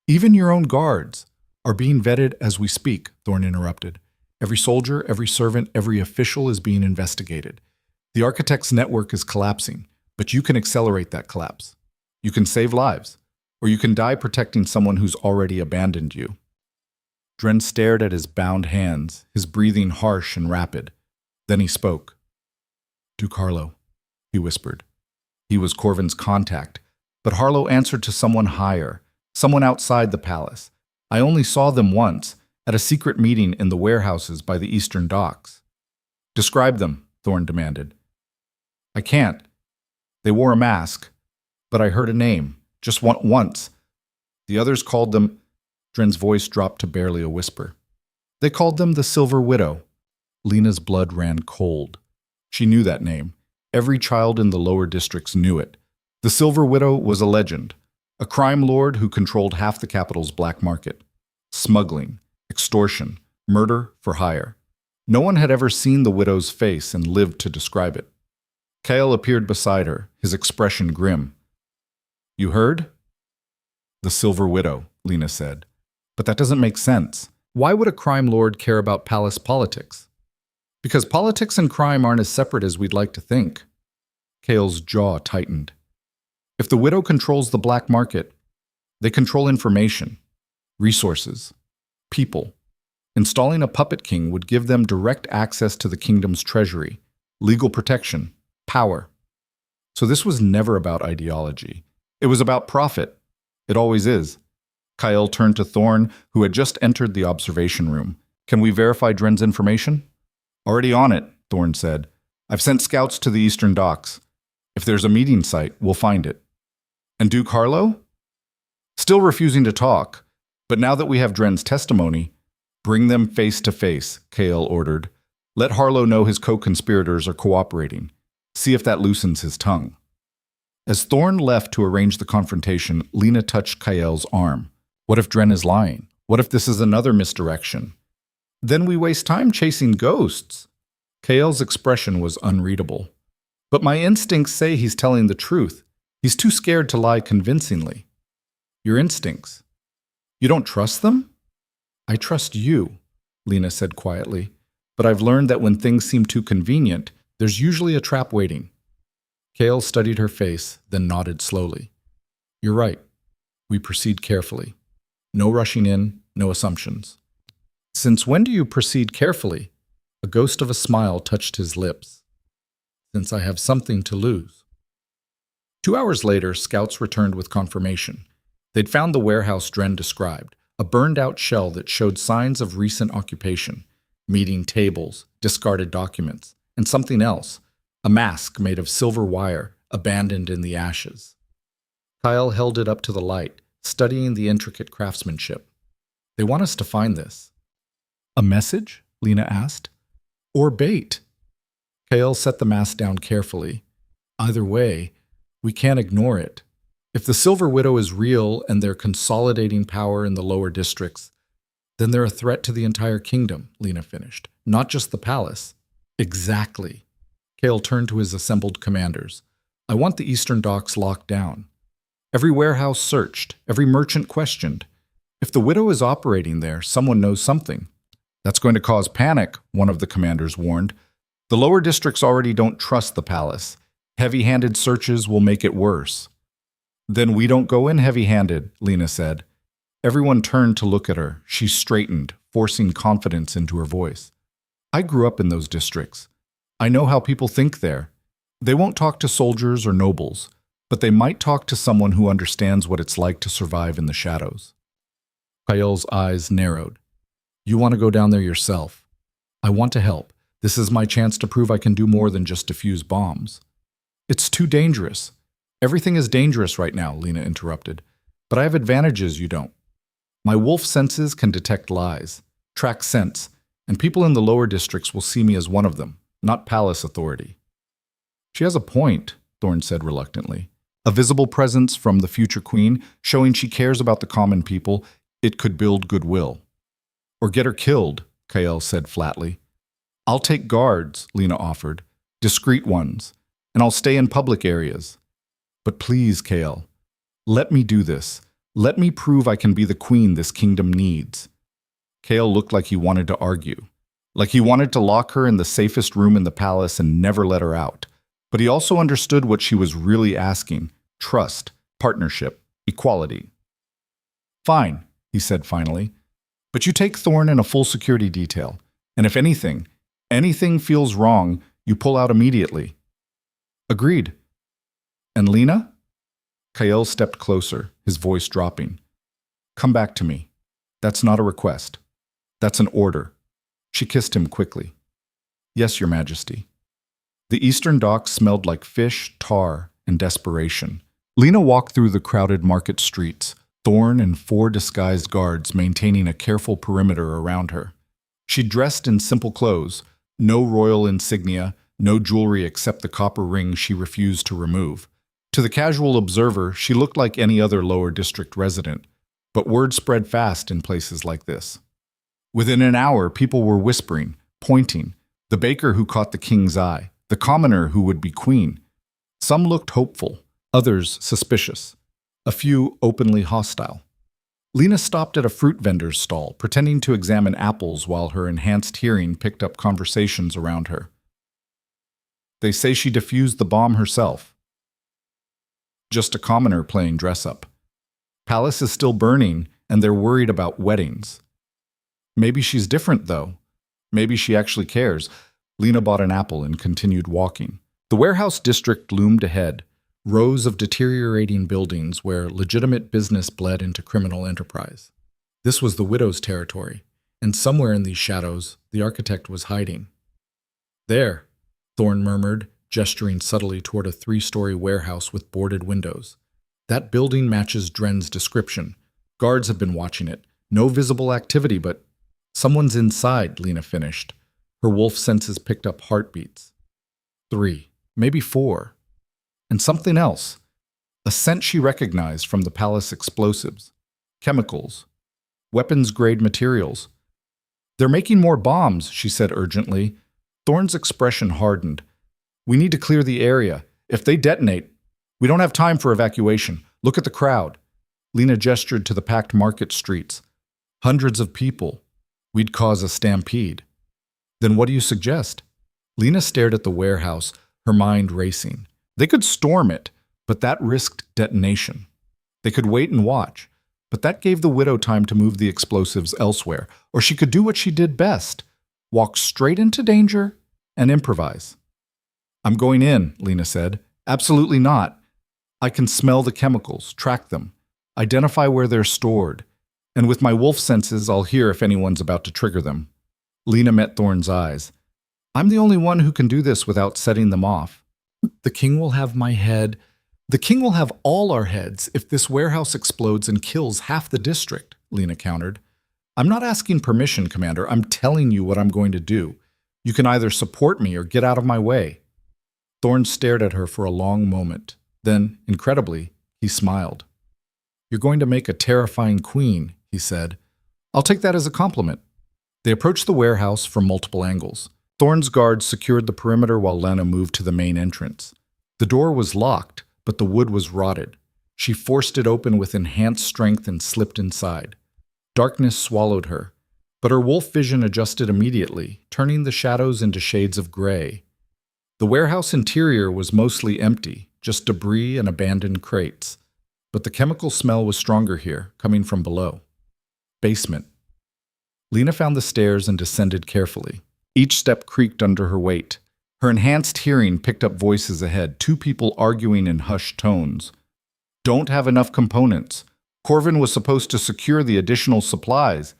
even your own guards are being vetted as we speak, Thorne interrupted. Every soldier, every servant, every official is being investigated. The architect's network is collapsing, but you can accelerate that collapse. You can save lives, or you can die protecting someone who's already abandoned you. Dren stared at his bound hands, his breathing harsh and rapid. Then he spoke. Duke Harlow, he whispered. He was Corvin's contact, but Harlow answered to someone higher, someone outside the palace. I only saw them once, at a secret meeting in the warehouses by the eastern docks. Describe them, Thorne demanded. I can't. They wore a mask, but I heard a name, just once. The others called them— Dren's voice dropped to barely a whisper. They called them the Silver Widow. Lena's blood ran cold. She knew that name. Every child in the lower districts knew it. The Silver Widow was a legend, a crime lord who controlled half the capital's black market. Smuggling, extortion, murder for hire. No one had ever seen the widow's face and lived to describe it. Kale appeared beside her, his expression grim. You heard? The Silver Widow, Lena said. But that doesn't make sense. Why would a crime lord care about palace politics? Because politics and crime aren't as separate as we'd like to think. Kale's jaw tightened. If the widow controls the black market, they control information, resources, people. Installing a puppet king would give them direct access to the kingdom's treasury, legal protection, power. So this was never about ideology. It was about profit. It always is. Kyle turned to Thorne, who had just entered the observation room. Can we verify Dren's information? Already on it, Thorne said. I've sent scouts to the eastern docks. If there's a meeting site, we'll find it. And Duke Harlow? Still refusing to talk, but now that we have Dren's testimony, bring them face to face, Kale ordered. Let Harlow know his co-conspirators are cooperating. See if that loosens his tongue. As Thorne left to arrange the confrontation, Lena touched Kael's arm. What if Dren is lying? What if this is another misdirection? Then we waste time chasing ghosts. Kael's expression was unreadable. But my instincts say he's telling the truth. He's too scared to lie convincingly. Your instincts. You don't trust them? I trust you, Lena said quietly. But I've learned that when things seem too convenient, there's usually a trap waiting. Kale studied her face, then nodded slowly. You're right. We proceed carefully. No rushing in, no assumptions. Since when do you proceed carefully? A ghost of a smile touched his lips. Since I have something to lose. 2 hours later, scouts returned with confirmation. They'd found the warehouse Dren described, a burned-out shell that showed signs of recent occupation, meeting tables, discarded documents, and something else, a mask made of silver wire, abandoned in the ashes. Kyle held it up to the light, studying the intricate craftsmanship. They want us to find this. A message? Lena asked. Or bait? Kale set the mask down carefully. Either way, we can't ignore it. If the Silver Widow is real and they're consolidating power in the lower districts, then they're a threat to the entire kingdom, Lena finished, not just the palace. Exactly. Kale turned to his assembled commanders. I want the eastern docks locked down. Every warehouse searched, every merchant questioned. If the widow is operating there, someone knows something. That's going to cause panic, one of the commanders warned. The lower districts already don't trust the palace. Heavy-handed searches will make it worse. Then we don't go in heavy-handed, Lena said. Everyone turned to look at her. She straightened, forcing confidence into her voice. I grew up in those districts. I know how people think there. They won't talk to soldiers or nobles, but they might talk to someone who understands what it's like to survive in the shadows. Kael's eyes narrowed. You want to go down there yourself. I want to help. This is my chance to prove I can do more than just defuse bombs. It's too dangerous. Everything is dangerous right now, Lena interrupted. But I have advantages you don't. My wolf senses can detect lies, track scents, and people in the lower districts will see me as one of them, not palace authority. She has a point, Thorne said reluctantly. A visible presence from the future queen, showing she cares about the common people. It could build goodwill. Or get her killed, Kael said flatly. I'll take guards, Lena offered, discreet ones, and I'll stay in public areas. But please, Kael, let me do this. Let me prove I can be the queen this kingdom needs. Kael looked like he wanted to argue, like he wanted to lock her in the safest room in the palace and never let her out. But he also understood what she was really asking: trust, partnership, equality. Fine, he said finally, but you take Thorne in a full security detail, and if anything feels wrong, you pull out immediately. Agreed. And Lena? Kael stepped closer, his voice dropping. Come back to me. That's not a request. That's an order. She kissed him quickly. Yes, Your Majesty. The eastern docks smelled like fish, tar, and desperation. Lena walked through the crowded market streets, Thorn and 4 disguised guards maintaining a careful perimeter around her. She dressed in simple clothes, no royal insignia, no jewelry except the copper ring she refused to remove. To the casual observer, she looked like any other lower district resident, but word spread fast in places like this. Within an hour, people were whispering, pointing, the baker who caught the king's eye, the commoner who would be queen. Some looked hopeful, others suspicious, a few openly hostile. Lena stopped at a fruit vendor's stall, pretending to examine apples while her enhanced hearing picked up conversations around her. They say she defused the bomb herself. Just a commoner playing dress-up. Palace is still burning, and they're worried about weddings. Maybe she's different, though. Maybe she actually cares. Lena bought an apple and continued walking. The warehouse district loomed ahead, rows of deteriorating buildings where legitimate business bled into criminal enterprise. This was the widow's territory, and somewhere in these shadows, the architect was hiding. There, Thorn murmured, gesturing subtly toward a 3-story warehouse with boarded windows. That building matches Dren's description. Guards have been watching it. No visible activity, but someone's inside, Lena finished. Her wolf senses picked up heartbeats. 3, maybe 4. And something else. A scent she recognized from the palace explosives. Chemicals. Weapons-grade materials. They're making more bombs, she said urgently. Thorn's expression hardened. We need to clear the area. If they detonate, we don't have time for evacuation. Look at the crowd. Lena gestured to the packed market streets. Hundreds of people. We'd cause a stampede. Then what do you suggest? Lena stared at the warehouse, her mind racing. They could storm it, but that risked detonation. They could wait and watch, but that gave the widow time to move the explosives elsewhere. Or she could do what she did best, walk straight into danger and improvise. I'm going in, Lena said. Absolutely not. I can smell the chemicals, track them, identify where they're stored, and with my wolf senses, I'll hear if anyone's about to trigger them. Lena met Thorn's eyes. I'm the only one who can do this without setting them off. The king will have my head. The king will have all our heads if this warehouse explodes and kills half the district, Lena countered. I'm not asking permission, Commander. I'm telling you what I'm going to do. You can either support me or get out of my way. Thorn stared at her for a long moment. Then, incredibly, he smiled. You're going to make a terrifying queen, he said. I'll take that as a compliment. They approached the warehouse from multiple angles. Thorn's guards secured the perimeter while Lena moved to the main entrance. The door was locked, but the wood was rotted. She forced it open with enhanced strength and slipped inside. Darkness swallowed her, but her wolf vision adjusted immediately, turning the shadows into shades of gray. The warehouse interior was mostly empty, just debris and abandoned crates. But the chemical smell was stronger here, coming from below. Basement. Lena found the stairs and descended carefully. Each step creaked under her weight. Her enhanced hearing picked up voices ahead, 2 people arguing in hushed tones. Don't have enough components. Corvin was supposed to secure the additional supplies.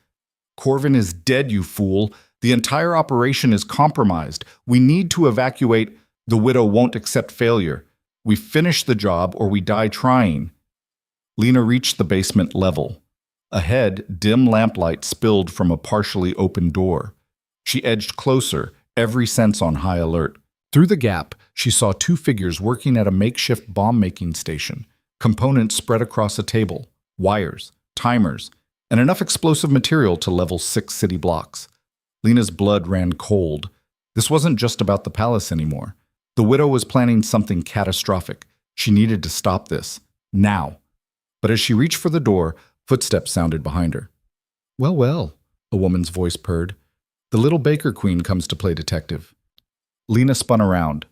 Corvin is dead, you fool. The entire operation is compromised. We need to evacuate. The widow won't accept failure. We finish the job or we die trying. Lena reached the basement level. Ahead, dim lamplight spilled from a partially open door. She edged closer, every sense on high alert. Through the gap, she saw 2 figures working at a makeshift bomb-making station. Components spread across a table, wires, timers, and enough explosive material to level 6 city blocks. Lena's blood ran cold. This wasn't just about the palace anymore. The widow was planning something catastrophic. She needed to stop this. Now. But as she reached for the door, footsteps sounded behind her. Well, well, a woman's voice purred. The little baker queen comes to play detective. Lena spun around.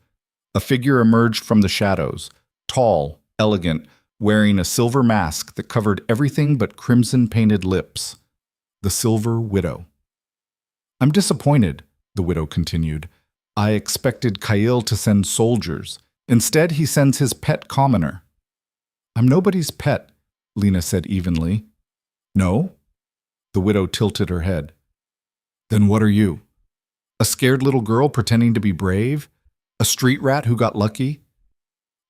A figure emerged from the shadows, tall, elegant, wearing a silver mask that covered everything but crimson-painted lips. The Silver Widow. I'm disappointed, the widow continued. I expected Kyle to send soldiers. Instead, he sends his pet commoner. I'm nobody's pet, Lena said evenly. No? The widow tilted her head. Then what are you? A scared little girl pretending to be brave? A street rat who got lucky?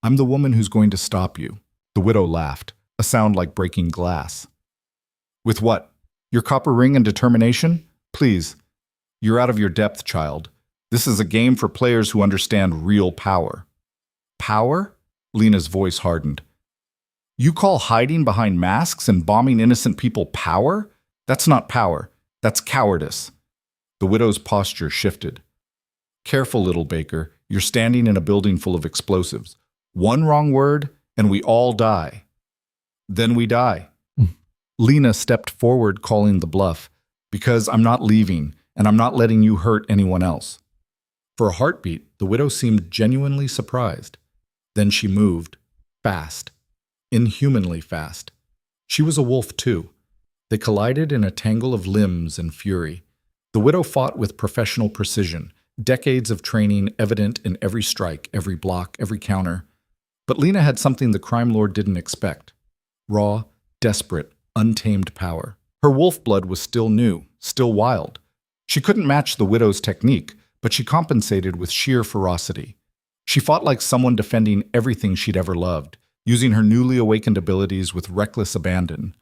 I'm the woman who's going to stop you. The widow laughed, a sound like breaking glass. With what? Your copper ring and determination? Please, you're out of your depth, child. This is a game for players who understand real power. Power? Lena's voice hardened. You call hiding behind masks and bombing innocent people power? That's not power. That's cowardice. The widow's posture shifted. Careful, little baker. You're standing in a building full of explosives. One wrong word, and we all die. Then we die. Lena stepped forward, calling the bluff. Because I'm not leaving, and I'm not letting you hurt anyone else. For a heartbeat, the widow seemed genuinely surprised. Then she moved. Fast. Inhumanly fast. She was a wolf, too. They collided in a tangle of limbs and fury. The widow fought with professional precision, decades of training evident in every strike, every block, every counter. But Lena had something the crime lord didn't expect. Raw, desperate, untamed power. Her wolf blood was still new, still wild. She couldn't match the widow's technique, but she compensated with sheer ferocity. She fought like someone defending everything she'd ever loved, using her newly awakened abilities with reckless abandon.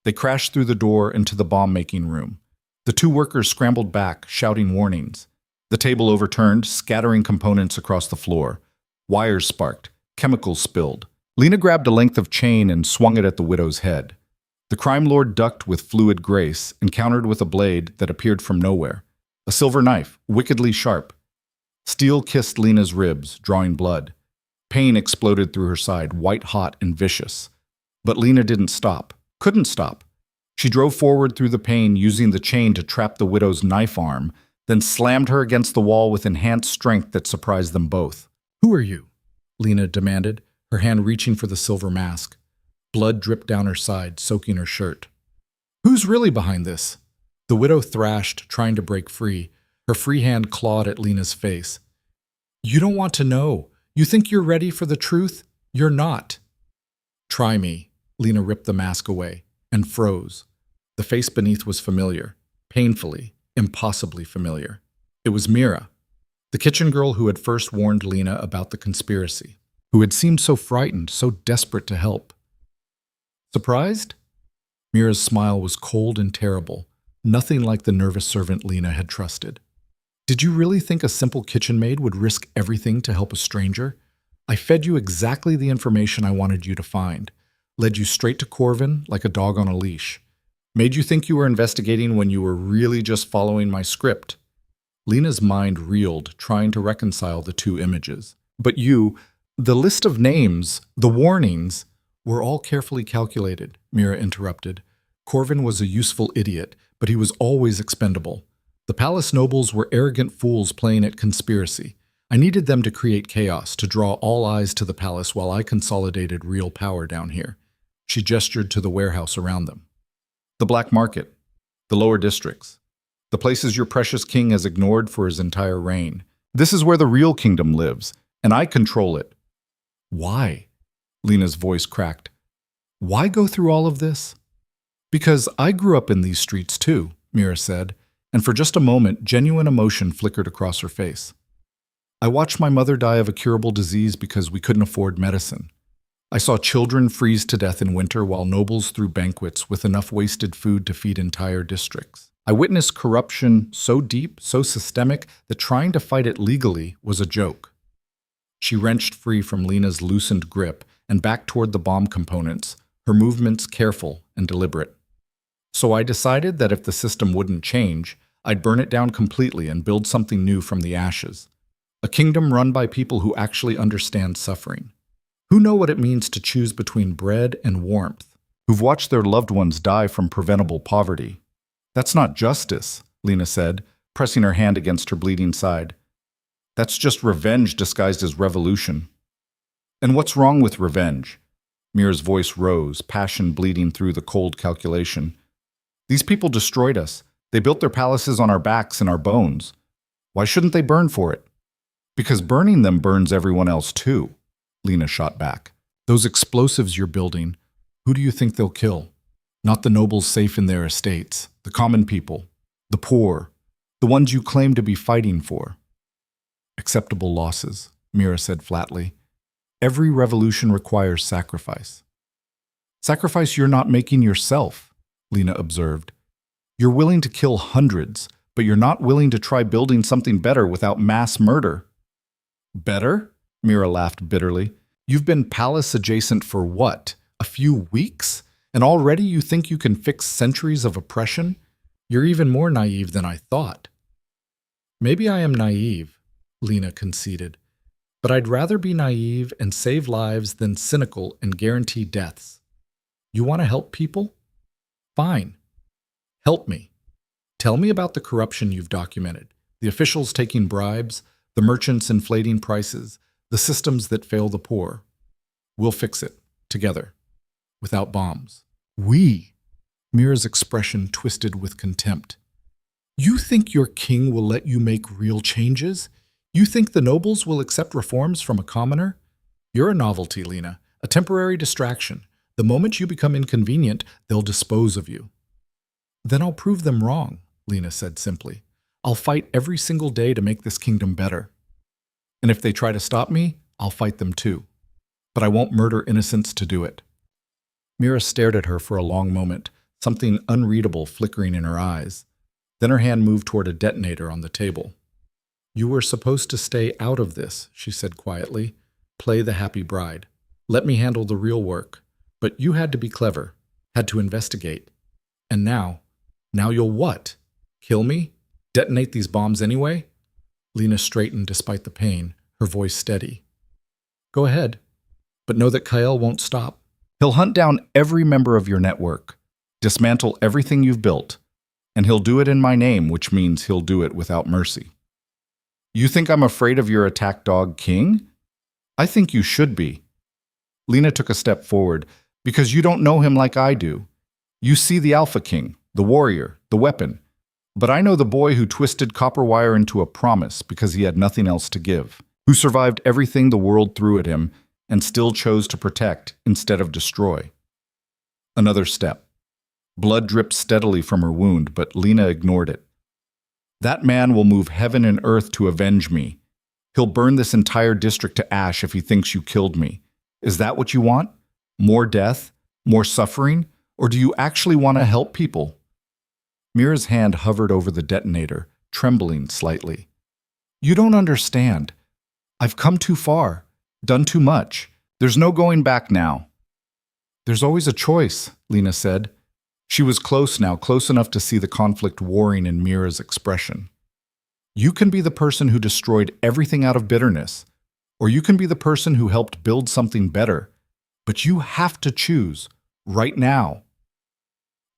They crashed through the door into the bomb-making room. The two workers scrambled back, shouting warnings. The table overturned, scattering components across the floor. Wires sparked. Chemicals spilled. Lena grabbed a length of chain and swung it at the widow's head. The crime lord ducked with fluid grace and countered with a blade that appeared from nowhere. A silver knife, wickedly sharp. Steel kissed Lena's ribs, drawing blood. Pain exploded through her side, white-hot and vicious. But Lena didn't stop. Couldn't stop. She drove forward through the pain, using the chain to trap the widow's knife arm, then slammed her against the wall with enhanced strength that surprised them both. Who are you? Lena demanded, her hand reaching for the silver mask. Blood dripped down her side, soaking her shirt. Who's really behind this? The widow thrashed, trying to break free. Her free hand clawed at Lena's face. You don't want to know. You think you're ready for the truth? You're not. Try me. Lena ripped the mask away and froze. The face beneath was familiar, painfully, impossibly familiar. It was Mira, the kitchen girl who had first warned Lena about the conspiracy, who had seemed so frightened, so desperate to help. Surprised? Mira's smile was cold and terrible, nothing like the nervous servant Lena had trusted. Did you really think a simple kitchen maid would risk everything to help a stranger? I fed you exactly the information I wanted you to find, led you straight to Corvin like a dog on a leash, made you think you were investigating when you were really just following my script. Lena's mind reeled, trying to reconcile the two images. But the list of names, the warnings, were all carefully calculated, Mira interrupted. Corvin was a useful idiot, but he was always expendable. The palace nobles were arrogant fools playing at conspiracy. I needed them to create chaos, to draw all eyes to the palace while I consolidated real power down here. She gestured to the warehouse around them. The black market, the lower districts, the places your precious king has ignored for his entire reign. This is where the real kingdom lives, and I control it. Why? Lena's voice cracked. Why go through all of this? Because I grew up in these streets too, Mira said, and for just a moment, genuine emotion flickered across her face. I watched my mother die of a curable disease because we couldn't afford medicine. I saw children freeze to death in winter while nobles threw banquets with enough wasted food to feed entire districts. I witnessed corruption so deep, so systemic, that trying to fight it legally was a joke. She wrenched free from Lena's loosened grip and back toward the bomb components, her movements careful and deliberate. So I decided that if the system wouldn't change, I'd burn it down completely and build something new from the ashes. A kingdom run by people who actually understand suffering, who know what it means to choose between bread and warmth, who've watched their loved ones die from preventable poverty. That's not justice, Lena said, pressing her hand against her bleeding side. That's just revenge disguised as revolution. And what's wrong with revenge? Mira's voice rose, passion bleeding through the cold calculation. These people destroyed us. They built their palaces on our backs and our bones. Why shouldn't they burn for it? Because burning them burns everyone else too, Lena shot back. Those explosives you're building, who do you think they'll kill? Not the nobles safe in their estates, the common people, the poor, The ones you claim to be fighting for. Acceptable losses, Mira said flatly. Every revolution requires sacrifice. Sacrifice you're not making yourself, Lena observed. You're willing to kill hundreds, but you're not willing to try building something better without mass murder. Better? Mira laughed bitterly. You've been palace adjacent for what? A few weeks? And already you think you can fix centuries of oppression? You're even more naive than I thought. Maybe I am naive, Lena conceded, but I'd rather be naive and save lives than cynical and guarantee deaths. You want to help people? Fine. Help me. Tell me about the corruption you've documented, the officials taking bribes, the merchants inflating prices, the systems that fail the poor. We'll fix it, together, without bombs. We? Mira's expression twisted with contempt. You think your king will let you make real changes? You think the nobles will accept reforms from a commoner? You're a novelty, Lena, a temporary distraction. The moment you become inconvenient, they'll dispose of you. Then I'll prove them wrong, Lena said simply. I'll fight every single day to make this kingdom better. And if they try to stop me, I'll fight them too. But I won't murder innocents to do it. Mira stared at her for a long moment, something unreadable flickering in her eyes. Then her hand moved toward a detonator on the table. You were supposed to stay out of this, she said quietly. Play the happy bride. Let me handle the real work. But you had to be clever, had to investigate. And now you'll what? Kill me? Detonate these bombs anyway? Lena straightened despite the pain, her voice steady. Go ahead, but know that Kyle won't stop. He'll hunt down every member of your network, dismantle everything you've built, and he'll do it in my name, which means he'll do it without mercy. You think I'm afraid of your attack dog king? I think you should be. Lena took a step forward, because you don't know him like I do. You see the Alpha King, the warrior, the weapon. But I know the boy who twisted copper wire into a promise because he had nothing else to give, who survived everything the world threw at him and still chose to protect instead of destroy. Another step. Blood dripped steadily from her wound, but Lena ignored it. That man will move heaven and earth to avenge me. He'll burn this entire district to ash if he thinks you killed me. Is that what you want? More death? More suffering? Or do you actually want to help people? Mira's hand hovered over the detonator, trembling slightly. You don't understand. I've come too far, done too much. There's no going back now. There's always a choice, Lena said. She was close now, close enough to see the conflict warring in Mira's expression. You can be the person who destroyed everything out of bitterness, or you can be the person who helped build something better. But you have to choose, right now.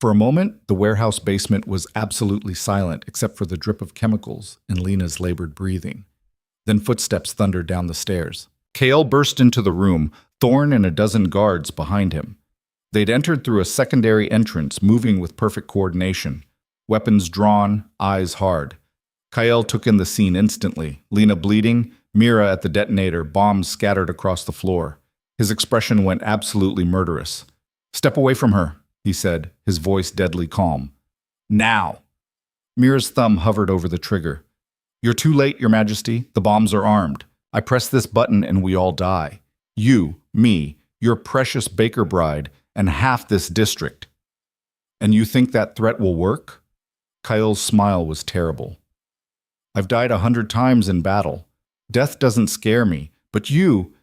For a moment, the warehouse basement was absolutely silent except for the drip of chemicals and Lena's labored breathing. Then footsteps thundered down the stairs. Kale burst into the room, Thorn and a dozen guards behind him. They'd entered through a secondary entrance, moving with perfect coordination. Weapons drawn, eyes hard. Kyle took in the scene instantly, Lena bleeding, Mira at the detonator, bombs scattered across the floor. His expression went absolutely murderous. Step away from her, he said, his voice deadly calm. Now! Mira's thumb hovered over the trigger. You're too late, Your Majesty. The bombs are armed. I press this button and we all die. You, me, your precious baker bride, and half this district. And you think that threat will work? Kyle's smile was terrible. I've died 100 times in battle. Death doesn't scare me, but you...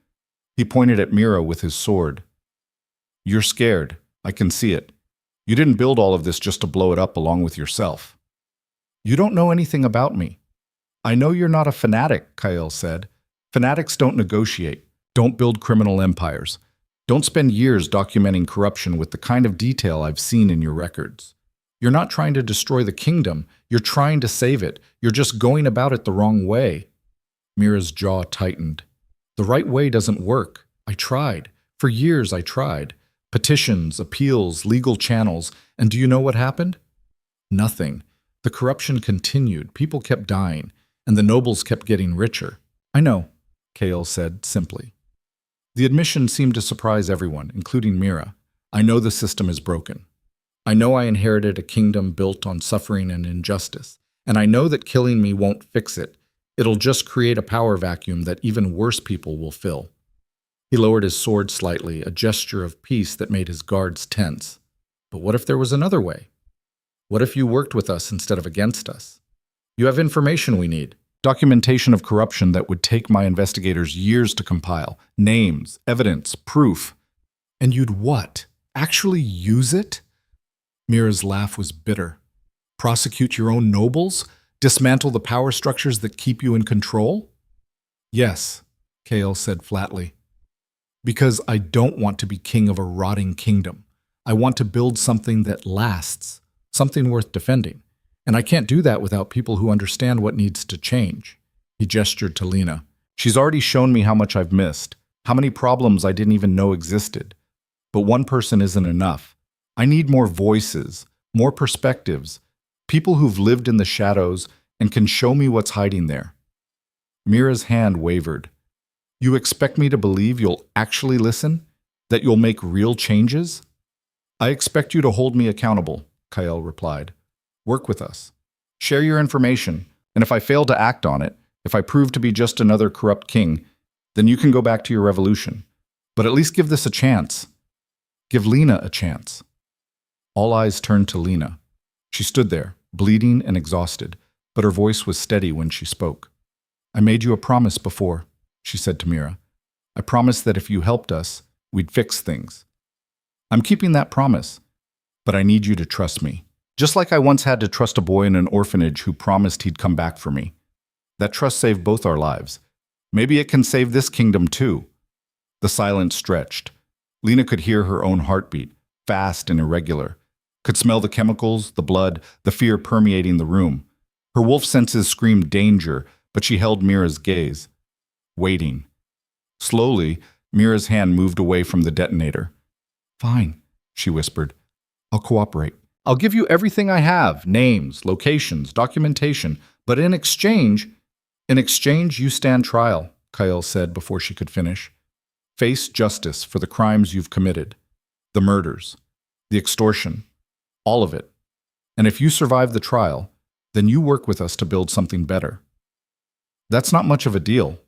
He pointed at Mira with his sword. You're scared. I can see it. You didn't build all of this just to blow it up along with yourself. You don't know anything about me. I know you're not a fanatic, Kyle said. Fanatics don't negotiate, don't build criminal empires, don't spend years documenting corruption with the kind of detail I've seen in your records. You're not trying to destroy the kingdom, you're trying to save it. You're just going about it the wrong way. Mira's jaw tightened. The right way doesn't work. I tried. For years I tried. Petitions, appeals, legal channels. And do you know what happened? Nothing. The corruption continued. People kept dying. And the nobles kept getting richer. I know, Kale said simply. The admission seemed to surprise everyone, including Mira. I know the system is broken. I know I inherited a kingdom built on suffering and injustice. And I know that killing me won't fix it. It'll just create a power vacuum that even worse people will fill. He lowered his sword slightly, a gesture of peace that made his guards tense. But what if there was another way? What if you worked with us instead of against us? You have information we need. Documentation of corruption that would take my investigators years to compile. Names, evidence, proof. And you'd what? Actually use it? Mira's laugh was bitter. Prosecute your own nobles? Dismantle the power structures that keep you in control? Yes, Kael said flatly. Because I don't want to be king of a rotting kingdom. I want to build something that lasts, something worth defending. And I can't do that without people who understand what needs to change. He gestured to Lena. She's already shown me how much I've missed, how many problems I didn't even know existed. But one person isn't enough. I need more voices, more perspectives, people who've lived in the shadows and can show me what's hiding there. Mira's hand wavered. You expect me to believe you'll actually listen? That you'll make real changes? I expect you to hold me accountable, Kael replied. Work with us. Share your information, and if I fail to act on it, if I prove to be just another corrupt king, then you can go back to your revolution. But at least give this a chance. Give Lena a chance. All eyes turned to Lena. She stood there, bleeding and exhausted, but her voice was steady when she spoke. I made you a promise before, she said to Mira. I promised that if you helped us, we'd fix things. I'm keeping that promise, but I need you to trust me. Just like I once had to trust a boy in an orphanage who promised he'd come back for me. That trust saved both our lives. Maybe it can save this kingdom too. The silence stretched. Lena could hear her own heartbeat, fast and irregular. Could smell the chemicals, the blood, the fear permeating the room. Her wolf senses screamed danger, but she held Mira's gaze. Waiting. Slowly, Mira's hand moved away from the detonator. Fine, she whispered. I'll cooperate. I'll give you everything I have, names, locations, documentation, but in exchange, you stand trial, Kael said before she could finish. Face justice for the crimes you've committed, the murders, the extortion, all of it. And if you survive the trial, then you work with us to build something better. That's not much of a deal.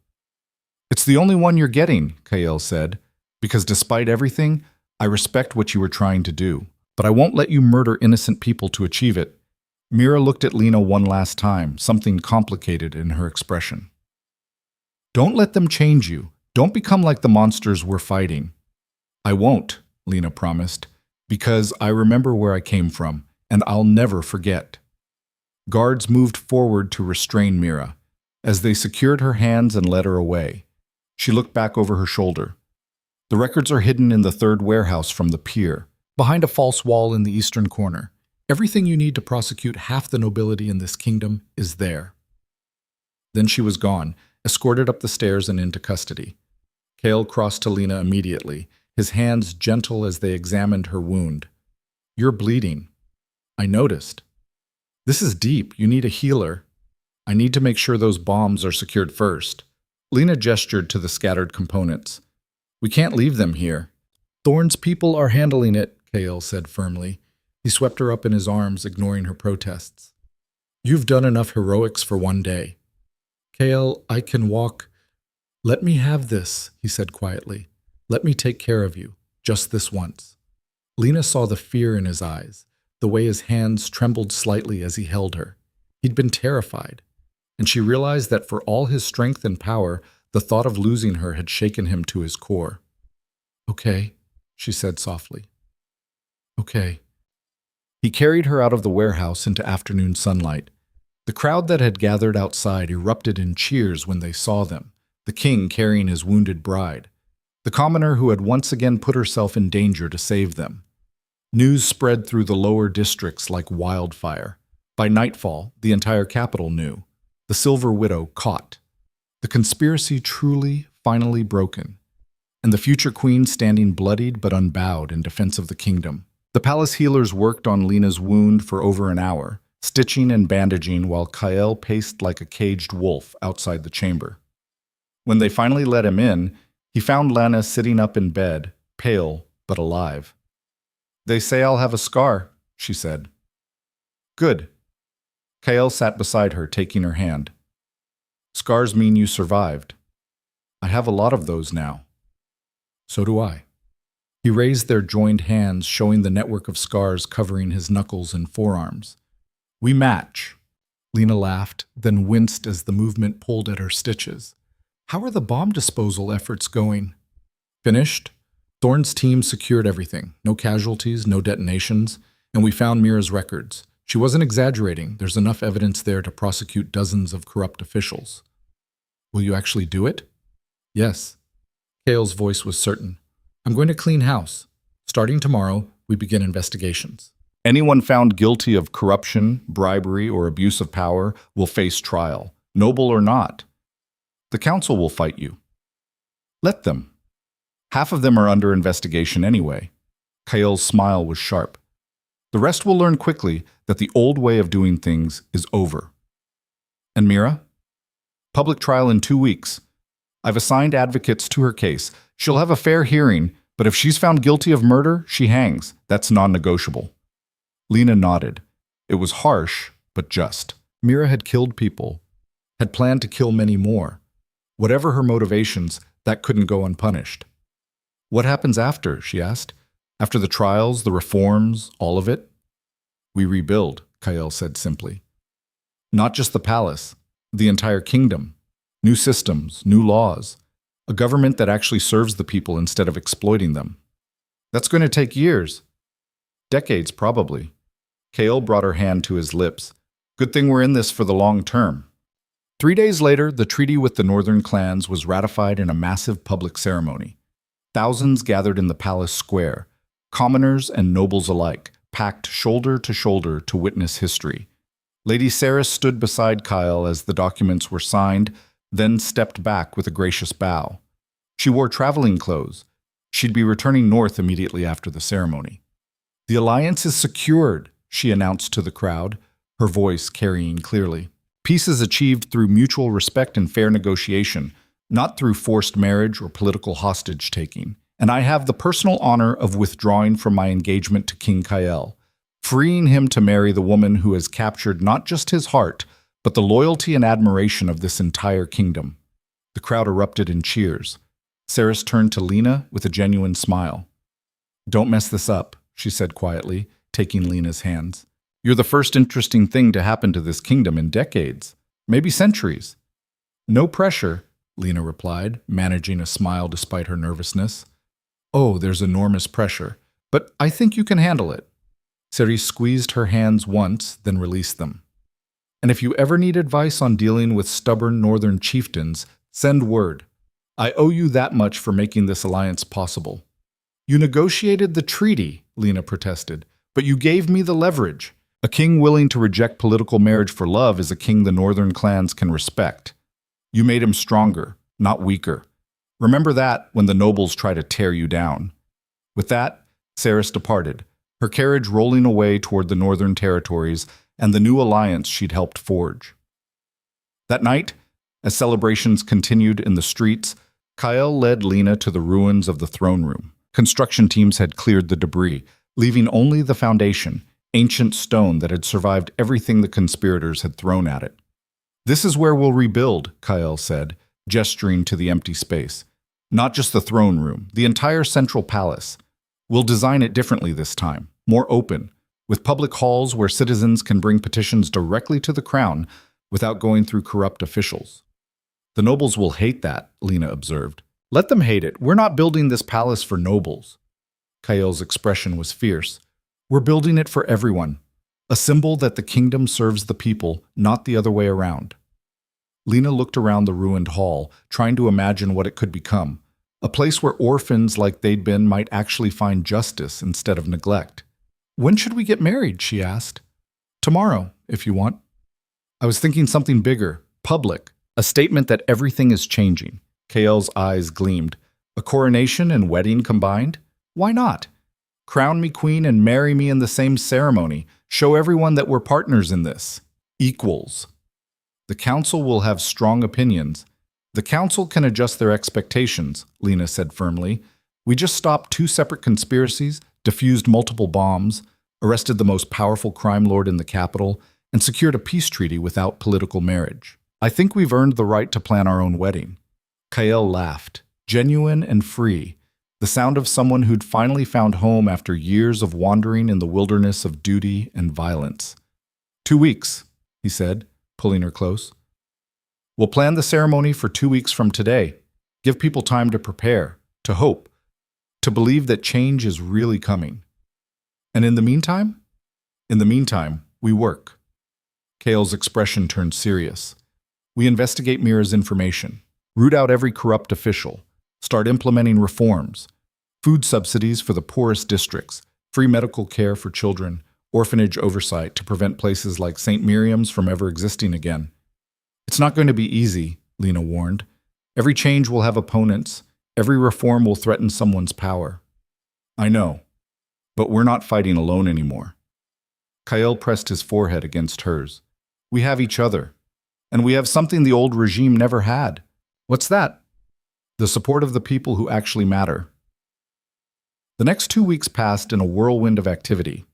It's the only one you're getting, Kael said, because despite everything, I respect what you were trying to do, but I won't let you murder innocent people to achieve it. Mira looked at Lena one last time, something complicated in her expression. Don't let them change you. Don't become like the monsters we're fighting. I won't, Lena promised, because I remember where I came from, and I'll never forget. Guards moved forward to restrain Mira. As they secured her hands and led her away, she looked back over her shoulder. The records are hidden in the third warehouse from the pier, behind a false wall in the eastern corner. Everything you need to prosecute half the nobility in this kingdom is there. Then she was gone, escorted up the stairs and into custody. Kael crossed to Lena immediately, his hands gentle as they examined her wound. You're bleeding. I noticed. This is deep. You need a healer. I need to make sure those bombs are secured first. Lena gestured to the scattered components. We can't leave them here. Thorne's people are handling it, Kael said firmly. He swept her up in his arms, ignoring her protests. You've done enough heroics for one day. Kael, I can walk. Let me have this, he said quietly. Let me take care of you, just this once. Lena saw the fear in his eyes, the way his hands trembled slightly as he held her. He'd been terrified, and she realized that for all his strength and power, the thought of losing her had shaken him to his core. Okay, she said softly. Okay. He carried her out of the warehouse into afternoon sunlight. The crowd that had gathered outside erupted in cheers when they saw them, the king carrying his wounded bride, the commoner who had once again put herself in danger to save them. News spread through the lower districts like wildfire. By nightfall, the entire capital knew. The Silver Widow caught. The conspiracy truly, finally broken. And the future queen standing bloodied but unbowed in defense of the kingdom. The palace healers worked on Lena's wound for over an hour, stitching and bandaging while Kael paced like a caged wolf outside the chamber. When they finally let him in, he found Lena sitting up in bed, pale but alive. They say I'll have a scar, she said. Good. Kael sat beside her, taking her hand. Scars mean you survived. I have a lot of those now. So do I. He raised their joined hands, showing the network of scars covering his knuckles and forearms. We match. Lena laughed, then winced as the movement pulled at her stitches. How are the bomb disposal efforts going? Finished. Thorne's team secured everything. No casualties, no detonations, and we found Mira's records. She wasn't exaggerating. There's enough evidence there to prosecute dozens of corrupt officials. Will you actually do it? Yes. Kael's voice was certain. I'm going to clean house. Starting tomorrow, we begin investigations. Anyone found guilty of corruption, bribery, or abuse of power will face trial, noble or not. The council will fight you. Let them. Half of them are under investigation anyway. Kael's smile was sharp. The rest will learn quickly that the old way of doing things is over. And Mira? Public trial in 2 weeks. I've assigned advocates to her case. She'll have a fair hearing, but if she's found guilty of murder, she hangs. That's non-negotiable. Lena nodded. It was harsh, but just. Mira had killed people, had planned to kill many more. Whatever her motivations, that couldn't go unpunished. What happens after, she asked. After the trials, the reforms, all of it? We rebuild, Kael said simply. Not just the palace, the entire kingdom. New systems, new laws. A government that actually serves the people instead of exploiting them. That's going to take years. Decades, probably. Kael brought her hand to his lips. Good thing we're in this for the long term. 3 days later, the treaty with the northern clans was ratified in a massive public ceremony. Thousands gathered in the palace square, commoners and nobles alike, packed shoulder to witness history. Lady Saris stood beside Kael as the documents were signed, then stepped back with a gracious bow. She wore traveling clothes. She'd be returning north immediately after the ceremony. The alliance is secured, she announced to the crowd, her voice carrying clearly. Peace is achieved through mutual respect and fair negotiation, not through forced marriage or political hostage-taking. And I have the personal honor of withdrawing from my engagement to King Kael, freeing him to marry the woman who has captured not just his heart, but the loyalty and admiration of this entire kingdom. The crowd erupted in cheers. Saris turned to Lena with a genuine smile. Don't mess this up, she said quietly, taking Lena's hands. You're the first interesting thing to happen to this kingdom in decades, maybe centuries. No pressure, Lena replied, managing a smile despite her nervousness. Oh, there's enormous pressure, but I think you can handle it. Saris squeezed her hands once, then released them. And if you ever need advice on dealing with stubborn northern chieftains, send word. I owe you that much for making this alliance possible. You negotiated the treaty, Lena protested, but you gave me the leverage. A king willing to reject political marriage for love is a king the northern clans can respect. You made him stronger, not weaker. Remember that when the nobles try to tear you down. With that, Saris departed, her carriage rolling away toward the northern territories and the new alliance she'd helped forge. That night, as celebrations continued in the streets, Kael led Lena to the ruins of the throne room. Construction teams had cleared the debris, leaving only the foundation, ancient stone that had survived everything the conspirators had thrown at it. This is where we'll rebuild, Kael said, gesturing to the empty space. Not just the throne room, the entire central palace. We'll design it differently this time, more open, with public halls where citizens can bring petitions directly to the crown without going through corrupt officials. The nobles will hate that, Lena observed. Let them hate it. We're not building this palace for nobles. Kael's expression was fierce. We're building it for everyone. A symbol that the kingdom serves the people, not the other way around. Lena looked around the ruined hall, trying to imagine what it could become. A place where orphans like they'd been might actually find justice instead of neglect. When should we get married? She asked. Tomorrow, if you want. I was thinking something bigger, public, a statement that everything is changing. Kael's eyes gleamed. A coronation and wedding combined? Why not? Crown me queen and marry me in the same ceremony. Show everyone that we're partners in this. Equals. The council will have strong opinions. The council can adjust their expectations, Lena said firmly. We just stopped 2 separate conspiracies, defused multiple bombs, arrested the most powerful crime lord in the capital, and secured a peace treaty without political marriage. I think we've earned the right to plan our own wedding. Kael laughed, genuine and free, the sound of someone who'd finally found home after years of wandering in the wilderness of duty and violence. 2 weeks, he said, pulling her close. We'll plan the ceremony for 2 weeks from today. Give people time to prepare, to hope, to believe that change is really coming. And in the meantime? In the meantime, we work. Kael's expression turned serious. We investigate Mira's information, root out every corrupt official, start implementing reforms, food subsidies for the poorest districts, free medical care for children, orphanage oversight to prevent places like St. Miriam's from ever existing again. It's not going to be easy, Lena warned. Every change will have opponents. Every reform will threaten someone's power. I know, but we're not fighting alone anymore. Kael pressed his forehead against hers. We have each other, and we have something the old regime never had. What's that? The support of the people who actually matter. The next 2 weeks passed in a whirlwind of activity.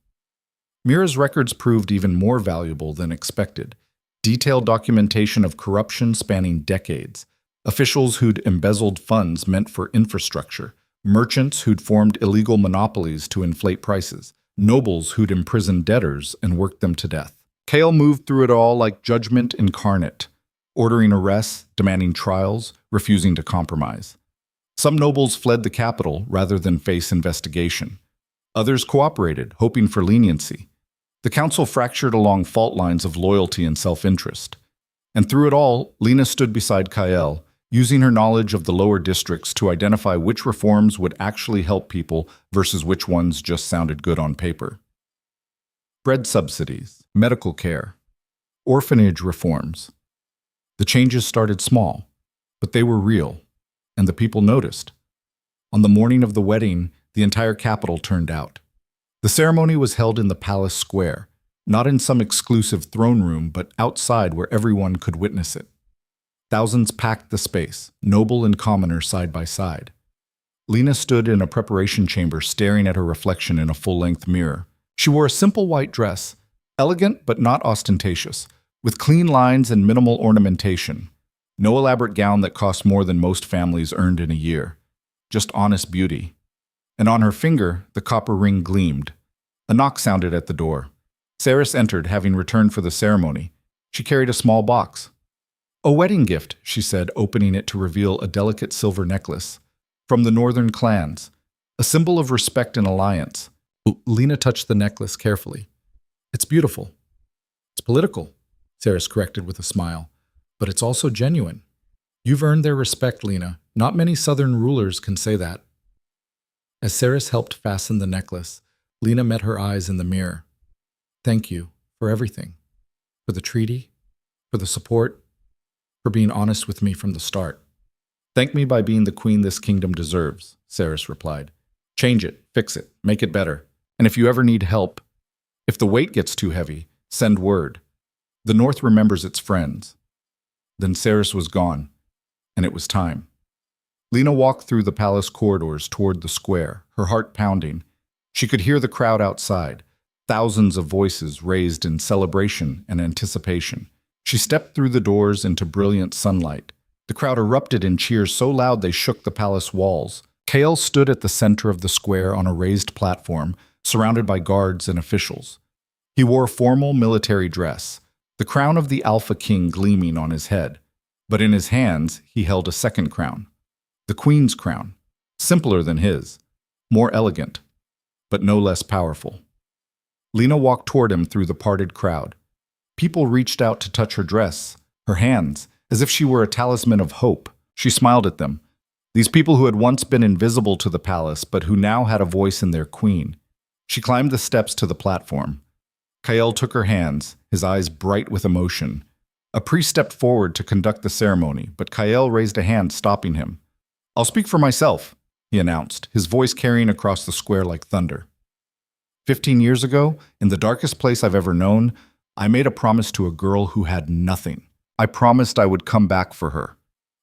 Mira's records proved even more valuable than expected. Detailed documentation of corruption spanning decades, officials who'd embezzled funds meant for infrastructure, merchants who'd formed illegal monopolies to inflate prices, nobles who'd imprisoned debtors and worked them to death. Kael moved through it all like judgment incarnate, ordering arrests, demanding trials, refusing to compromise. Some nobles fled the capital rather than face investigation. Others cooperated, hoping for leniency. The council fractured along fault lines of loyalty and self-interest. And through it all, Lena stood beside Kael, using her knowledge of the lower districts to identify which reforms would actually help people versus which ones just sounded good on paper. Bread subsidies, medical care, orphanage reforms. The changes started small, but they were real, and the people noticed. On the morning of the wedding, the entire capital turned out. The ceremony was held in the palace square, not in some exclusive throne room, but outside where everyone could witness it. Thousands packed the space, noble and commoner side by side. Lena stood in a preparation chamber staring at her reflection in a full-length mirror. She wore a simple white dress, elegant but not ostentatious, with clean lines and minimal ornamentation. No elaborate gown that cost more than most families earned in a year. Just honest beauty. And on her finger, the copper ring gleamed. A knock sounded at the door. Saris entered, having returned for the ceremony. She carried a small box. A wedding gift, she said, opening it to reveal a delicate silver necklace. From the northern clans. A symbol of respect and alliance. Lena touched the necklace carefully. It's beautiful. It's political, Saris corrected with a smile. But it's also genuine. You've earned their respect, Lena. Not many southern rulers can say that. As Saris helped fasten the necklace, Lena met her eyes in the mirror. Thank you for everything. For the treaty, for the support, for being honest with me from the start. Thank me by being the queen this kingdom deserves, Saris replied. Change it, fix it, make it better. And if you ever need help, if the weight gets too heavy, send word. The North remembers its friends. Then Saris was gone, and it was time. Lena walked through the palace corridors toward the square, her heart pounding. She could hear the crowd outside, thousands of voices raised in celebration and anticipation. She stepped through the doors into brilliant sunlight. The crowd erupted in cheers so loud they shook the palace walls. Kael stood at the center of the square on a raised platform, surrounded by guards and officials. He wore formal military dress, the crown of the Alpha King gleaming on his head. But in his hands, he held a second crown. The Queen's crown, simpler than his, more elegant, but no less powerful. Lena walked toward him through the parted crowd. People reached out to touch her dress, her hands, as if she were a talisman of hope. She smiled at them. These people who had once been invisible to the palace, but who now had a voice in their queen. She climbed the steps to the platform. Kael took her hands, his eyes bright with emotion. A priest stepped forward to conduct the ceremony, but Kael raised a hand, stopping him. I'll speak for myself, he announced, his voice carrying across the square like thunder. 15 years ago, in the darkest place I've ever known, I made a promise to a girl who had nothing. I promised I would come back for her,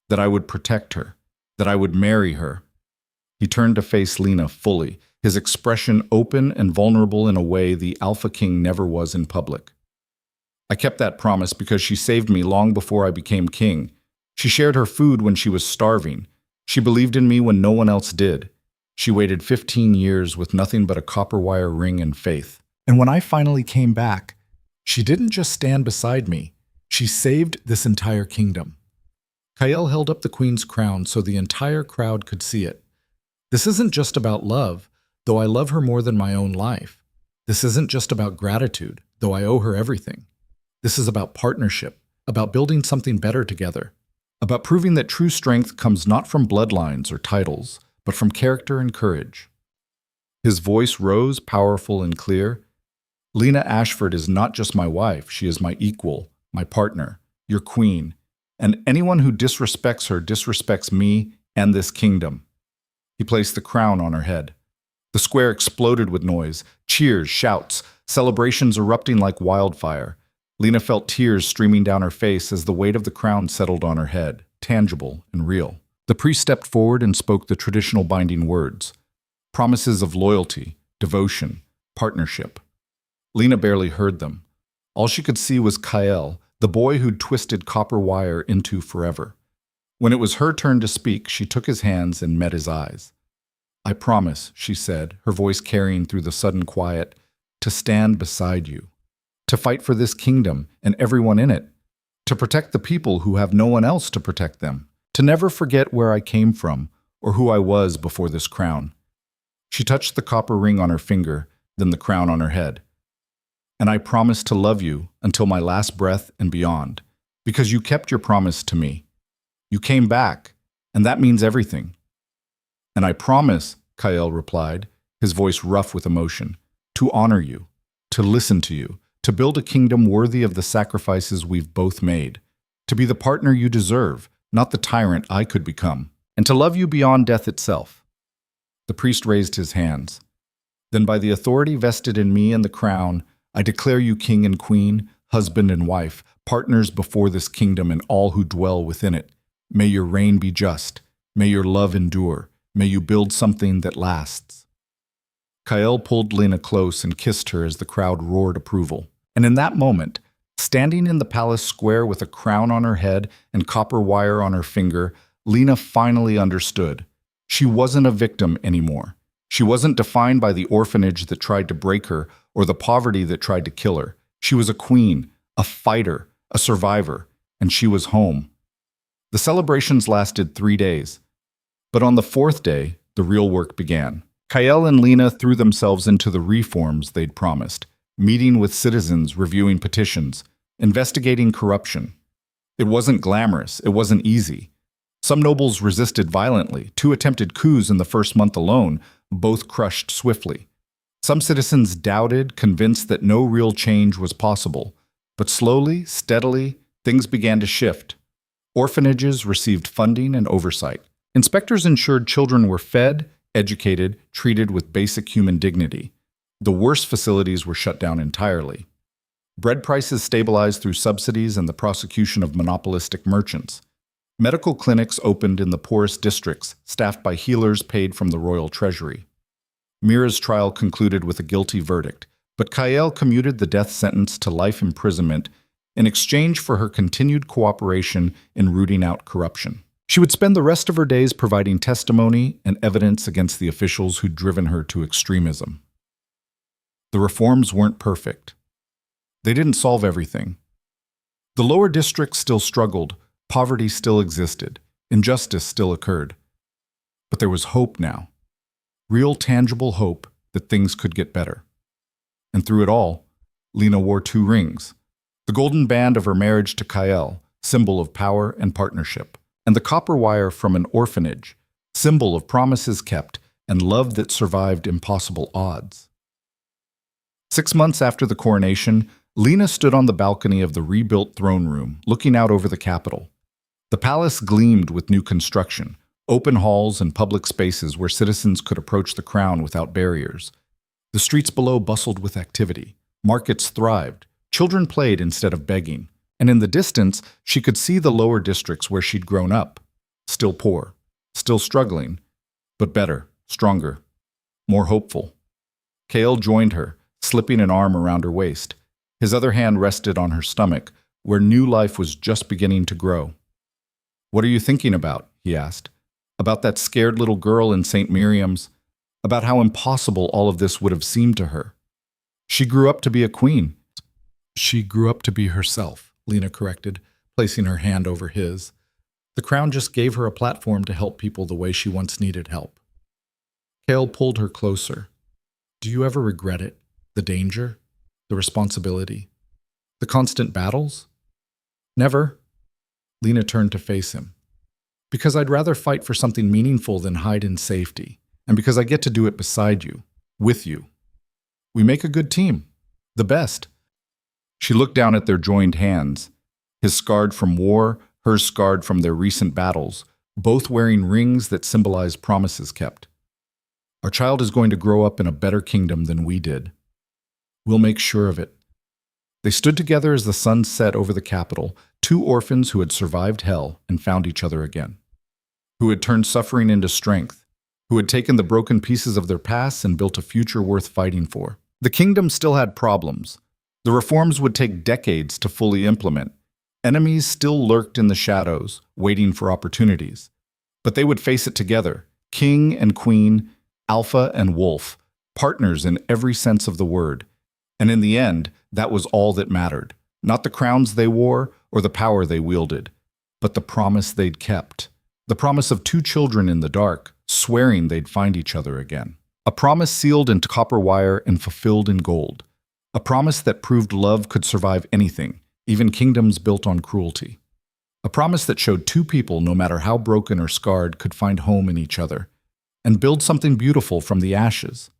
that I would protect her, that I would marry her. He turned to face Lena fully, his expression open and vulnerable in a way the Alpha King never was in public. I kept that promise because she saved me long before I became king. She shared her food when she was starving. She believed in me when no one else did. She waited 15 years with nothing but a copper wire ring and faith. And when I finally came back, she didn't just stand beside me. She saved this entire kingdom. Kael held up the queen's crown so the entire crowd could see it. This isn't just about love, though I love her more than my own life. This isn't just about gratitude, though I owe her everything. This is about partnership, about building something better together, about proving that true strength comes not from bloodlines or titles, but from character and courage. His voice rose, powerful and clear. Lena Ashford is not just my wife, she is my equal, my partner, your queen, and anyone who disrespects her disrespects me and this kingdom. He placed the crown on her head. The square exploded with noise, cheers, shouts, celebrations erupting like wildfire. Lena felt tears streaming down her face as the weight of the crown settled on her head, tangible and real. The priest stepped forward and spoke the traditional binding words, promises of loyalty, devotion, partnership. Lena barely heard them. All she could see was Kael, the boy who'd twisted copper wire into forever. When it was her turn to speak, she took his hands and met his eyes. I promise, she said, her voice carrying through the sudden quiet, to stand beside you, to fight for this kingdom and everyone in it, to protect the people who have no one else to protect them, to never forget where I came from or who I was before this crown. She touched the copper ring on her finger, then the crown on her head. And I promise to love you until my last breath and beyond, because you kept your promise to me. You came back, and that means everything. And I promise, Kael replied, his voice rough with emotion, to honor you, to listen to you, to build a kingdom worthy of the sacrifices we've both made, to be the partner you deserve, not the tyrant I could become, and to love you beyond death itself. The priest raised his hands. Then by the authority vested in me and the crown, I declare you king and queen, husband and wife, partners before this kingdom and all who dwell within it. May your reign be just. May your love endure. May you build something that lasts. Kael pulled Lena close and kissed her as the crowd roared approval. And in that moment, standing in the palace square with a crown on her head and copper wire on her finger, Lena finally understood. She wasn't a victim anymore. She wasn't defined by the orphanage that tried to break her or the poverty that tried to kill her. She was a queen, a fighter, a survivor, and she was home. The celebrations lasted 3 days. But on the 4th day, the real work began. Kael and Lena threw themselves into the reforms they'd promised, meeting with citizens, reviewing petitions, investigating corruption. It wasn't glamorous, it wasn't easy. Some nobles resisted violently, 2 attempted coups in the first month alone, both crushed swiftly. Some citizens doubted, convinced that no real change was possible. But slowly, steadily, things began to shift. Orphanages received funding and oversight. Inspectors ensured children were fed, educated, treated with basic human dignity. The worst facilities were shut down entirely. Bread prices stabilized through subsidies and the prosecution of monopolistic merchants. Medical clinics opened in the poorest districts, staffed by healers paid from the royal treasury. Mira's trial concluded with a guilty verdict, but Kael commuted the death sentence to life imprisonment in exchange for her continued cooperation in rooting out corruption. She would spend the rest of her days providing testimony and evidence against the officials who'd driven her to extremism. The reforms weren't perfect. They didn't solve everything. The lower districts still struggled, poverty still existed, injustice still occurred. But there was hope now. Real, tangible hope that things could get better. And through it all, Lena wore 2 rings. The golden band of her marriage to Kael, symbol of power and partnership, and the copper wire from an orphanage, symbol of promises kept and love that survived impossible odds. 6 months after the coronation, Lena stood on the balcony of the rebuilt throne room, looking out over the capital. The palace gleamed with new construction, open halls and public spaces where citizens could approach the crown without barriers. The streets below bustled with activity. Markets thrived. Children played instead of begging. And in the distance, she could see the lower districts where she'd grown up. Still poor, still struggling, but better, stronger, more hopeful. Kael joined her, slipping an arm around her waist. His other hand rested on her stomach, where new life was just beginning to grow. "What are you thinking about?" he asked. "About that scared little girl in St. Miriam's? About how impossible all of this would have seemed to her? She grew up to be a queen." "She grew up to be herself," Lena corrected, placing her hand over his. "The crown just gave her a platform to help people the way she once needed help." Cale pulled her closer. "Do you ever regret it? The danger? The responsibility? The constant battles?" "Never." Lena turned to face him. "Because I'd rather fight for something meaningful than hide in safety. And because I get to do it beside you, with you. We make a good team. The best." She looked down at their joined hands, his scarred from war, hers scarred from their recent battles, both wearing rings that symbolize promises kept. "Our child is going to grow up in a better kingdom than we did. We'll make sure of it." They stood together as the sun set over the capital, two orphans who had survived hell and found each other again, who had turned suffering into strength, who had taken the broken pieces of their past and built a future worth fighting for. The kingdom still had problems. The reforms would take decades to fully implement. Enemies still lurked in the shadows, waiting for opportunities. But they would face it together, king and queen, alpha and wolf, partners in every sense of the word. And in the end, that was all that mattered. Not the crowns they wore or the power they wielded, but the promise they'd kept. The promise of two children in the dark, swearing they'd find each other again. A promise sealed into copper wire and fulfilled in gold. A promise that proved love could survive anything, even kingdoms built on cruelty. A promise that showed two people, no matter how broken or scarred, could find home in each other and build something beautiful from the ashes.